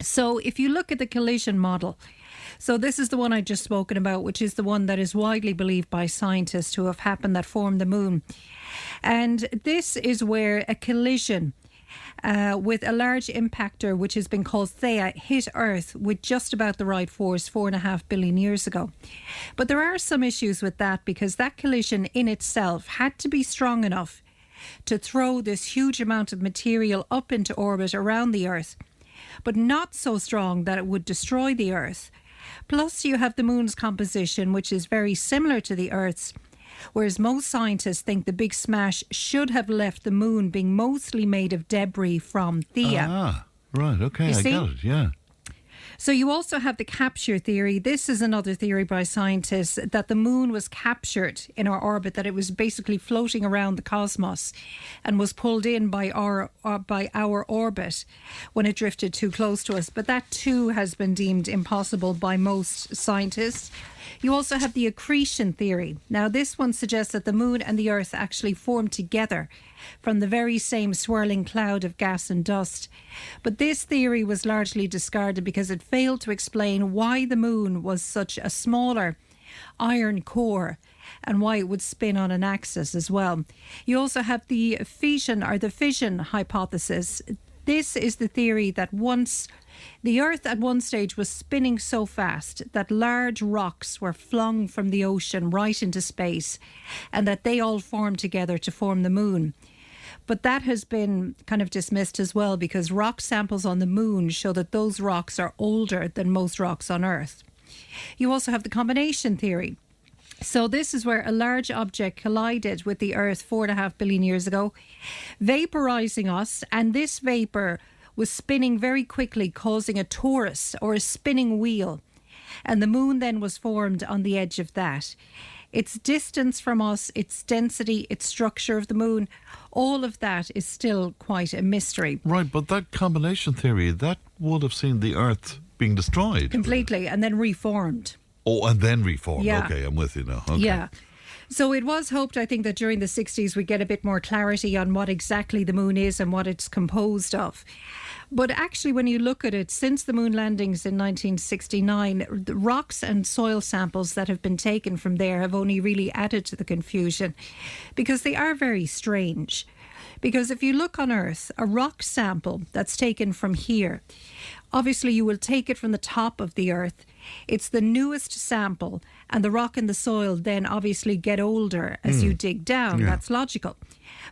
So if you look at the collision model, so this is the one I just spoken about, which is the one that is widely believed by scientists to have happened that formed the moon. And this is where a collision with a large impactor, which has been called Theia, hit Earth with just about the right force 4.5 billion years ago. But there are some issues with that, because that collision in itself had to be strong enough to throw this huge amount of material up into orbit around the Earth, but not so strong that it would destroy the Earth. Plus, you have the moon's composition, which is very similar to the Earth's, whereas most scientists think the big smash should have left the moon being mostly made of debris from Theia. Ah, right, okay, I get it, yeah. So you also have the capture theory. This is another theory by scientists, that the moon was captured in our orbit, that it was basically floating around the cosmos and was pulled in by our orbit when it drifted too close to us. But that too has been deemed impossible by most scientists. You also have the accretion theory. Now, this one suggests that the moon and the Earth actually formed together from the very same swirling cloud of gas and dust. But this theory was largely discarded because it failed to explain why the moon was such a smaller iron core and why it would spin on an axis as well. You also have the fission hypothesis. This is the theory that once the Earth at one stage was spinning so fast that large rocks were flung from the ocean right into space, and that they all formed together to form the moon. But that has been kind of dismissed as well, because rock samples on the moon show that those rocks are older than most rocks on Earth. You also have the combination theory. So this is where a large object collided with the Earth 4.5 billion years ago, vaporizing us, and this vapor was spinning very quickly, causing a torus or a spinning wheel. And the moon then was formed on the edge of that. Its distance from us, its density, its structure of the moon, all of that is still quite a mystery. Right, but that combination theory, that would have seen the Earth being destroyed. Completely, and then reformed. Oh, and then reformed. Yeah. Okay, I'm with you now. Okay. Yeah. So it was hoped, I think, that during the 60s we'd get a bit more clarity on what exactly the moon is and what it's composed of. But actually, when you look at it, since the moon landings in 1969, the rocks and soil samples that have been taken from there have only really added to the confusion, because they are very strange. Because if you look on Earth, a rock sample that's taken from here, obviously you will take it from the top of the Earth. It's the newest sample, and the rock and the soil then obviously get older as you dig down. Yeah. That's logical.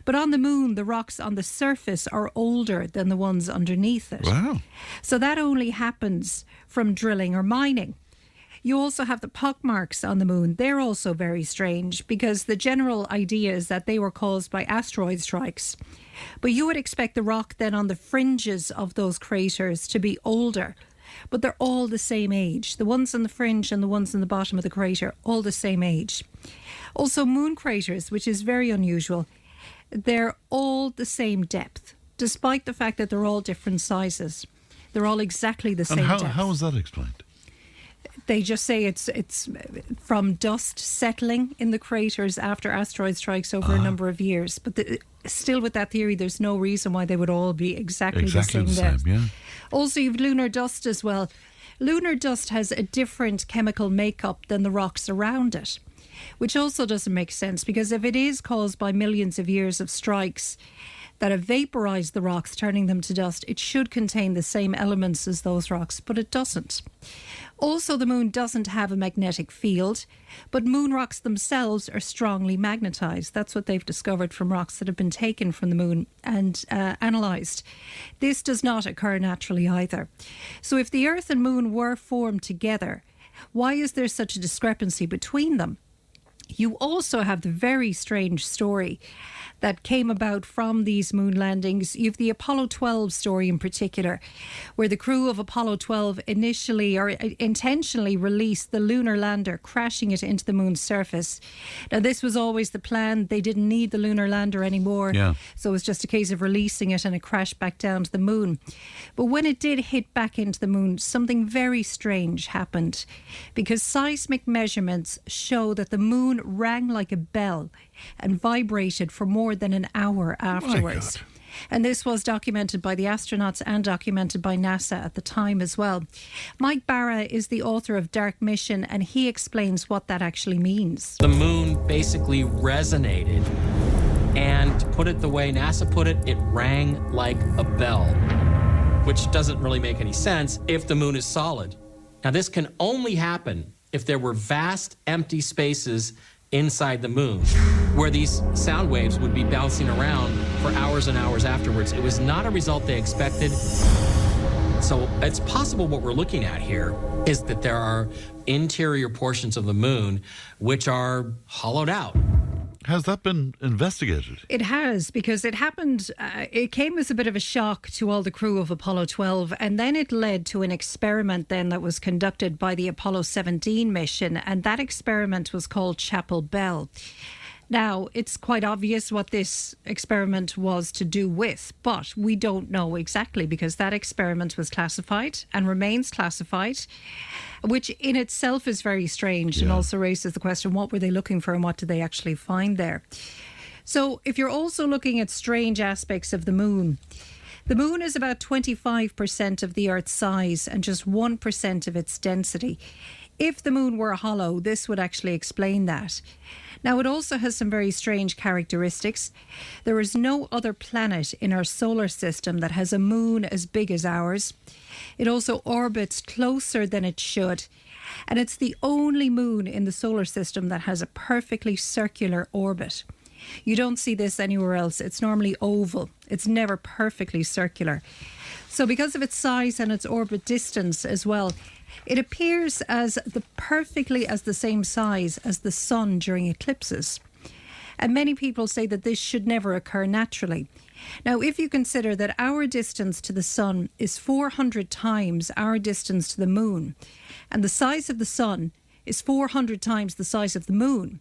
But on the moon, the rocks on the surface are older than the ones underneath it. Wow. So that only happens from drilling or mining. You also have the pockmarks on the moon. They're also very strange because the general idea is that they were caused by asteroid strikes. But you would expect the rock then on the fringes of those craters to be older. But they're all the same age. The ones on the fringe and the ones in the bottom of the crater, all the same age. Also moon craters, which is very unusual, they're all the same depth, despite the fact that they're all different sizes. They're all exactly the same And depth. how is that explained? They just say it's from dust settling in the craters after asteroid strikes over a number of years. But still with that theory, there's no reason why they would all be exactly the same depth. Yeah. Also, you've lunar dust as well. Lunar dust has a different chemical makeup than the rocks around it, which also doesn't make sense because if it is caused by millions of years of strikes that have vaporized the rocks, turning them to dust, it should contain the same elements as those rocks, but it doesn't. Also, the moon doesn't have a magnetic field, but moon rocks themselves are strongly magnetized. That's what they've discovered from rocks that have been taken from the moon and analysed. This does not occur naturally either. So if the Earth and moon were formed together, why is there such a discrepancy between them? You also have the very strange story that came about from these moon landings. You have the Apollo 12 story in particular, where the crew of Apollo 12 initially or intentionally released the lunar lander, crashing it into the moon's surface. Now, this was always the plan. They didn't need the lunar lander anymore. Yeah. So it was just a case of releasing it and it crashed back down to the moon. But when it did hit back into the moon, something very strange happened because seismic measurements show that the moon rang like a bell and vibrated for more than an hour afterwards. And this was documented by the astronauts and documented by NASA at the time as well. Mike Barra is the author of Dark Mission, and he explains what that actually means. The moon basically resonated, and to put it the way NASA put it, it rang like a bell, which doesn't really make any sense if the moon is solid. Now, this can only happen if there were vast empty spaces inside the moon, where these sound waves would be bouncing around for hours and hours afterwards. It was not a result they expected. So it's possible what we're looking at here is that there are interior portions of the moon which are hollowed out. Has that been investigated? It has, because it happened, it came as a bit of a shock to all the crew of Apollo 12, and then it led to an experiment then that was conducted by the Apollo 17 mission, and that experiment was called Chapel Bell. Now, it's quite obvious what this experiment was to do with, but we don't know exactly because that experiment was classified and remains classified, which in itself is very strange and also raises the question, what were they looking for and what did they actually find there? So if you're also looking at strange aspects of the moon is about 25% of the Earth's size and just 1% of its density. If the moon were hollow, this would actually explain that. Now, it also has some very strange characteristics. There is no other planet in our solar system that has a moon as big as ours. It also orbits closer than it should. And it's the only moon in the solar system that has a perfectly circular orbit. You don't see this anywhere else. It's normally oval. It's never perfectly circular. So because of its size and its orbit distance as well, it appears as perfectly as the same size as the sun during eclipses. And many people say that this should never occur naturally. Now, if you consider that our distance to the sun is 400 times our distance to the moon, and the size of the sun is 400 times the size of the moon,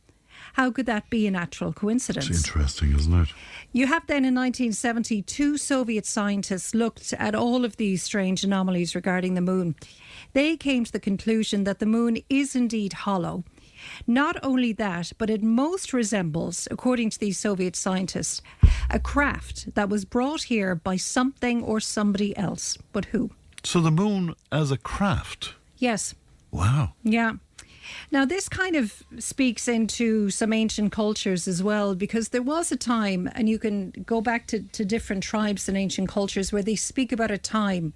how could that be a natural coincidence? It's interesting, isn't it? You have then in 1970, 2 Soviet scientists looked at all of these strange anomalies regarding the moon. They came to the conclusion that the moon is indeed hollow. Not only that, but it most resembles, according to these Soviet scientists, a craft that was brought here by something or somebody else. But who? So the moon as a craft? Yes. Wow. Yeah. Now, this kind of speaks into some ancient cultures as well, because there was a time, and you can go back to different tribes and ancient cultures, where they speak about a time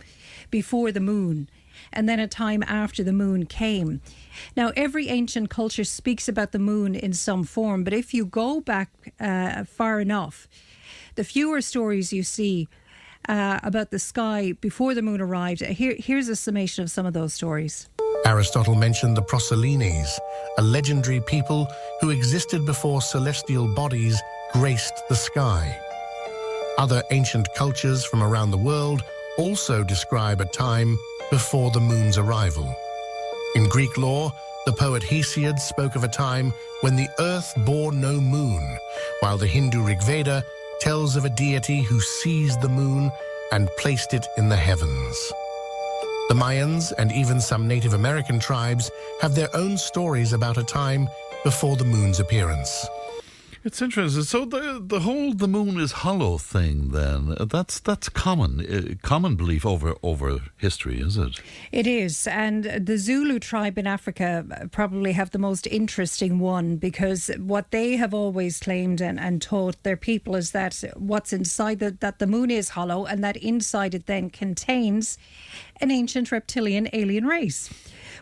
before the moon and then a time after the moon came. Now, every ancient culture speaks about the moon in some form, but if you go back far enough, the fewer stories you see about the sky before the moon arrived. Here's a summation of some of those stories. Aristotle mentioned the Proserpines, a legendary people who existed before celestial bodies graced the sky. Other ancient cultures from around the world also describe a time before the moon's arrival. In Greek lore, the poet Hesiod spoke of a time when the earth bore no moon, while the Hindu Rig Veda tells of a deity who seized the moon and placed it in the heavens. The Mayans and even some Native American tribes have their own stories about a time before the moon's appearance. It's interesting. So the whole "the moon is hollow" thing, then, that's common belief over history, is it? It is, and the Zulu tribe in Africa probably have the most interesting one, because what they have always claimed and taught their people is that what's inside that the moon is hollow, and that inside it then contains an ancient reptilian alien race,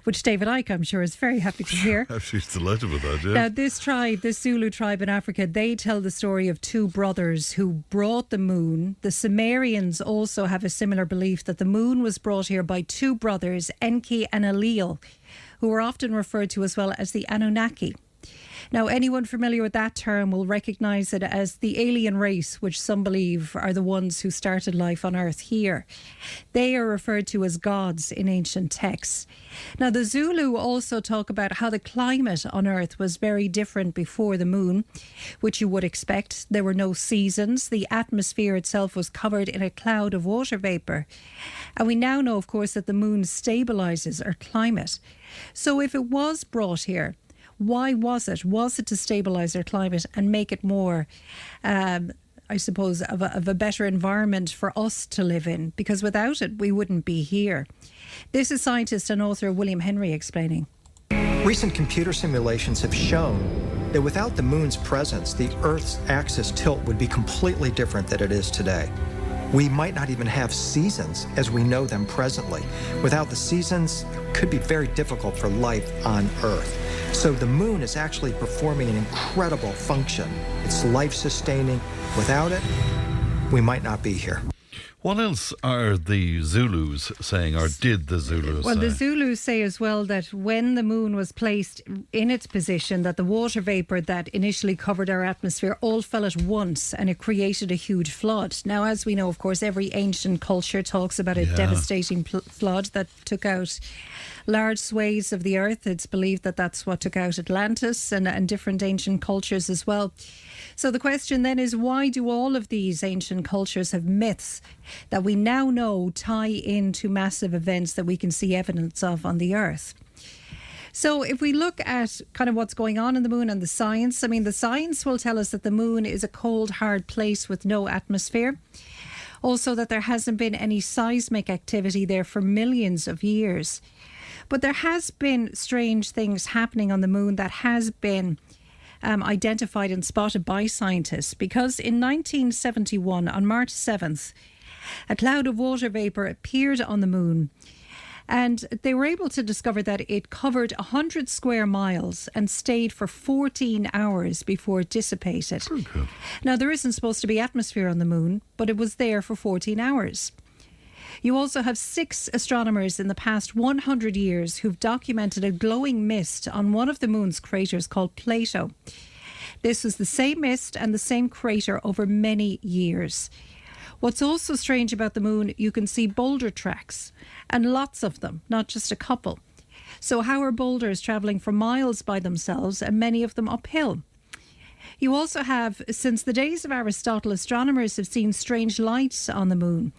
which David Icke, I'm sure, is very happy to hear. She's delighted with that, yeah. Now, this Zulu tribe in Africa, they tell the story of two brothers who brought the moon. The Sumerians also have a similar belief that the moon was brought here by two brothers, Enki and Enlil, who are often referred to as well as the Anunnaki. Now, anyone familiar with that term will recognise it as the alien race, which some believe are the ones who started life on Earth here. They are referred to as gods in ancient texts. Now, the Zulu also talk about how the climate on Earth was very different before the moon, which you would expect. There were no seasons. The atmosphere itself was covered in a cloud of water vapour. And we now know, of course, that the moon stabilises our climate. So if it was brought here, why was it? Was it to stabilise our climate and make it more, I suppose, of a better environment for us to live in? Because without it, we wouldn't be here. This is scientist and author William Henry explaining. Recent computer simulations have shown that without the moon's presence, the Earth's axis tilt would be completely different than it is today. We might not even have seasons as we know them presently. Without the seasons, it could be very difficult for life on Earth. So the moon is actually performing an incredible function. It's life-sustaining. Without it, we might not be here. What else are the Zulus saying, or did the Zulus say? Well, the Zulus say as well that when the moon was placed in its position, that the water vapour that initially covered our atmosphere all fell at once, and it created a huge flood. Now, as we know, of course, every ancient culture talks about a devastating flood that took out large swathes of the earth. It's believed that that's what took out Atlantis and different ancient cultures as well. So the question then is, why do all of these ancient cultures have myths that we now know tie into massive events that we can see evidence of on the earth? So if we look at kind of what's going on in the moon and the science, I mean, the science will tell us that the moon is a cold, hard place with no atmosphere. Also that there hasn't been any seismic activity there for millions of years. But there has been strange things happening on the moon that has been identified and spotted by scientists, because in 1971, on March 7th, a cloud of water vapour appeared on the moon, and they were able to discover that it covered 100 square miles and stayed for 14 hours before it dissipated. Okay. Now, there isn't supposed to be atmosphere on the moon, but it was there for 14 hours. You also have 6 astronomers in the past 100 years who've documented a glowing mist on one of the moon's craters called Plato. This was the same mist and the same crater over many years. What's also strange about the moon, you can see boulder tracks, and lots of them, not just a couple. So how are boulders travelling for miles by themselves, and many of them uphill? You also have, since the days of Aristotle, astronomers have seen strange lights on the moon.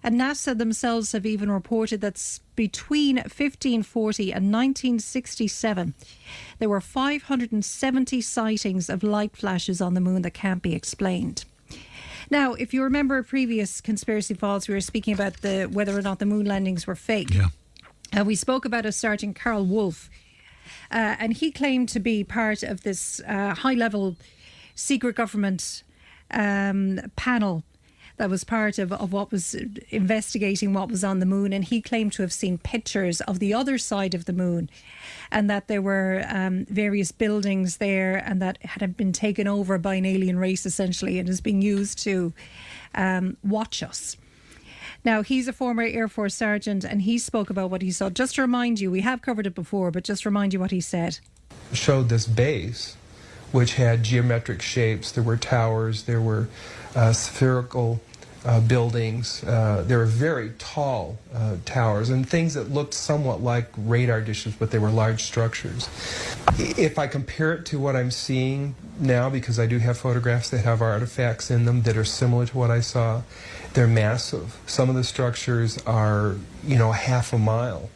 And NASA themselves have even reported that between 1540 and 1967, there were 570 sightings of light flashes on the moon that can't be explained. Now, if you remember previous Conspiracy Files, we were speaking about whether or not the moon landings were fake. Yeah. We spoke about a Sergeant Carl Wolfe, And he claimed to be part of this high-level secret government panel that was part of what was investigating what was on the moon, and he claimed to have seen pictures of the other side of the moon, and that there were various buildings there, and that had been taken over by an alien race essentially, and is being used to watch us. Now, he's a former Air Force sergeant, and he spoke about what he saw. Just to remind you, we have covered it before, but just to remind you what he said. Showed this base, which had geometric shapes. There were towers, there were spherical buildings. There were very tall towers and things that looked somewhat like radar dishes, but they were large structures. If I compare it to what I'm seeing now, because I do have photographs that have artifacts in them that are similar to what I saw, they're massive. Some of the structures are, half a mile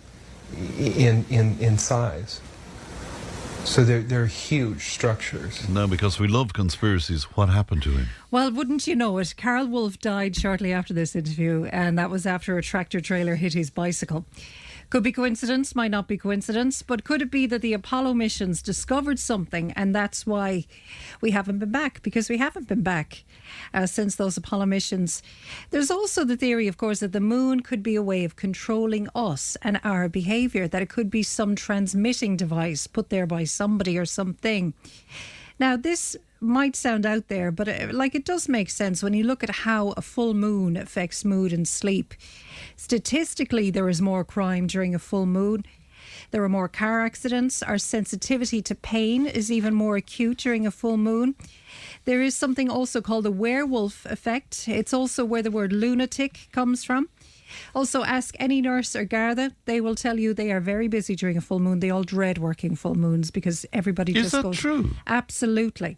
in size. So they're huge structures. No, because we love conspiracies. What happened to him? Well, wouldn't you know it? Carl Wolf died shortly after this interview, and that was after a tractor trailer hit his bicycle. Could be coincidence, might not be coincidence, but could it be that the Apollo missions discovered something, and that's why we haven't been back? Because we haven't been back since those Apollo missions. There's also the theory, of course, that the moon could be a way of controlling us and our behaviour, that it could be some transmitting device put there by somebody or something. Now, this might sound out there, but it does make sense when you look at how a full moon affects mood and sleep. Statistically, there is more crime during a full moon. There are more car accidents. Our sensitivity to pain is even more acute during a full moon. There is something also called the werewolf effect. It's also where the word lunatic comes from. Also, ask any nurse or Garda. They will tell you they are very busy during a full moon. They all dread working full moons because everybody just goes... Is that true? Absolutely.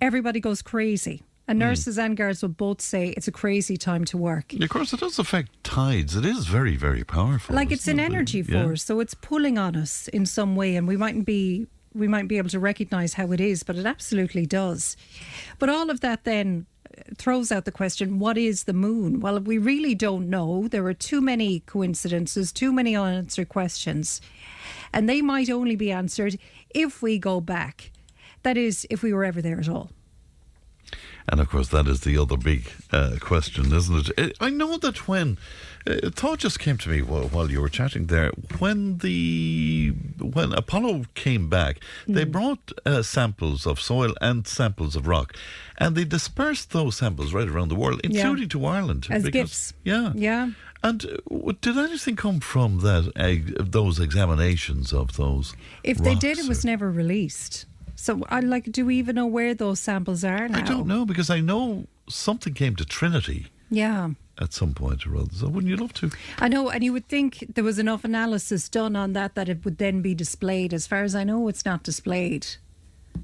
Everybody goes crazy. And nurses and guards will both say it's a crazy time to work. Of course, it does affect tides. It is very, very powerful. It's an energy force, so it's pulling on us in some way, and we might be able to recognise how it is, but it absolutely does. But all of that then throws out the question, what is the moon? Well, we really don't know. There are too many coincidences, too many unanswered questions, and they might only be answered if we go back. That is, if we were ever there at all. And of course, that is the other big question, isn't it? I know that when a thought just came to me while you were chatting there, when Apollo came back, they brought samples of soil and samples of rock, and they dispersed those samples right around the world, including to Ireland as gifts. Yeah. And did anything come from those examinations of those? If rocks, they did, it was never released. So, do we even know where those samples are now? I don't know, because I know something came to Trinity. Yeah. At some point or other. So wouldn't you love to? I know, and you would think there was enough analysis done on that it would then be displayed. As far as I know, it's not displayed.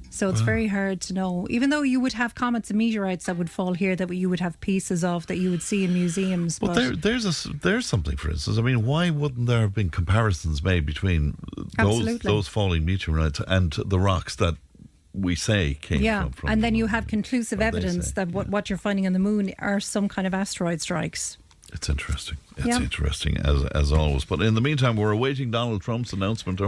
So it's very hard to know. Even though you would have comets and meteorites that would fall here that you would have pieces of that you would see in museums. But there's something, for instance. I mean, why wouldn't there have been comparisons made between those falling meteorites and the rocks that we say came from? And then you have conclusive evidence that what you're finding on the moon are some kind of asteroid strikes. It's interesting. It's interesting, as always. But in the meantime, we're awaiting Donald Trump's announcement.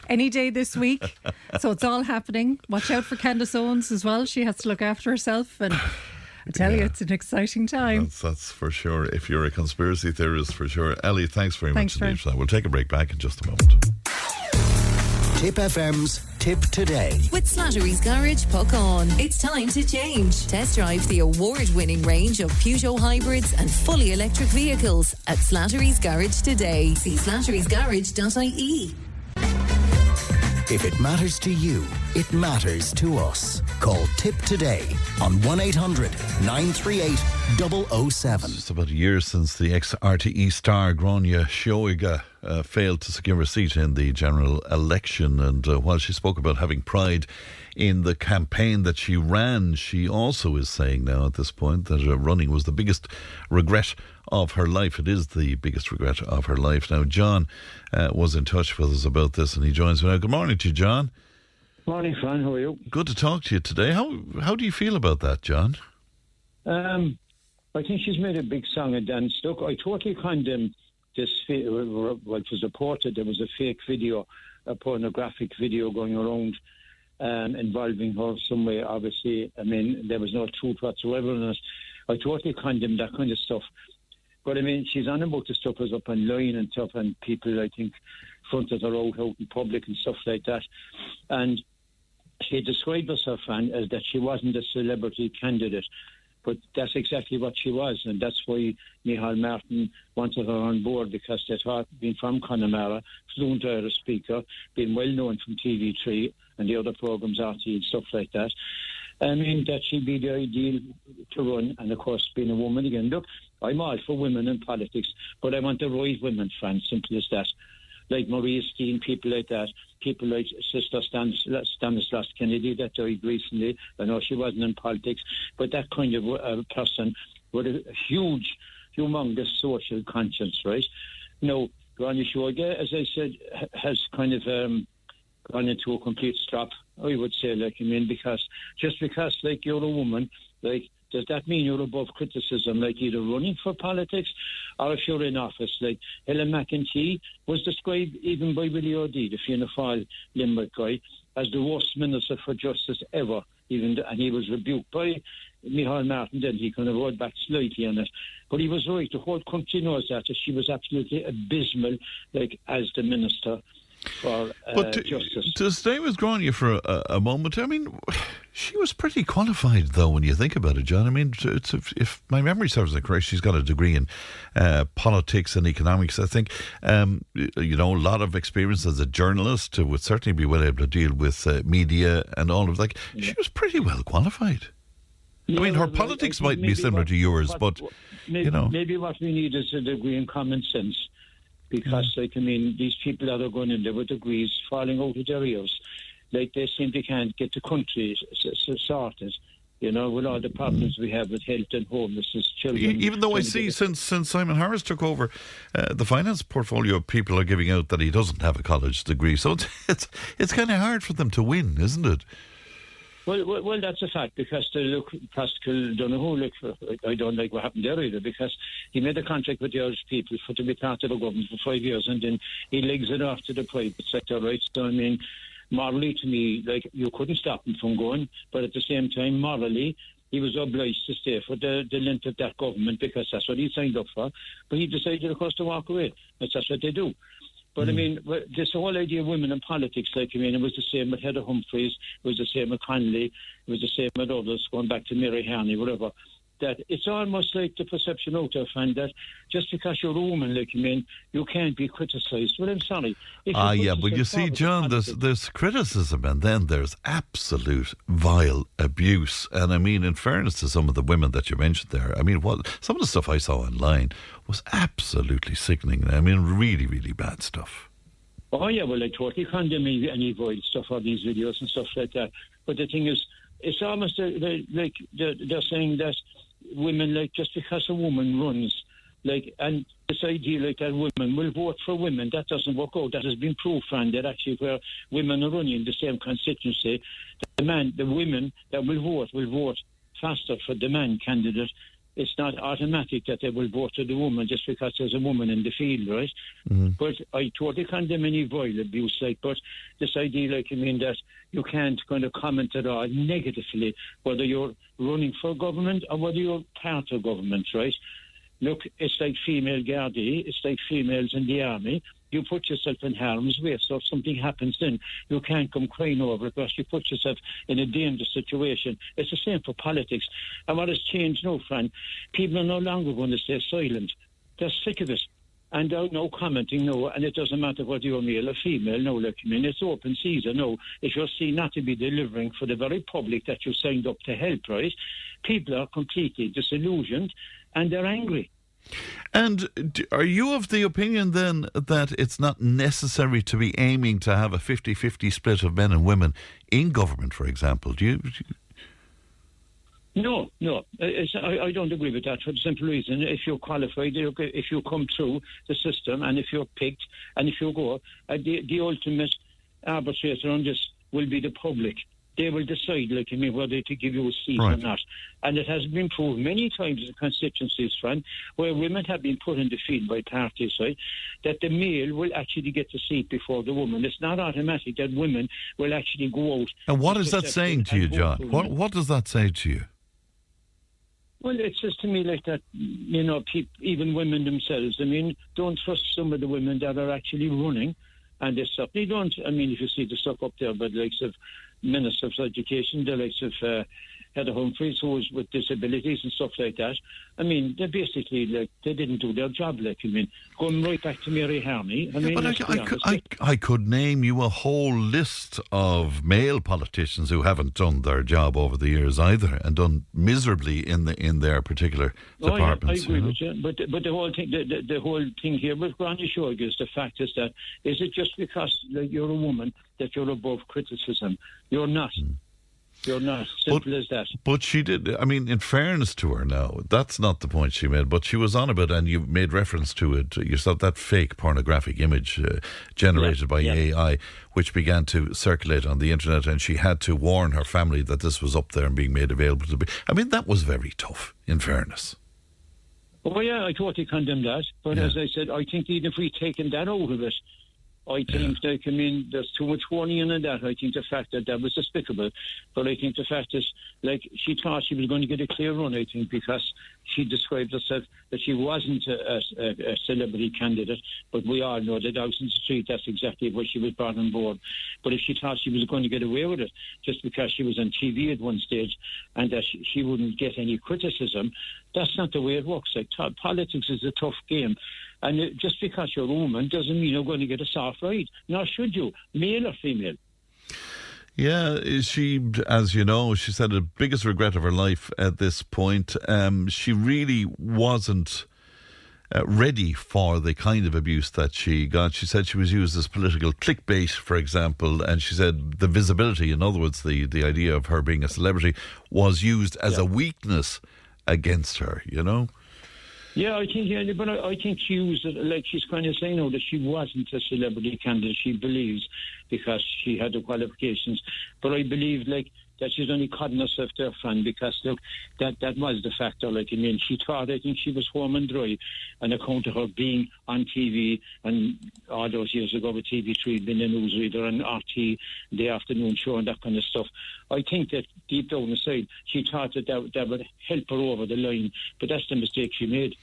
Any day this week. So it's all happening. Watch out for Candace Owens as well. She has to look after herself. And I tell you, it's an exciting time. That's for sure. If you're a conspiracy theorist, for sure. Ellie, thanks very much indeed for that. We'll take a break back in just a moment. Tip FM's Tip Today. With Slattery's Garage, puck on. It's time to change. Test drive the award-winning range of Peugeot hybrids and fully electric vehicles at Slattery's Garage today. See slatterysgarage.ie. If it matters to you, it matters to us. Call Tip today on 1-800-938-007. It's just about a year since the ex-RTE star Gráinne Seoige failed to secure a seat in the general election. And while she spoke about having pride in the campaign that she ran, she also is saying now at this point that running was the biggest regret of her life. It is the biggest regret of her life. Now, John was in touch with us about this, and he joins me now. Good morning to you, John. Morning, Fran. How are you? Good to talk to you today. How do you feel about that, John? I think she's made a big song and dance. Look, I totally condemn this. Well, it was reported there was a fake video a pornographic video going around involving her some way, obviously. I mean, there was no truth whatsoever in it. I totally condemn that kind of stuff. But, I mean, she's on about the stuff was up online and stuff, and people, I think, fronted her out in public and stuff like that. And she described herself, as that she wasn't a celebrity candidate. But that's exactly what she was, and that's why Micheál Martin wanted her on board, because they thought, being from Connemara, fluent Irish speaker, being well known from TV3 and the other programmes, RT and stuff like that, I mean, that she'd be the ideal to run. And, of course, being a woman again, look, I'm all for women in politics, but I want the right women, Fran, simple as that. Like Maria Steen, people like that, people like Sister Stanislaus Kennedy that died recently. I know she wasn't in politics, but that kind of person with a huge, humongous social conscience, right? Now, Gráinne Sióga, as I said, has kind of gone into a complete stop, I would say, like, I mean, because just because, like, you're a woman, like, does that mean you're above criticism, like either running for politics or if you're in office? Like Helen McEntee was described even by Willie O'Dea, the Fianna Fáil Limerick guy, as the worst Minister for Justice ever. And he was rebuked by Micheál Martin, then he kind of rode back slightly on it. But he was right, the whole country knows that she was absolutely abysmal, like, as the Minister for Justice. To stay with Gráinne for a moment, I mean, she was pretty qualified, though, when you think about it, John. I mean, if my memory serves me correct, she's got a degree in politics and economics, I think. You know, a lot of experience as a journalist, would certainly be well able to deal with media and all of that. Yeah. She was pretty well qualified. Yeah, I mean, her politics might be similar to yours, but, maybe, you know. Maybe what we need is a degree in common sense. Because, like, I mean, these people that are going in there with degrees falling out of their ears, like, they simply can't get the country sorted, you know, with all the problems we have with health and homelessness, children. Even though I see since Simon Harris took over, the finance portfolio, people are giving out that he doesn't have a college degree. So it's kind of hard for them to win, isn't it? Well, that's a fact, because look, Pascal Donoghue, I don't like what happened there either, because he made a contract with the Irish people to be part of the government for 5 years, and then he legs it off to the private sector, right? So, I mean, morally, to me, like, you couldn't stop him from going, but at the same time, morally, he was obliged to stay for the length of that government, because that's what he signed up for. But he decided, of course, to walk away. That's what they do. But, I mean, this whole idea of women in politics, like, I mean, it was the same with Heather Humphreys, it was the same with Connolly, it was the same with others, going back to Mary Harney, whatever. That it's almost like the perception out there, Fran, that just because you're a woman, like, I mean, you can't be criticised. Well, I'm sorry. Yeah, but you see, John, there's criticism, and then there's absolute vile abuse. And I mean, in fairness to some of the women that you mentioned there, I mean, some of the stuff I saw online was absolutely sickening. I mean, really, really bad stuff. Oh, yeah, well, I totally condemn any vile stuff or these videos and stuff like that. But the thing is, it's almost like they're saying that women, like, just because a woman runs, like, and this idea, like, that women will vote for women, that doesn't work out. That has been proved, Fran, that actually where women are running in the same constituency, the women that will vote faster for the man candidate. It's not automatic that they will vote for the woman just because there's a woman in the field, right? Mm-hmm. But I totally condemn any vile abuse, like, but this idea, like, I mean, that you can't kind of comment at all negatively, whether you're running for government or whether you're part of government, right? Look, it's like female Gardaí, it's like females in the army. You put yourself in harm's way, so if something happens then, you can't come crying over it because you put yourself in a dangerous situation. It's the same for politics. And what has changed now, Fran, people are no longer going to stay silent. They're sick of it. And they're no commenting, no, and it doesn't matter whether you're male or female, no, look, I mean, it's open season, no. If you're seen not to be delivering for the very public that you signed up to help, right, people are completely disillusioned and they're angry. And are you of the opinion then that it's not necessary to be aiming to have a 50-50 split of men and women in government, for example? Do you? No. I don't agree with that for the simple reason. If you're qualified, if you come through the system, and if you're picked, and if you go, the ultimate arbitrator on this will be the public. they will decide, whether to give you a seat or not. And it has been proved many times in constituencies, Fran, where women have been put in the field by parties, right, that the male will actually get the seat before the woman. It's not automatic that women will actually go out. And what is that saying to you, John? What does that say to you? Well, it says to me like that, even women themselves, don't trust some of the women that are actually running, and they certainly don't. If you see the stuff up there by the likes of Minister of Education, the likes of Heather Humphreys, who was with disabilities and stuff like that, they basically, they didn't do their job, going right back to Mary Harney. I could name you a whole list of male politicians who haven't done their job over the years either, and done miserably in their particular departments. I agree with you, but the whole thing here with Granny Shorg is the fact is that, is it just because you're a woman that you're above criticism? You're not. You're not. Simple as that. But she did, in fairness to her now, that's not the point she made, but she was on about, and you made reference to it yourself, that fake pornographic image generated by AI, which began to circulate on the internet, and she had to warn her family that this was up there and being made available to be. That was very tough, in fairness. Oh, yeah, I totally condemn that. But as I said, I think even if we'd taken that out of it, I think, there's too much warning in that. I think the fact that was despicable. But I think the fact is, she thought she was going to get a clear run, I think, because she described herself that she wasn't a celebrity candidate. But we all know that out in the street, that's exactly what she was brought on board. But if she thought she was going to get away with it, just because she was on TV at one stage and that she wouldn't get any criticism, that's not the way it works. Politics is a tough game. And just because you're a woman doesn't mean you're going to get a soft ride. Nor should you, male or female. Yeah, she, as you know, she said the biggest regret of her life at this point. She really wasn't ready for the kind of abuse that she got. She said she was used as political clickbait, for example, and she said the visibility, in other words, the idea of her being a celebrity, was used as a weakness against her, Yeah, I think she used it she's kind of saying that she wasn't a celebrity candidate, she believes, because she had the qualifications. But I believe that she's only cutting herself there, Fran, because that was the factor. She thought, I think she was home and dry on account of her being on TV, and all those years ago with TV3 being a newsreader and RT, the afternoon show and that kind of stuff. I think that deep down inside, she thought that would help her over the line, but that's the mistake she made.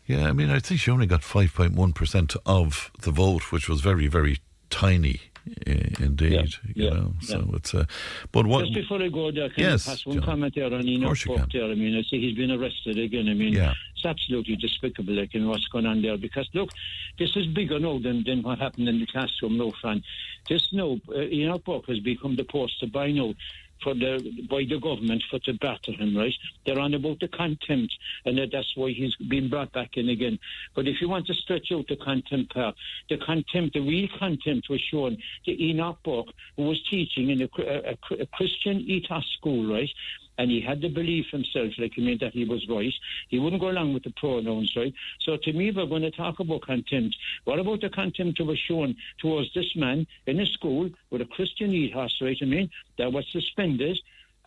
Yeah, I think she only got 5.1% of the vote, which was very, very tiny. Indeed, so it's but what? Just before I go there, can I pass one comment there on Enoch Buck there? I see he's been arrested again. It's absolutely despicable, what's going on there. Because look, this is bigger now than what happened in the classroom, no, Fran. This now, Enoch Buck has become the poster boy now by the government to batter him, right? They're on about the contempt, and that's why he's been brought back in again. But if you want to stretch out the contempt part, the real contempt was shown to Enoch Buck, who was teaching in a Christian ethos school, right? And he had the belief himself, that he was right. He wouldn't go along with the pronouns, right? So to me, we're going to talk about contempt. What about the contempt that was shown towards this man in a school with a Christian ethos, right? That was suspended.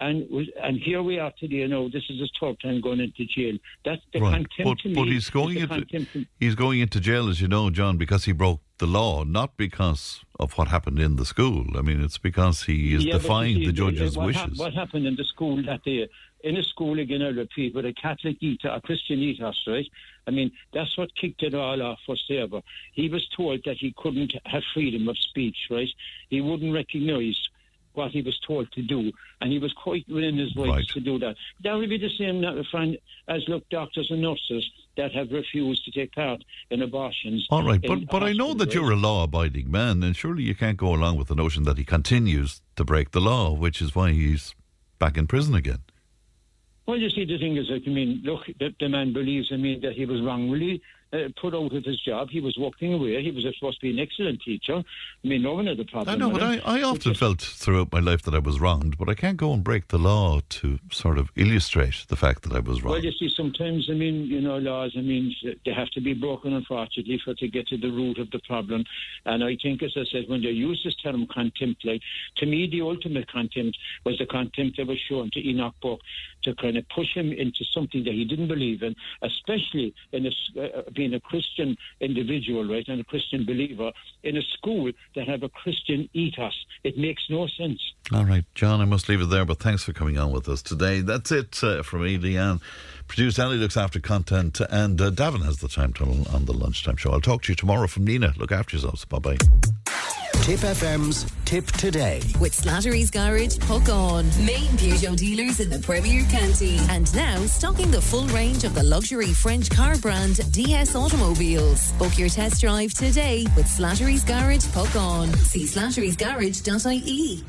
And here we are today. This is his third time going into jail. That's the contempt to me. But he's going into jail, as you know, John, because he broke the law, not because of what happened in the school. It's because he is defying the judge's wishes. What happened in the school that day? In a school, again, I repeat, with a Catholic ethos, a Christian ethos, right? That's what kicked it all off for Sabre. He was told that he couldn't have freedom of speech, right? He wouldn't recognise what he was told to do, and he was quite within his rights to do that. That would be the same, Fran, as doctors and nurses that have refused to take part in abortions. All right, but I know that you're a law-abiding man, and surely you can't go along with the notion that he continues to break the law, which is why he's back in prison again. Well, you see, the thing is, look, the man believes, that he was wrongly put out of his job. He was working away. He was supposed to be an excellent teacher. I mean, no one had a problem. I know, but I often felt throughout my life that I was wronged, but I can't go and break the law to sort of illustrate the fact that I was wrong. Well, you see, sometimes, I mean, you know, laws, I mean, they have to be broken, unfortunately, to get to the root of the problem. And I think, as I said, when they use this term contempt, like, to me, the ultimate contempt was the contempt that was shown to Enoch Buck to kind of push him into something that he didn't believe in, especially in being a Christian individual, right, and a Christian believer in a school that have a Christian ethos. It makes no sense. All right, John, I must leave it there, but thanks for coming on with us today. That's it from me, Leanne. Producer Ali looks after content, and Davin has the time on the lunchtime show. I'll talk to you tomorrow from Nina. Look after yourselves. Bye-bye. Tipp FM's Tipp Today. With Slattery's Garage, Puck On. Main Peugeot dealers in the Premier County. And now stocking the full range of the luxury French car brand DS Automobiles. Book your test drive today with Slattery's Garage, Puck On. See slatterysgarage.ie.